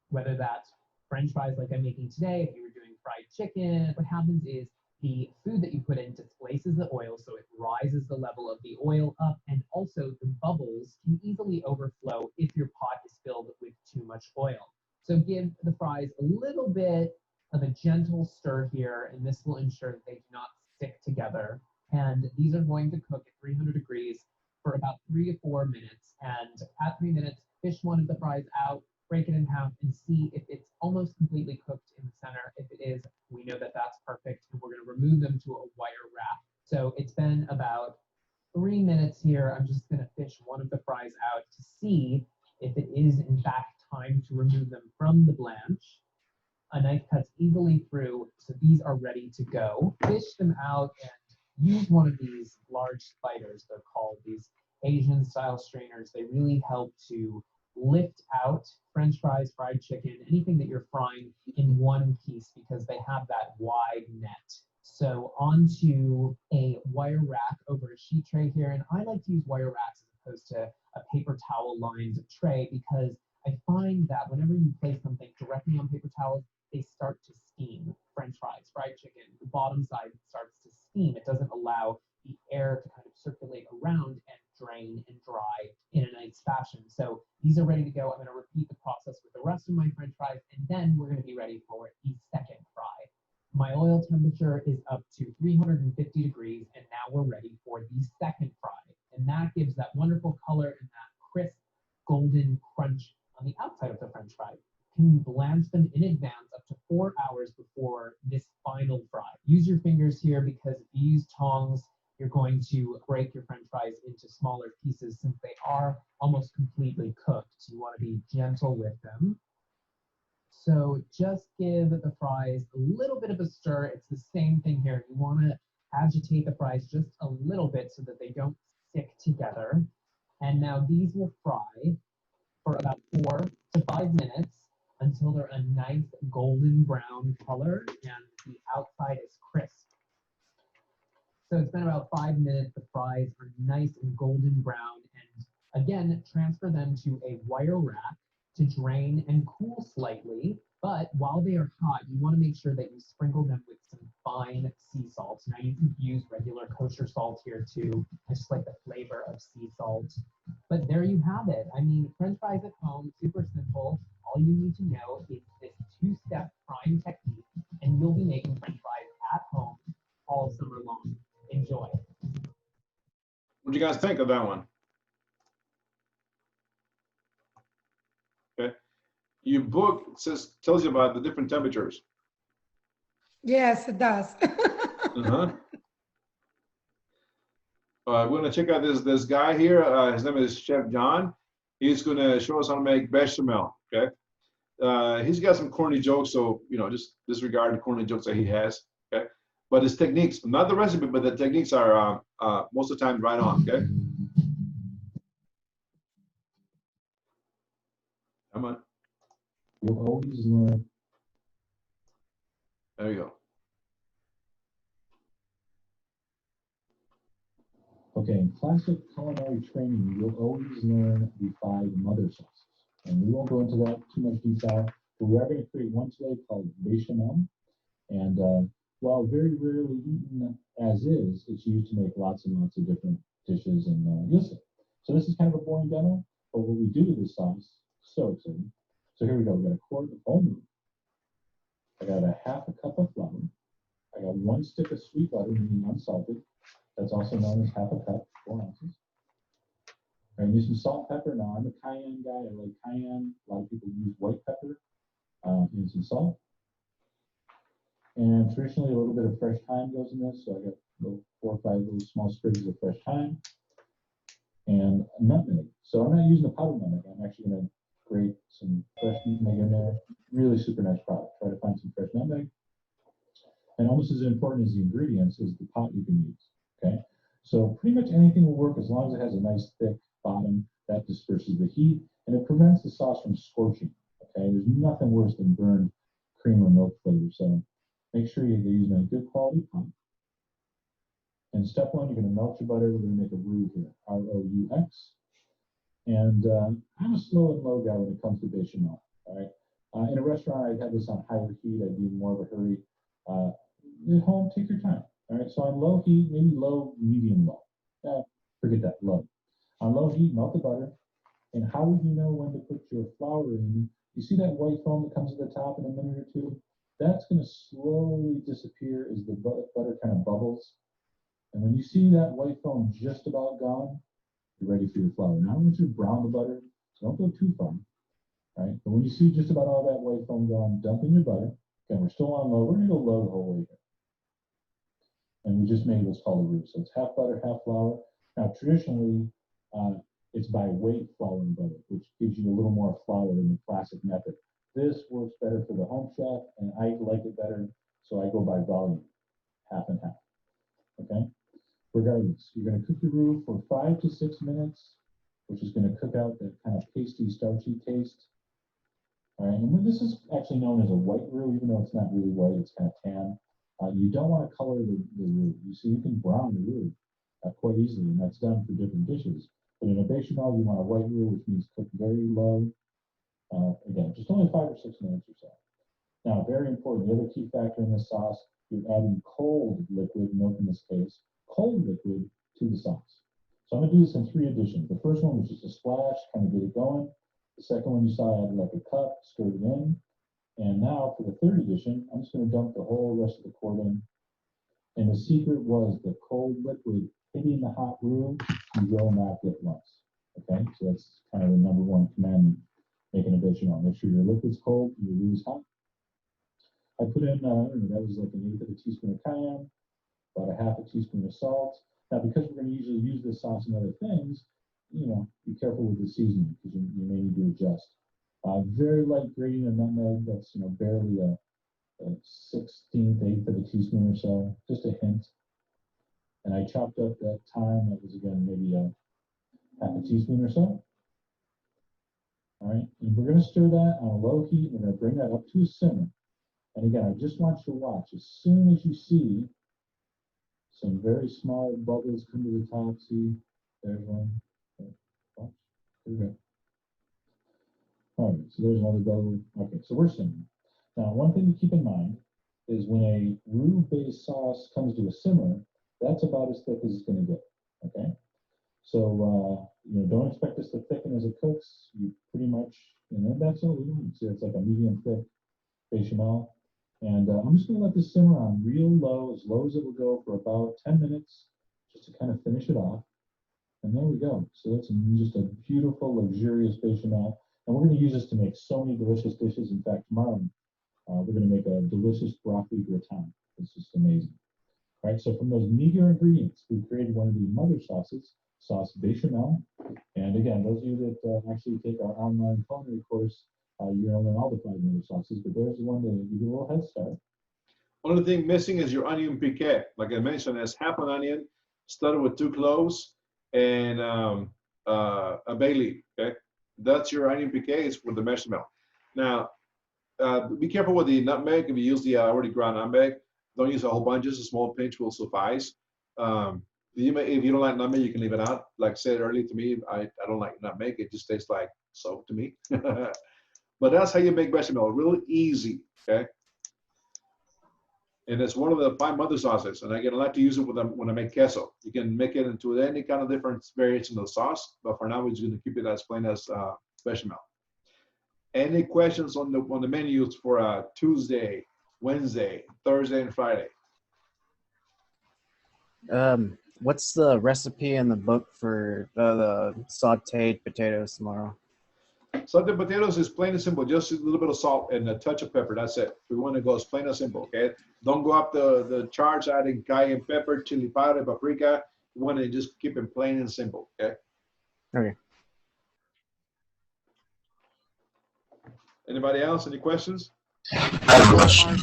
S16: whether that's French fries like I'm making today, if you were doing fried chicken, what happens is the food that you put in displaces the oil, so it rises the level of the oil up, and also the bubbles can easily overflow if your pot is filled with too much oil. So give the fries a little bit of a gentle stir here, and this will ensure that they do not stick together. And these are going to cook at 300 degrees for about 3 to 4 minutes. And at 3 minutes, fish one of the fries out, break it in half, and see if it's almost completely cooked in the center. If it is, we know that that's perfect, and we're going to remove them to a wire wrap. So it's been about 3 minutes here. I'm just going to fish one of the fries out to see if it is in fact time to remove them from the blanch. A knife cuts easily through, so these are ready to go. Fish them out and use one of these large spiders, they're called, these Asian style strainers. They really help to lift out French fries, fried chicken, anything that you're frying in one piece because they have that wide net. So onto a wire rack over a sheet tray here, and I like to use wire racks as opposed to a paper towel lined tray because I find that whenever you place something directly on paper towels, they start to steam. French fries, fried chicken, the bottom side starts to steam. It doesn't allow the air to kind of circulate around and drain and dry in a nice fashion. So these are ready to go. I'm going to repeat the process with the rest of my French fries, and then we're going to be ready for the second fry. My oil temperature is up to 350 degrees, and now we're ready for the second fry. And that gives that wonderful color and that crisp golden crunch on the outside of the French fry. Can blanch them in advance up to 4 hours before this final fry. Use your fingers here because if you use tongs, you're going to break your French fries into smaller pieces since they are almost completely cooked. So you want to be gentle with them. So just give the fries a little bit of a stir. It's the same thing here. You want to agitate the fries just a little bit so that they don't stick together. And now these will fry for about 4 to 5 minutes until they're a nice golden brown color and the outside is crisp. So it's been about 5 minutes. The fries are nice and golden brown. And again, transfer them to a wire rack to drain and cool slightly. But while they are hot, you want to make sure that you sprinkle them with some fine sea salt. Now you can use regular kosher salt here too. I just like the flavor of sea salt. But there you have it. I mean, French fries at home, super simple. All you need to know is this 2-step frying technique, and you'll be making French fries at home all summer long. Enjoy.
S1: What do you guys think of that one? Okay. Your book tells you about the different temperatures.
S6: Yes, it does.
S1: Uh-huh. We're going to check out this guy here. His name is Chef John. He's going to show us how to make bechamel. Okay. He's got some corny jokes, so just disregard the corny jokes that he has. Okay. But his techniques, not the recipe, but the techniques are most of the time right on. Okay. Come on. You'll always learn. There you go.
S17: Okay, in classic culinary training, you'll always learn the 5 mother sauces. And we won't go into that too much detail, but we are going to create one today called bechamel. And while very rarely eaten as is, it's used to make lots and lots of different dishes. And you'll see. So this is kind of a boring demo, but what we do with this sauce, so exciting. So here we go. We got a quart of whole milk. I got a half a cup of flour. I got 1 stick of sweet butter, meaning unsalted. That's also known as half a cup, 4 ounces. I'm using salt, pepper. Now, I'm a cayenne guy. I like cayenne. A lot of people use white pepper and some salt. And traditionally, a little bit of fresh thyme goes in this. So I got little 4 or 5 little small sprigs of fresh thyme and nutmeg. So I'm not using the powdered nutmeg. I'm actually going to grate some fresh nutmeg in there. Really super nice product. Try to find some fresh nutmeg. And almost as important as the ingredients is the pot you can use. Okay, so pretty much anything will work as long as it has a nice thick bottom that disperses the heat and it prevents the sauce from scorching. Okay, there's nothing worse than burned cream or milk flavor. So make sure you're using a good quality pot. And step 1, you're going to melt your butter. We're going to make a roux here, R-O-U-X. And I'm a slow and low guy when it comes to bechamel. All right, in a restaurant, I'd have this on higher heat. I'd be in more of a hurry. At home, take your time. All right, so on low heat, maybe low, medium, low. Forget that, low. On low heat, melt the butter. And how would you know when to put your flour in? You see that white foam that comes to the top in a minute or two? That's going to slowly disappear as the butter kind of bubbles. And when you see that white foam just about gone, you're ready for your flour. Now I want you to brown the butter, so don't go too far. All right, but when you see just about all that white foam gone, dump in your butter. Again, we're still on low. We're going to go low the whole way here. And we just made what's called a roux. So it's half butter, half flour. Now, traditionally, it's by weight flour and butter, which gives you a little more flour than the classic method. This works better for the home chef, and I like it better, so I go by volume, half and half. Okay? Regardless, you're going to cook your roux for 5 to 6 minutes, which is going to cook out that kind of pasty, starchy taste. All right, and this is actually known as a white roux, even though it's not really white, it's kind of tan. You don't want to color the roux. You see, you can brown the roux quite easily, and that's done for different dishes. But in a bechamel, you want a white roux, which means cook very low. Again, just only 5 or 6 minutes or so. Now, very important, the other key factor in this sauce, you're adding cold liquid, milk in this case, cold liquid to the sauce. So I'm going to do this in 3 additions. The first one was just a splash, kind of get it going. The second one you saw I added like a cup, stirred it in. And now for the 3rd edition, I'm just going to dump the whole rest of the quart in. And the secret was the cold liquid hitting the hot roux, you will not get lumps. Okay, so that's kind of the #1 commandment making a bechamel. Make sure your liquid's cold and your roux is hot. I put in, that was like 1/8 of a teaspoon of cayenne, about a 1/2 teaspoon of salt. Now, because we're going to usually use this sauce in other things, be careful with the seasoning because you may need to adjust. Very light grating of nutmeg, that's barely a 1/16, 1/8 of a teaspoon or so, just a hint. And I chopped up that thyme, that was again maybe a 1/2 teaspoon or so. All right, and we're going to stir that on a low heat. We're going to bring that up to a simmer. And again, I just want you to watch. As soon as you see some very small bubbles come to the top, see, there's one. Watch. Here we go. All right, so there's another bubble. Okay, so we're simmering. Now, one thing to keep in mind is when a roux-based sauce comes to a simmer, that's about as thick as it's going to get. Okay, so don't expect this to thicken as it cooks. You pretty much, that's all we want. See, it's like a medium thick bechamel. And I'm just going to let this simmer on real low as it will go for about 10 minutes, just to kind of finish it off. And there we go. So that's just a beautiful, luxurious bechamel. And we're going to use this to make so many delicious dishes. In fact, tomorrow we're going to make a delicious broccoli gratin. It's just amazing. All right, so from those meager ingredients, we created one of the mother sauces, sauce bechamel. And again, those of you that actually take our online culinary course, you're going to learn all the 5 mother sauces, but there's the one that give you a little head start.
S1: Only thing missing is your onion piqué. Like I mentioned, that's half an onion, started with 2 cloves and a bay leaf. Okay, that's your onion piqué. It's for the bechamel. Now, be careful with the nutmeg. If you use the already ground nutmeg, don't use a whole bunch. Just a small pinch will suffice. if you don't like nutmeg, you can leave it out. Like I said earlier to me, I don't like nutmeg. It just tastes like soap to me. But that's how you make bechamel, real easy, okay? And it's one of the 5 mother sauces, and I like to use it when I make queso. You can make it into any kind of different variation of the sauce, but for now we're just going to keep it as plain as bechamel. Any questions on the menus for Tuesday, Wednesday, Thursday, and Friday?
S18: What's the recipe in the book for the sauteed potatoes tomorrow?
S1: Sauteed potatoes is plain and simple, just a little bit of salt and a touch of pepper. That's it. We want to go as plain and simple, okay? Don't go up the charts adding cayenne pepper, chili powder, paprika. You want to just keep it plain and simple, okay?
S18: Okay.
S1: Anybody else? Any questions?
S19: I have a question.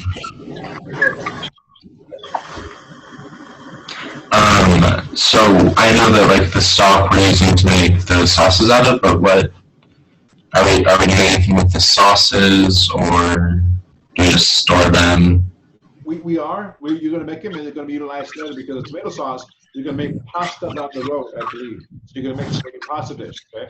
S19: So I know that like the stock we're using to make the sauces out of, but what are we doing anything with the sauces, or do we just store them?
S1: You're going to make them, and they're going to be utilized later because the tomato sauce, you're going to make pasta down the road, I believe. So you're going to make a pasta dish, okay?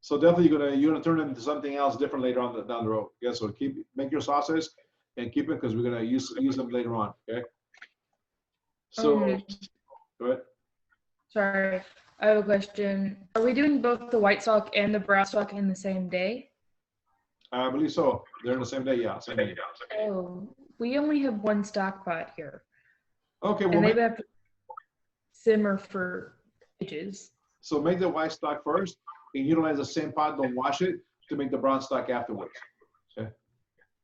S1: So definitely you're gonna turn them into something else different later on down the road. Yeah, so make your sauces and keep it because we're gonna use them later on. Okay. So go ahead.
S11: Sorry, I have a question. Are we doing both the white stock and the brown stock in the same day?
S1: I believe so. They're in the same day, yeah. Same day.
S11: Oh, we only have one stock pot here.
S1: Okay,
S11: and they have to simmer for ages.
S1: So make the white stock first and utilize the same pot. Don't wash it to make the brown stock afterwards. Okay.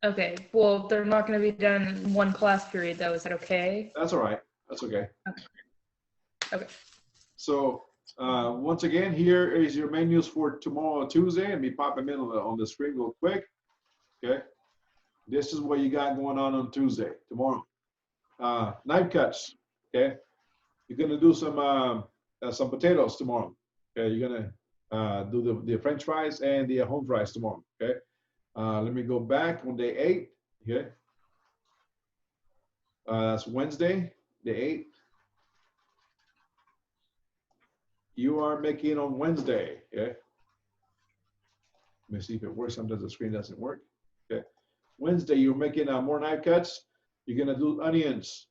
S11: Okay. Well, they're not going to be done in one class period, though. Is that okay?
S1: That's all right. That's okay.
S11: Okay.
S1: So once again, here is your menus for tomorrow, Tuesday, and we pop them in on the screen real quick. Okay. This is what you got going on Tuesday, tomorrow. Knife cuts. Okay. You're gonna do some potatoes tomorrow. Okay. You're gonna do the French fries and the home fries tomorrow. Okay. Let me go back on day 8. Okay. That's Wednesday, day 8. You are making on Wednesday. Okay. Let me see if it works. Sometimes the screen doesn't work. Okay. Wednesday, you're making more knife cuts. You're gonna do onions.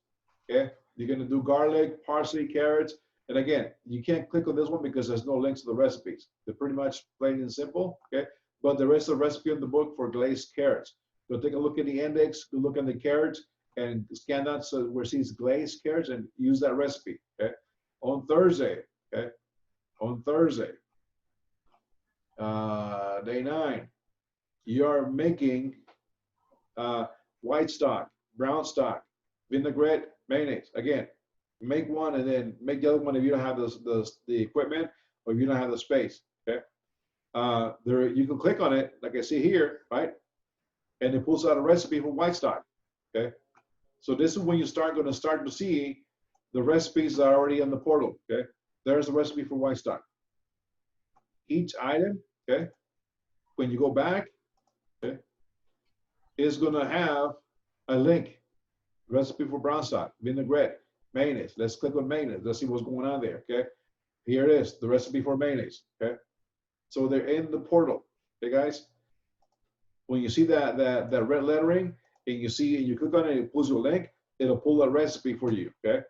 S1: Okay. You're gonna do garlic, parsley, carrots. And again, you can't click on this one because there's no links to the recipes. They're pretty much plain and simple. Okay. But the rest of the recipe in the book for glazed carrots. Go take a look at the index. Go look at the carrots and scan that so where it says glazed carrots and use that recipe. Okay. On Thursday. Okay. On Thursday, day 9, you're making white stock, brown stock, vinaigrette, mayonnaise. Again, make one and then make the other one if you don't have the equipment or if you don't have the space. Okay. There you can click on it like I see here, right? And it pulls out a recipe for white stock. Okay. So this is when you going to start to see the recipes that are already in the portal. Okay. There's the recipe for white stock. Each item, okay, when you go back, okay, is going to have a link. Recipe for brown stock, vinaigrette, mayonnaise. Let's click on mayonnaise. Let's see what's going on there, okay? Here it is, the recipe for mayonnaise, okay? So they're in the portal, okay, guys? When you see that red lettering and you click on it, it pulls you a link, it'll pull a recipe for you, okay?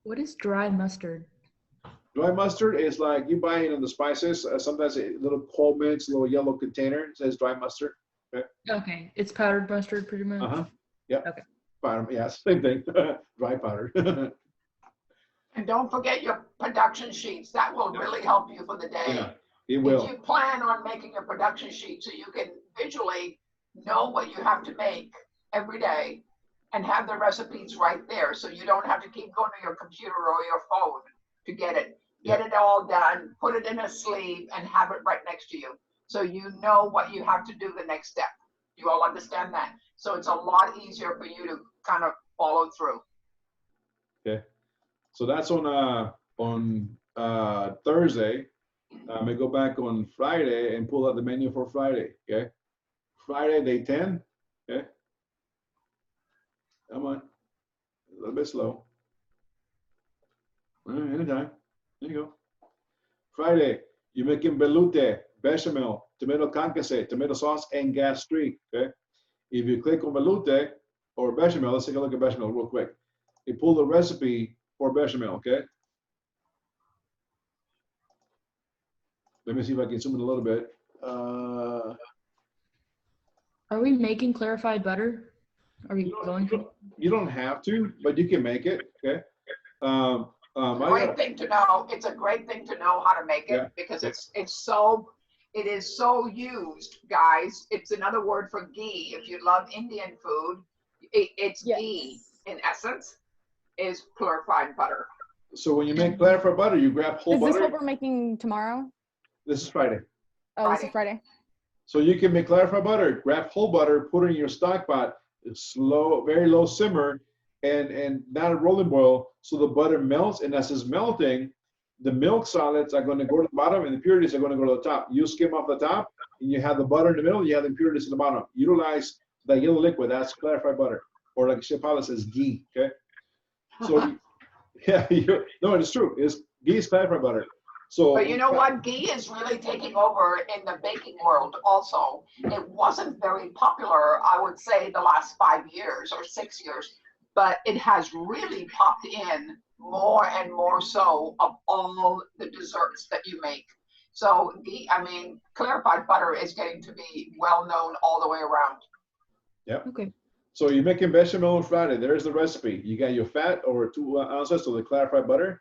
S11: What is dry mustard?
S1: Dry mustard is like you buy it in the spices. Sometimes a little Coleman's little yellow container says dry mustard. Okay.
S11: Okay, it's powdered mustard, pretty much.
S1: Yeah.
S11: Okay.
S1: Powder, yeah, same thing. Dry powder.
S9: And don't forget your production sheets. That will really help you for the day.
S1: Yeah, it will.
S9: If you plan on making a production sheet so you can visually know what you have to make every day and have the recipes right there, so you don't have to keep going to your computer or your phone to get it. Get it all done, put it in a sleeve, and have it right next to you. So you know what you have to do the next step. You all understand that? So it's a lot easier for you to kind of follow through.
S1: Okay. So that's on Thursday. I may go back on Friday and pull out the menu for Friday. Okay. Friday, day 10. Okay. Come on. A little bit slow. All right, anytime. There you go. Friday, you're making veloute, bechamel, tomato concasse, tomato sauce, and gastrique. Okay. If you click on veloute or bechamel, let's take a look at bechamel real quick. You pull the recipe for bechamel. Okay. Let me see if I can zoom in a little bit.
S11: Are we making clarified butter? Are we going to?
S1: You don't have to, but you can make it. Okay.
S9: Great thing to know. It's a great thing to know how to make it because it is so used, guys. It's another word for ghee. If you love Indian food, it's ghee in essence is clarified butter.
S1: So when you make clarified butter, you grab whole butter.
S2: Is this what we're making tomorrow?
S1: This is Friday.
S2: Oh, this is Friday.
S1: So you can make clarified butter, grab whole butter, put it in your stock pot, slow, very low simmer, and not a rolling boil, so the butter melts, and as it's melting, the milk solids are going to go to the bottom, and the impurities are going to go to the top. You skim off the top, and you have the butter in the middle, you have the impurities in the bottom. Utilize the yellow liquid, that's clarified butter, or like Chef Paula says, ghee, okay? So, yeah, no, it's true. Ghee is clarified butter. So,
S9: but you know what? Ghee is really taking over in the baking world also. It wasn't very popular, I would say, the last 5 years or 6 years, but it has really popped in more and more so of all the desserts that you make. So ghee, I mean, clarified butter is getting to be well known all the way around.
S1: Yep.
S11: Okay.
S1: So you're making bechamel on Friday. There's the recipe. You got your fat over 2 ounces of the clarified butter,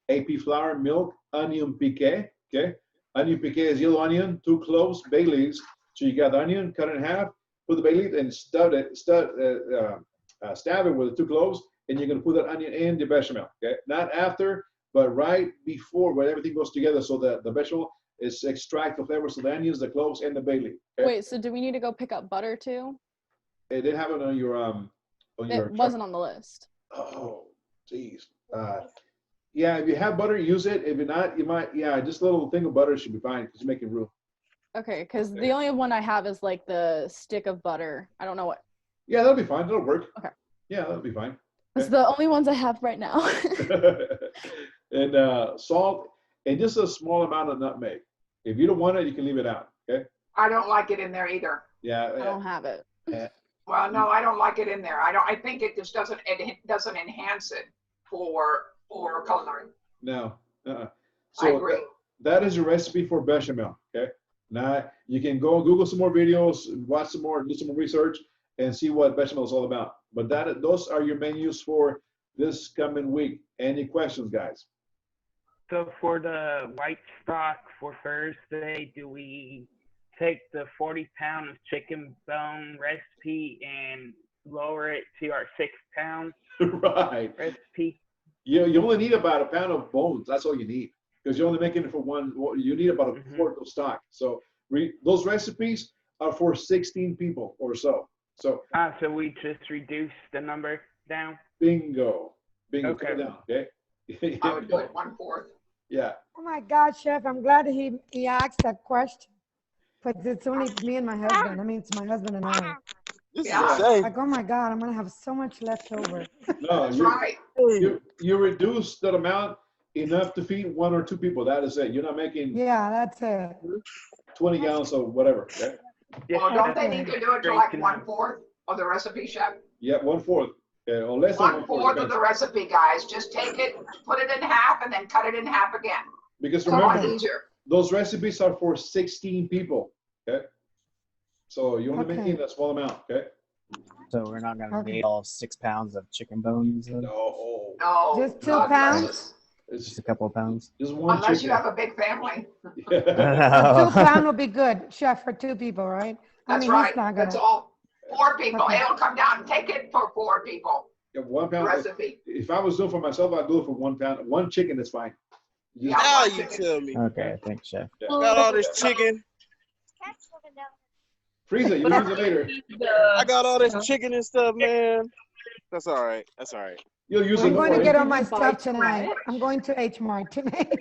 S1: AP flour, milk, onion piqué. Okay. Onion piqué is yellow onion, 2 cloves, bay leaves. So you got the onion, cut it in half, put the bay leaf and stab it with the 2 cloves, and you're going to put that onion in the bechamel. Okay. Not after, but right before, where everything goes together, so that the bechamel is extract the flavors of the onions, the cloves, and the bay leaf. Okay?
S2: Wait, so do we need to go pick up butter too?
S1: It didn't have it on your
S2: It wasn't on the list.
S1: Oh, geez. Yeah, if you have butter, use it. If you're not, you might. Yeah, just a little thing of butter should be fine because you're making roux.
S2: Okay, because the only one I have is like the stick of butter. I don't know what.
S1: Yeah, that'll be fine. That'll work.
S2: Okay.
S1: Yeah, that'll be fine.
S2: It's the only ones I have right now.
S1: And salt and just a small amount of nutmeg. If you don't want it, you can leave it out. Okay.
S9: I don't like it in there either.
S1: Yeah.
S2: I don't have it.
S9: Well, no, I don't like it in there. I think it just doesn't enhance it for culinary.
S1: No. So
S9: I agree.
S1: That is your recipe for bechamel. Okay. Now you can go Google some more videos, watch some more, do some more research, and see what bechamel is all about. But those are your menus for this coming week. Any questions, guys?
S14: So for the white stock for Thursday, do we take the 40-pound of chicken bone recipe and lower it to our 6 pound
S1: Right.
S14: recipe?
S1: You only need about a pound of bones. That's all you need, because you're only making it for one. You need about a quart of stock. So those recipes are for 16 people or so. So
S14: we just reduce the number down.
S1: Bingo.
S14: Okay.
S1: Put it down, okay.
S9: I would do it 1/4.
S1: Yeah.
S6: Oh my God, Chef, I'm glad he asked that question. But it's only me and my husband. I mean, it's my husband and I. Like, oh my God, I'm going to have so much left over.
S1: No, you reduce that amount enough to feed 1 or 2 people. That is it. You're not making
S6: Yeah, that's it.
S1: 20 gallons of whatever. Okay.
S9: Well, don't they need to do it to like 1/4 of the recipe, Chef?
S1: Yeah, 1/4. Or less than
S9: 1/4 of the recipe, guys. Just take it, put it in half, and then cut it in half again.
S1: Because
S9: It's a lot
S1: remember,
S9: easier.
S1: those recipes are for 16 people. Okay. So you're only
S6: Okay.
S1: making a small amount. Okay.
S18: So we're not gonna
S6: Okay.
S18: need all 6 pounds of chicken bones. Then?
S1: No.
S9: No.
S6: Just 2
S9: not
S6: pounds?
S9: unless-
S18: Just a couple of pounds.
S1: Just one
S9: Unless you
S1: chicken.
S9: have a big family.
S6: 2 pounds will be good, Chef, for 2 people, right?
S9: That's
S6: he's
S9: right.
S6: not
S9: That's
S6: gonna.
S9: all. 4 people.
S6: Okay.
S9: It'll come down. Take it for 4 people.
S1: Yeah, 1 pound.
S9: Recipe.
S1: If I was doing for myself, I'd do it for 1 pound. 1 chicken is fine.
S9: Yeah,
S7: Now
S9: one
S7: you
S9: chicken.
S7: tell me.
S18: Okay, thanks, Chef.
S7: Got all this chicken.
S1: Freeze it. You use it later.
S7: I got all this chicken and stuff, man. That's all right. That's all right.
S1: You'll use it.
S6: I'm going to
S1: more.
S6: get all my stuff tonight. I'm going to H Mart tonight.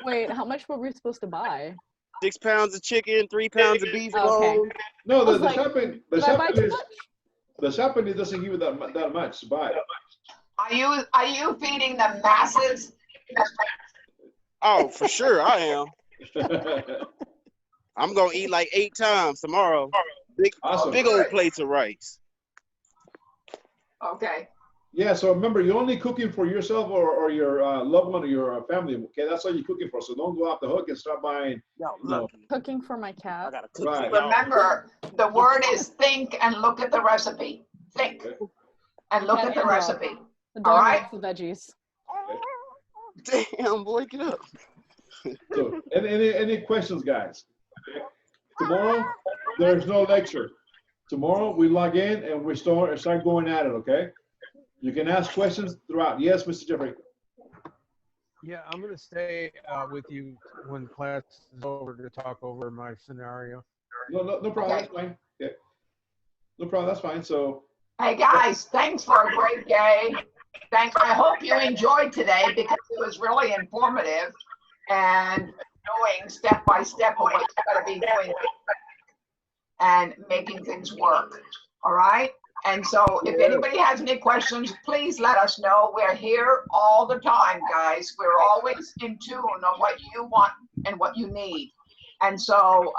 S2: Wait, how much were we supposed to buy?
S7: 6 pounds of chicken, 3 pounds of beef
S2: Okay.
S7: bone.
S1: No,
S2: I was
S1: the
S2: like,
S1: shopping. The
S2: did I buy
S1: shopping
S2: too
S1: is.
S2: much?
S1: The Japanese doesn't give you that much to buy.
S9: Are you feeding the masses?
S7: Oh, for sure, I am. I'm gonna eat like 8 times tomorrow.
S1: Awesome.
S7: Big old plates of rice.
S9: Okay.
S1: Yeah, so remember, you're only cooking for yourself or your loved one or your family. Okay, that's all you're cooking for. So don't go off the hook and start buying.
S2: Cooking for my cat.
S1: Right.
S9: Remember, the word is think and look at the recipe. Think and look
S2: Cat
S9: at the
S2: and dog.
S9: recipe.
S2: The
S9: All
S2: dog
S9: right.
S2: likes the veggies.
S7: Damn, boy, get up.
S1: So, any questions, guys? Tomorrow, there's no lecture. Tomorrow, we log in and we start going at it, okay? You can ask questions throughout. Yes, Mr. Jeffrey.
S3: Yeah, I'm gonna stay with you when class is over to talk over my scenario.
S1: No problem. That's fine. Yeah. No problem. That's fine. So.
S9: Hey guys, thanks for a great day. Thanks. I hope you enjoyed today because it was really informative and knowing step by step of what you got to be doing and making things work. All right. And so if anybody has any questions, please let us know. We're here all the time, guys. We're always in tune on what you want and what you need. And so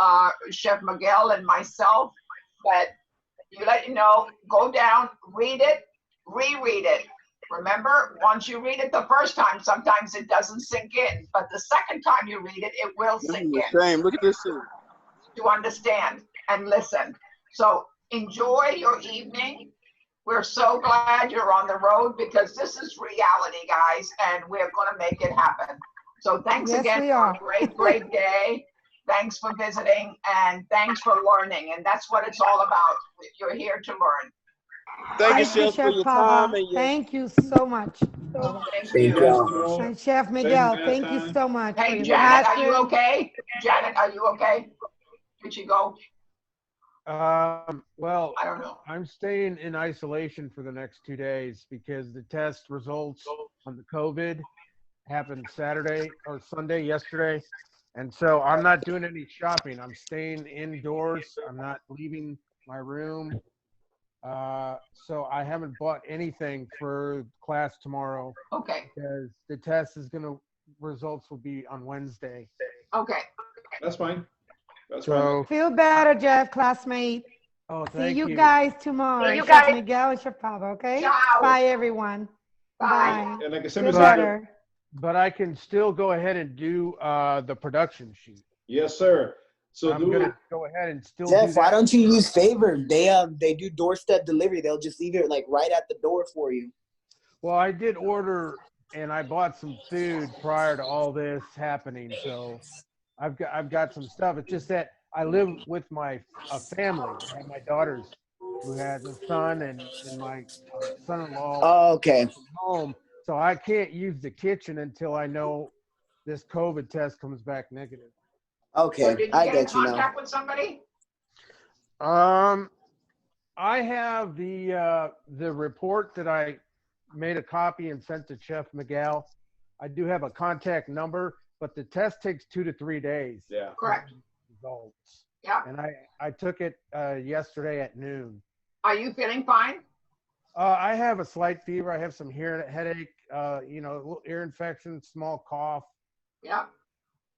S9: Chef Miguel and myself, but you know, go down, read it, reread it. Remember, once you read it the first time, sometimes it doesn't sink in, but the second time you read it, it will sink in.
S7: Same. Look at this too.
S9: To understand and listen. So enjoy your evening. We're so glad you're on the road because this is reality, guys, and we're going to make it happen. So thanks again for a great, great day. Thanks for visiting and thanks for learning. And that's what it's all about. You're here to learn.
S7: Thank you, Chef, for your time. And
S6: Thank you so much.
S7: Thank you.
S6: And Chef Miguel, thank you so much.
S9: Hey, Janet, are you okay? Janet, are you okay? Did she go?
S3: Well,
S9: I don't know.
S3: I'm staying in isolation for the next 2 days because the test results on the COVID happened Saturday or Sunday yesterday. And so I'm not doing any shopping. I'm staying indoors. I'm not leaving my room. So I haven't bought anything for class tomorrow.
S9: Okay.
S3: Because the test is results will be on Wednesday.
S9: Okay.
S1: That's fine. That's
S3: So
S6: feel better, Jeff, classmate.
S3: Oh,
S6: See
S3: thank
S6: you
S3: you.
S6: guys tomorrow.
S9: See you
S6: Chef
S9: guys.
S6: Miguel and Chef Pablo, okay?
S9: Ciao.
S6: Bye, everyone.
S9: Bye.
S1: And like I said,
S6: Feel
S1: Mr.
S6: better.
S3: But I can still go ahead and do the production sheet.
S1: Yes, sir. So
S3: I'm gonna go ahead and still do
S20: Jeff, why
S3: that.
S20: don't you use Favor? They do doorstep delivery. They'll just leave it like right at the door for you.
S3: Well, I did order and I bought some food prior to all this happening, so I've got some stuff. It's just that I live with my family. I have my daughters who has a son and my son-in-law.
S20: Oh, okay.
S3: From home, so I can't use the kitchen until I know this COVID test comes back negative.
S20: Okay,
S9: So did you
S20: I
S9: get in
S20: get you now.
S9: contact with somebody?
S3: I have the report that I made a copy and sent to Chef Miguel. I do have a contact number, but the test takes 2 to 3 days.
S1: Yeah.
S9: Correct.
S3: Results.
S9: Yeah.
S3: And I took it yesterday at noon.
S9: Are you feeling fine?
S3: I have a slight fever. I have some headache, a little ear infection, small cough.
S9: Yeah.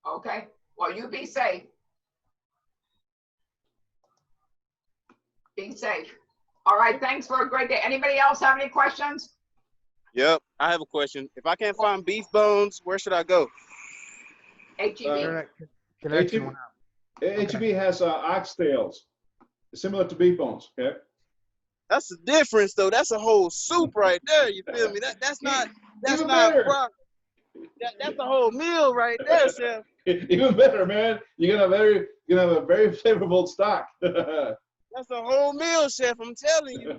S9: Okay. Well, you be safe. Be safe. All right. Thanks for a great day. Anybody else have any questions?
S7: Yep, I have a question. If I can't find beef bones, where should I go?
S9: HEB.
S3: Connection went out.
S1: HEB has oxtails, similar to beef bones. Okay.
S7: That's the difference, though. That's a whole soup right there. You feel me? That's not
S1: Even better.
S7: That's a whole meal right there, Chef.
S1: Even better, man. You're gonna have a very favorable stock.
S7: That's a whole meal, Chef. I'm telling you.